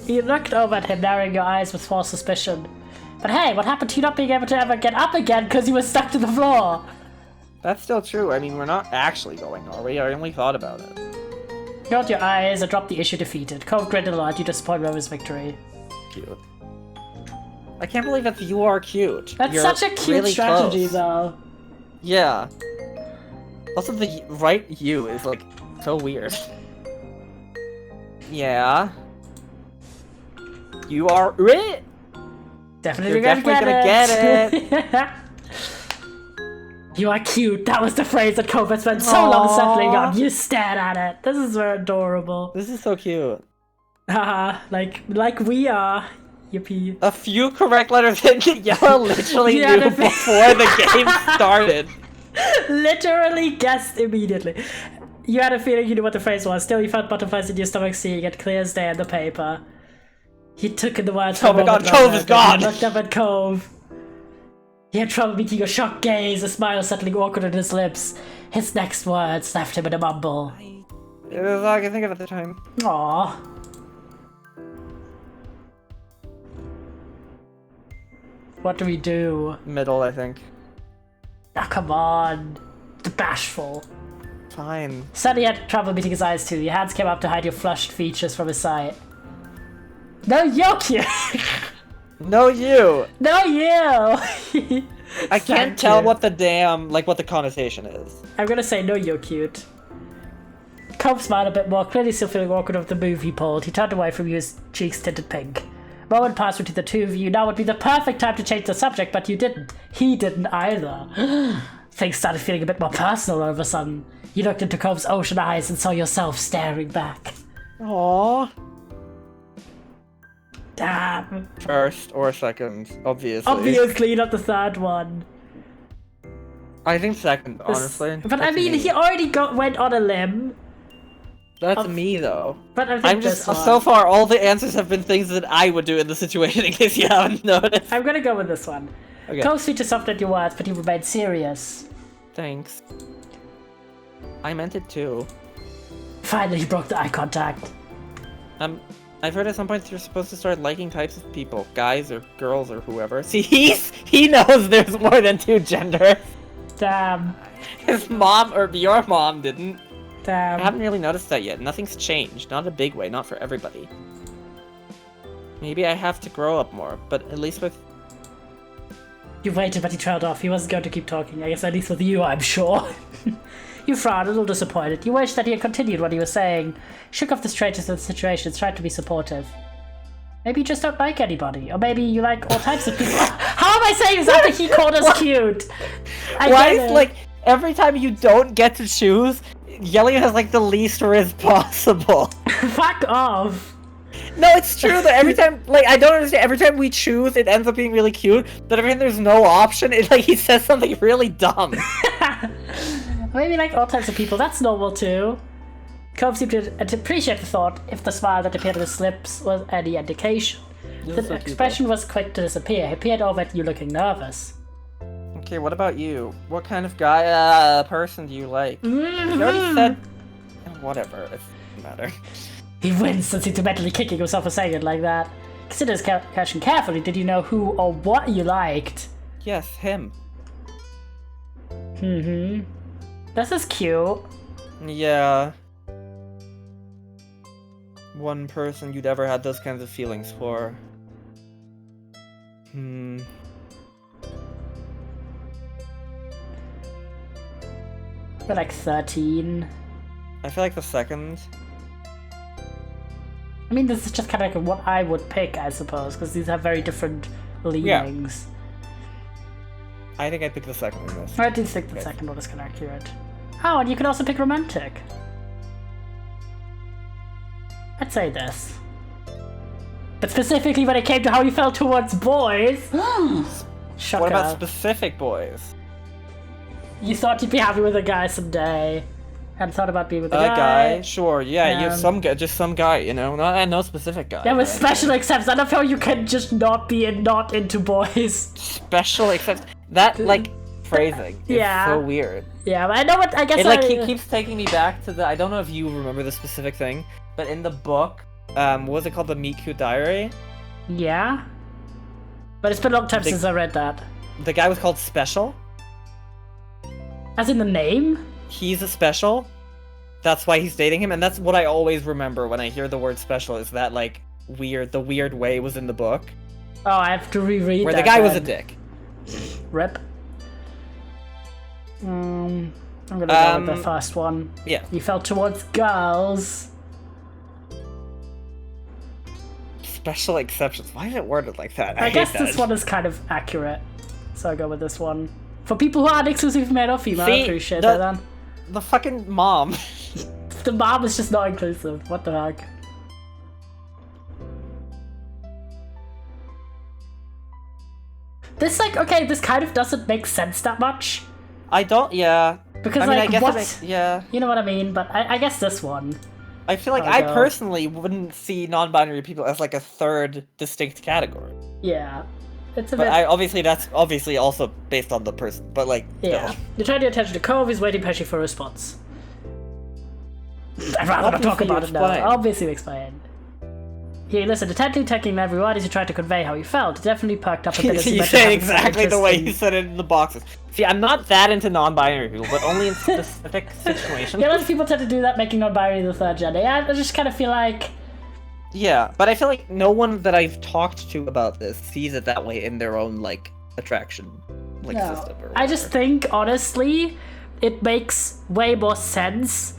You looked over at him, narrowing your eyes with small suspicion. But hey, what happened to you not being able to ever get up again because you were stuck to the floor? That's still true. I mean, we're not actually going, are we? I only thought about it. You got your eyes and dropped the issue defeated. Cove grinned a lot, you disappointed over his victory. Cute. I can't believe that you are cute. That's You're such a cute really strategy, close. though. Yeah. Also, the right you is like so weird. Yeah. You are it. Definitely You're definitely gonna get it. You are cute. That was the phrase that Cove had spent so long settling on. You stared at it. This is very adorable. This is so cute. Haha, like we are. Yippee. A few correct letters in Yellow literally Yeah, knew the- before the game started. Literally guessed immediately. You had a feeling you knew what the phrase was. Still, you felt butterflies in your stomach seeing it clear as day on the paper. He took in the words for Oh a my moment god, Cove longer, is then he gone! looked up at Cove. He had trouble meeting your shocked gaze, a smile settling awkward on his lips. His next words left him in a mumble. It was all I could think of at the time. Aww. What do we do? Middle, I think. Ah, come on. The bashful. Fine. Suddenly had trouble meeting his eyes too. Your hands came up to hide your flushed features from his sight. No, you're cute! No, you! No, you! I can't tell what the damn, like, what the connotation is. I'm gonna say no, you're cute. Cobb smiled a bit more, clearly still feeling awkward of the move he pulled. He turned away from you, his cheeks tinted pink. A moment passed between the two of you. Now would be the perfect time to change the subject, but you didn't. He didn't either. Things started feeling a bit more personal all of a sudden. You looked into Cobb's ocean eyes and saw yourself staring back. Aww. Damn. First or second, obviously. Obviously not the third one. I think second, honestly. But I That's mean, me. he already went on a limb. That's me, though. But I think I'm just, this one. so far, all the answers have been things that I would do in the situation, in case you haven't noticed. I'm gonna go with this one. Okay. Cobb's features softened your words, but he remained serious. Thanks. I meant it too. Finally, he broke the eye contact. I've heard at some point you're supposed to start liking types of people, guys or girls or whoever. See, he knows there's more than 2 genders. Damn. His mom or your mom didn't. I Damn. haven't really noticed that yet. Nothing's changed. Not a big way. Not for everybody. Maybe I have to grow up more, but at least with... You waited, but he trailed off. He wasn't going to keep talking. I guess at least with you, I'm sure. You frowned, a little disappointed. You wished that he had continued what he was saying. Shook off the straightness of the situations, tried to be supportive. Maybe you just don't like anybody. Or maybe you like all types of people. How am I saying this after he called us cute? Why is, like, every time you don't get to choose, Yelly has, like, the least risk possible? Fuck off. No, it's true that every time, like, I don't understand, every time we choose, it ends up being really cute, but every time there's no option, it, like, he says something really dumb. Maybe like all types of people, that's normal too. Cove seemed to appreciate the thought, if the smile that appeared on his lips was any indication. The expression was quick to disappear. He peered over at you looking nervous. Okay, what about you? What kind of guy, person do you like? You already said... Whatever, it doesn't matter. He winced and seemed to mentally kicking himself for saying it like that. Consider his question carefully. Did you know who or what you liked? Yes, him. This is cute. Yeah. One person you'd ever had those kinds of feelings for. We're like 13. I feel like the second. I mean, this is just kind of like what I would pick, I suppose, because these have very different leanings. I think I'd pick the second one this. I do think the second one is kind of accurate. Oh, and you can also pick romantic. I'd say this. But specifically when it came to how you felt towards boys. Shocker. What about specific boys? You thought you'd be happy with a guy someday. Hadn't thought about being with a A guy. guy? Sure, yeah, you have some guy, just some guy, you know? No specific guy. Yeah, with right? special exceptions. I don't feel you can just not be not into boys. Special exceptions. That, like, phrasing is so weird. Yeah, but I know what, I guess It, like, keeps taking me back to the, I don't know if you remember the specific thing, but in the book, what was it called, the Meet Cute Diary? Yeah? But it's been a long time since I read that. The guy was called Special. As in the name? He's a special. That's why he's dating him, and that's what I always remember when I hear the word special, is that, like, the weird way was in the book. Oh, I have to reread where that the guy was a then. dick. Rip. I'm gonna go with the first one. Yeah. You felt towards girls. Special exceptions. Why is it worded like that? I hate guess that. this one is kind of accurate. So I'll go with this one. For people who aren't exclusively male or female, I appreciate that then. The fucking mom. The mom is just not inclusive. What the heck? This, like, okay, this kind of doesn't make sense that much. I don't, yeah. Because, I mean, like, I guess what? it makes, yeah. You know what I mean? But I guess this one. I feel like I'll I go. personally wouldn't see non-binary people as, like, a third distinct category. Yeah. It's a But bit... that's obviously also based on the person, but, like, Yeah. still. You're trying to attention to Cove, he's waiting patiently for a response. I'd rather not talk Obviously about it now. explain. Obviously explain. He listened intently, taking every word as he tried to convey how he felt. It definitely perked up a bit as he You went to said having exactly the interest way in- you said it in the boxes. See, I'm not that into non-binary people, but only in specific situations. Yeah, lots of people tend to do that, making non-binary the third gender. Yeah, I just kind of feel like... Yeah, but I feel like no one that I've talked to about this sees it that way in their own, like, attraction, like, No. system or I just whatever. think, honestly, it makes way more sense,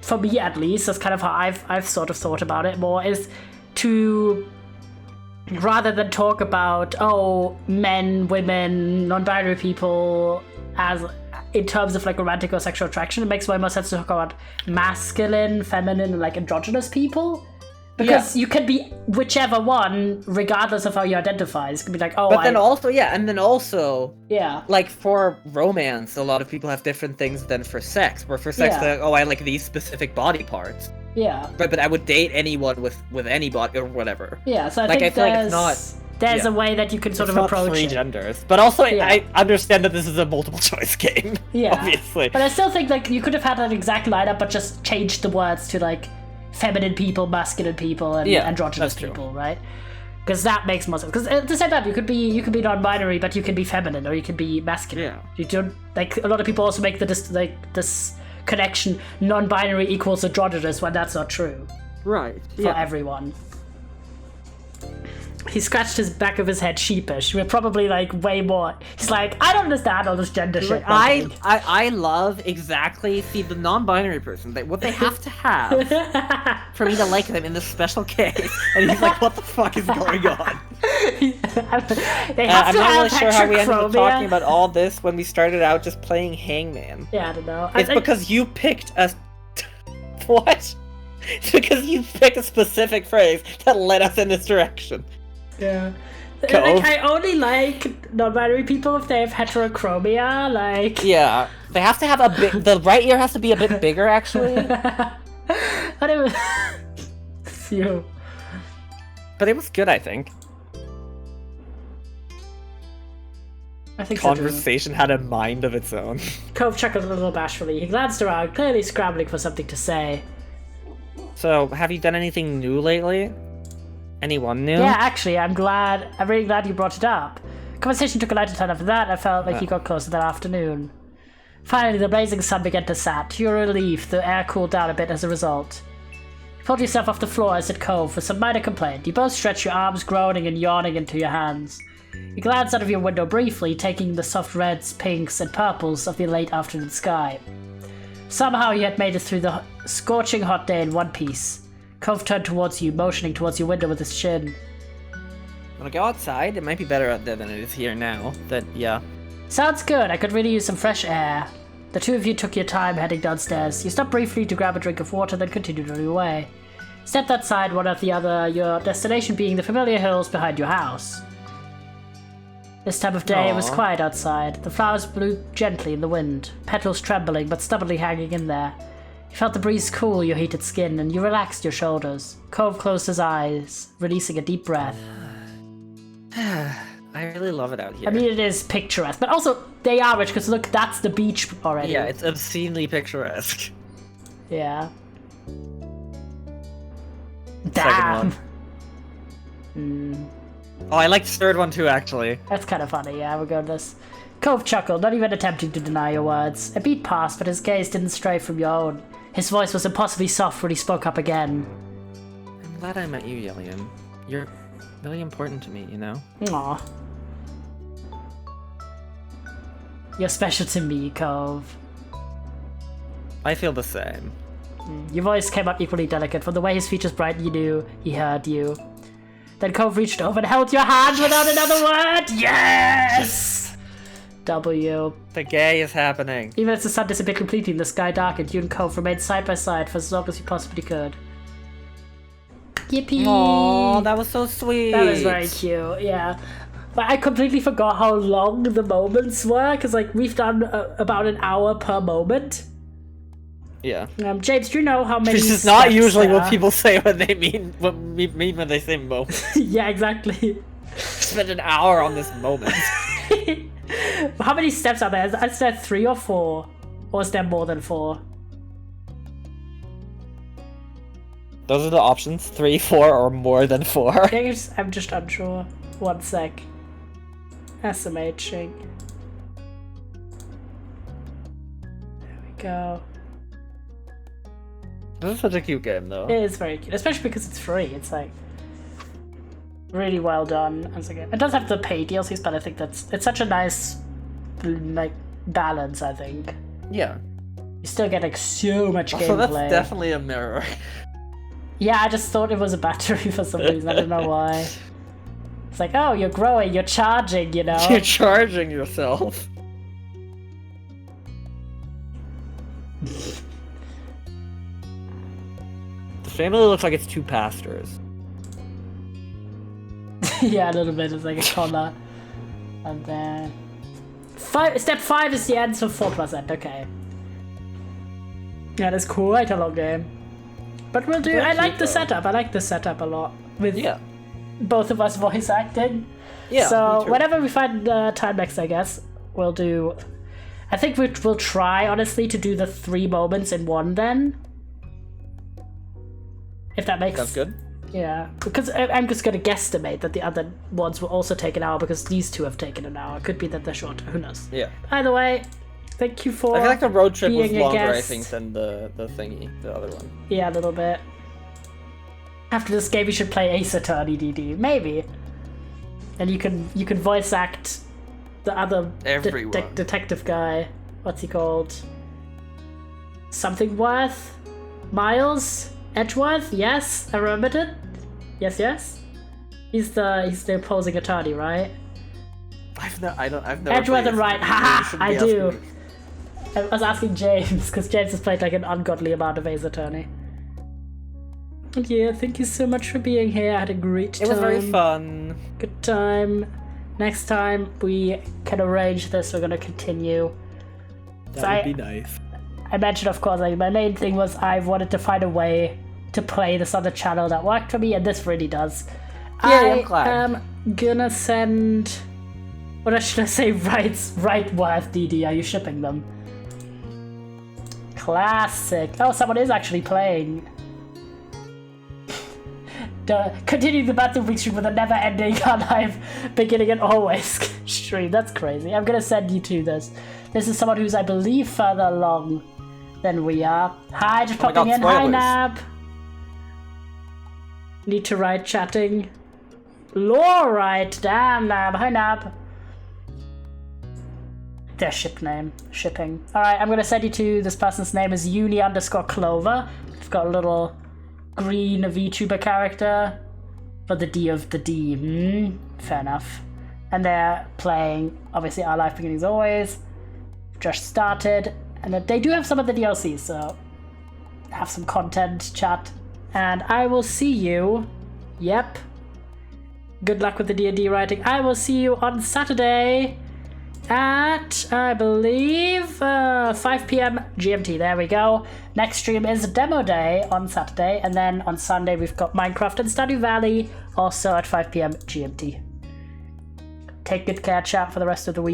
for me at least, that's kind of how I've sort of thought about it more, is to, rather than talk about, oh, men, women, non-binary people, as in terms of, like, romantic or sexual attraction, it makes way more sense to talk about masculine, feminine, and, like, androgynous people. Because you can be whichever one, regardless of how you identify. It could be like, oh, But then also, yeah. like, for romance, a lot of people have different things than for sex. Where for sex, Yeah. they're like, oh, I like these specific body parts. Yeah. But I would date anyone with any body or whatever. Yeah, so I Like, think I feel like there's, it's there's yeah. a way that you can sort It's of not approach three it. genders. But also, Yeah. I understand that this is a multiple choice game. Yeah. Obviously. But I still think, like, you could have had an exact lineup, but just changed the words to, like, feminine people, masculine people, and Yeah, androgynous that's true. people, right? Because that makes more sense. Because at the same time, you could be non-binary, but you can be feminine or you can be masculine. Yeah. You don't like a lot of people also make this connection non-binary equals androgynous when that's not true Right. for Yeah. everyone. He scratched his back of his head sheepish. We're probably like way more. He's like, I don't understand all this gender shit. I love exactly the non-binary person. What they have to have for me to like them in this special case. And he's like, what the fuck is going on? They have I'm to not really have sure how we ended up heterochromia. talking about all this when we started out just playing Hangman. Yeah, I don't know. It's because you picked a... What? It's because you picked a specific phrase that led us in this direction. Yeah. Cove. Like, I only like non-binary people if they have heterochromia, like... Yeah, they have to have a bit... The right ear has to be a bit bigger, actually. I don't... Phew. But it was good, I think. I think so too. Conversation had a mind of its own. Cove chuckled a little bashfully. He glanced around, clearly scrambling for something to say. So, have you done anything new lately? Anyone new? Yeah, actually, I'm really glad you brought it up. Conversation took a lighter turn after that. I felt like you got closer that afternoon. Finally, the blazing sun began to set. To your relief, the air cooled down a bit as a result. You pulled yourself off the floor as it Cove with some minor complaint. You both stretched your arms, groaning and yawning into your hands. You glanced out of your window briefly, taking the soft reds, pinks, and purples of the late afternoon sky. Somehow you had made it through the scorching hot day in one piece. Cove turned towards you, motioning towards your window with his chin. Wanna go outside? It might be better out there than it is here now. Yeah. Sounds good. I could really use some fresh air. The two of you took your time heading downstairs. You stopped briefly to grab a drink of water, then continued on your way. Stepped outside, one after the other, your destination being the familiar hills behind your house. This time of day, it was Aww. quiet outside. The flowers blew gently in the wind, petals trembling but stubbornly hanging in there. You felt the breeze cool your heated skin, and you relaxed your shoulders. Cove closed his eyes, releasing a deep breath. I really love it out here. I mean, it is picturesque, but also they are rich because look, that's the beach already. yeah, it's obscenely picturesque. Yeah. Second Damn. one. Oh, I like the third one too, actually. That's kind of funny, yeah, regardless. Cove chuckled, not even attempting to deny your words. A beat passed, but his gaze didn't stray from your own. His voice was impossibly soft when he spoke up again. I'm glad I met you, Yillian. You're really important to me, you know? Aw. You're special to me, Cove. I feel the same. Your voice came up equally delicate. From the way his features brightened, you knew he heard you. Then Cove reached over and held your hand without another word. Yes! W. The gay is happening. Even as the sun disappeared completely and the sky darkened, you and Cove remained side by side for as long as you possibly could. Yippee! Aww, that was so sweet. That was very cute, yeah. But I completely forgot how long the moments were, because like we've done about an hour per moment. Yeah. James, do you know how many? This is not steps usually there what are? people say when they mean when they say moment. Yeah, exactly. Spend an hour on this moment. How many steps are there? Is there 3 or 4? Or is there more than 4? Those are the options: 3, 4, or more than 4. I'm just unsure. 1 sec. Estimating. There we go. This is such a cute game, though. It is very cute, especially because it's free. It's like really well done as a game. It does have the paid DLCs, but I think it's such a nice like balance. I think Yeah. you still get like so much Also, that's gameplay. definitely a mirror. Yeah, I just thought it was a battery for some reason. I don't know why. It's like, oh, you're growing, you're charging, you know. You're charging yourself. The family looks like it's 2 pastors. Yeah, a little bit. It's like a collar. And then step 5 is the end, so 4%. Okay. Yeah, that's cool. Quite a long game. But we'll do. Very I like cute, the though. setup. I like the setup a lot with Yeah. both of us voice acting. Yeah. So me too. whenever we find time next, I guess we'll do. I think we'll try honestly to do the 3 moments in one then. If that makes Sounds good. Yeah, because I'm just going to guesstimate that the other ones will also take an hour because these two have taken an hour. It could be that they're shorter. Who knows? Yeah. Either way, thank you for I feel like the road trip was being a longer, I guest. think, than the thingy, the other one. Yeah, a little bit. After this game, you should play Ace Attorney, DD. Maybe. And you can voice act the other Everyone. detective guy. What's he called? Something Worth? Miles? Edgeworth? Yes, I remembered it. Yes. He's the opposing attorney, right? I've never Edgeworth played and it. Wright. You Haha, shouldn't I be asking do. me. I was asking James because James has played like an ungodly amount of Ace Attorney. And yeah, thank you so much for being here. I had a great time. It was very fun. Good time. Next time we can arrange this, we're gonna continue. So That would be nice. I mentioned, of course, like my main thing was I wanted to find a way to play this on the channel that worked for me, and this really does. I'm glad. I am gonna send. What should I say? Rightworth DD. Are you shipping them? Classic. Oh, someone is actually playing. Continue the Battlefield stream with a never-ending alive beginning and always stream. That's crazy. I'm gonna send you to this. This is someone who's, I believe, further along than we are. Hi, just Oh my popping God, in. Hi, spoilers. Nab. Need to write chatting. Lore right. Damn, Nab. Hi, Nab. Their ship name. Shipping. Alright, I'm gonna send you to this person's name is uni_Clover. I've got a little green VTuber character for the D of the D. Fair enough. And they're playing, obviously, Our Life Beginnings Always. Just started. And they do have some of the DLC, so have some content, chat. And I will see you. Yep. Good luck with the D&D writing. I will see you on Saturday at, I believe, 5 p.m. GMT. There we go. Next stream is Demo Day on Saturday, and then on Sunday we've got Minecraft and Stardew Valley, also at 5 p.m. GMT. Take good care, chat, for the rest of the week.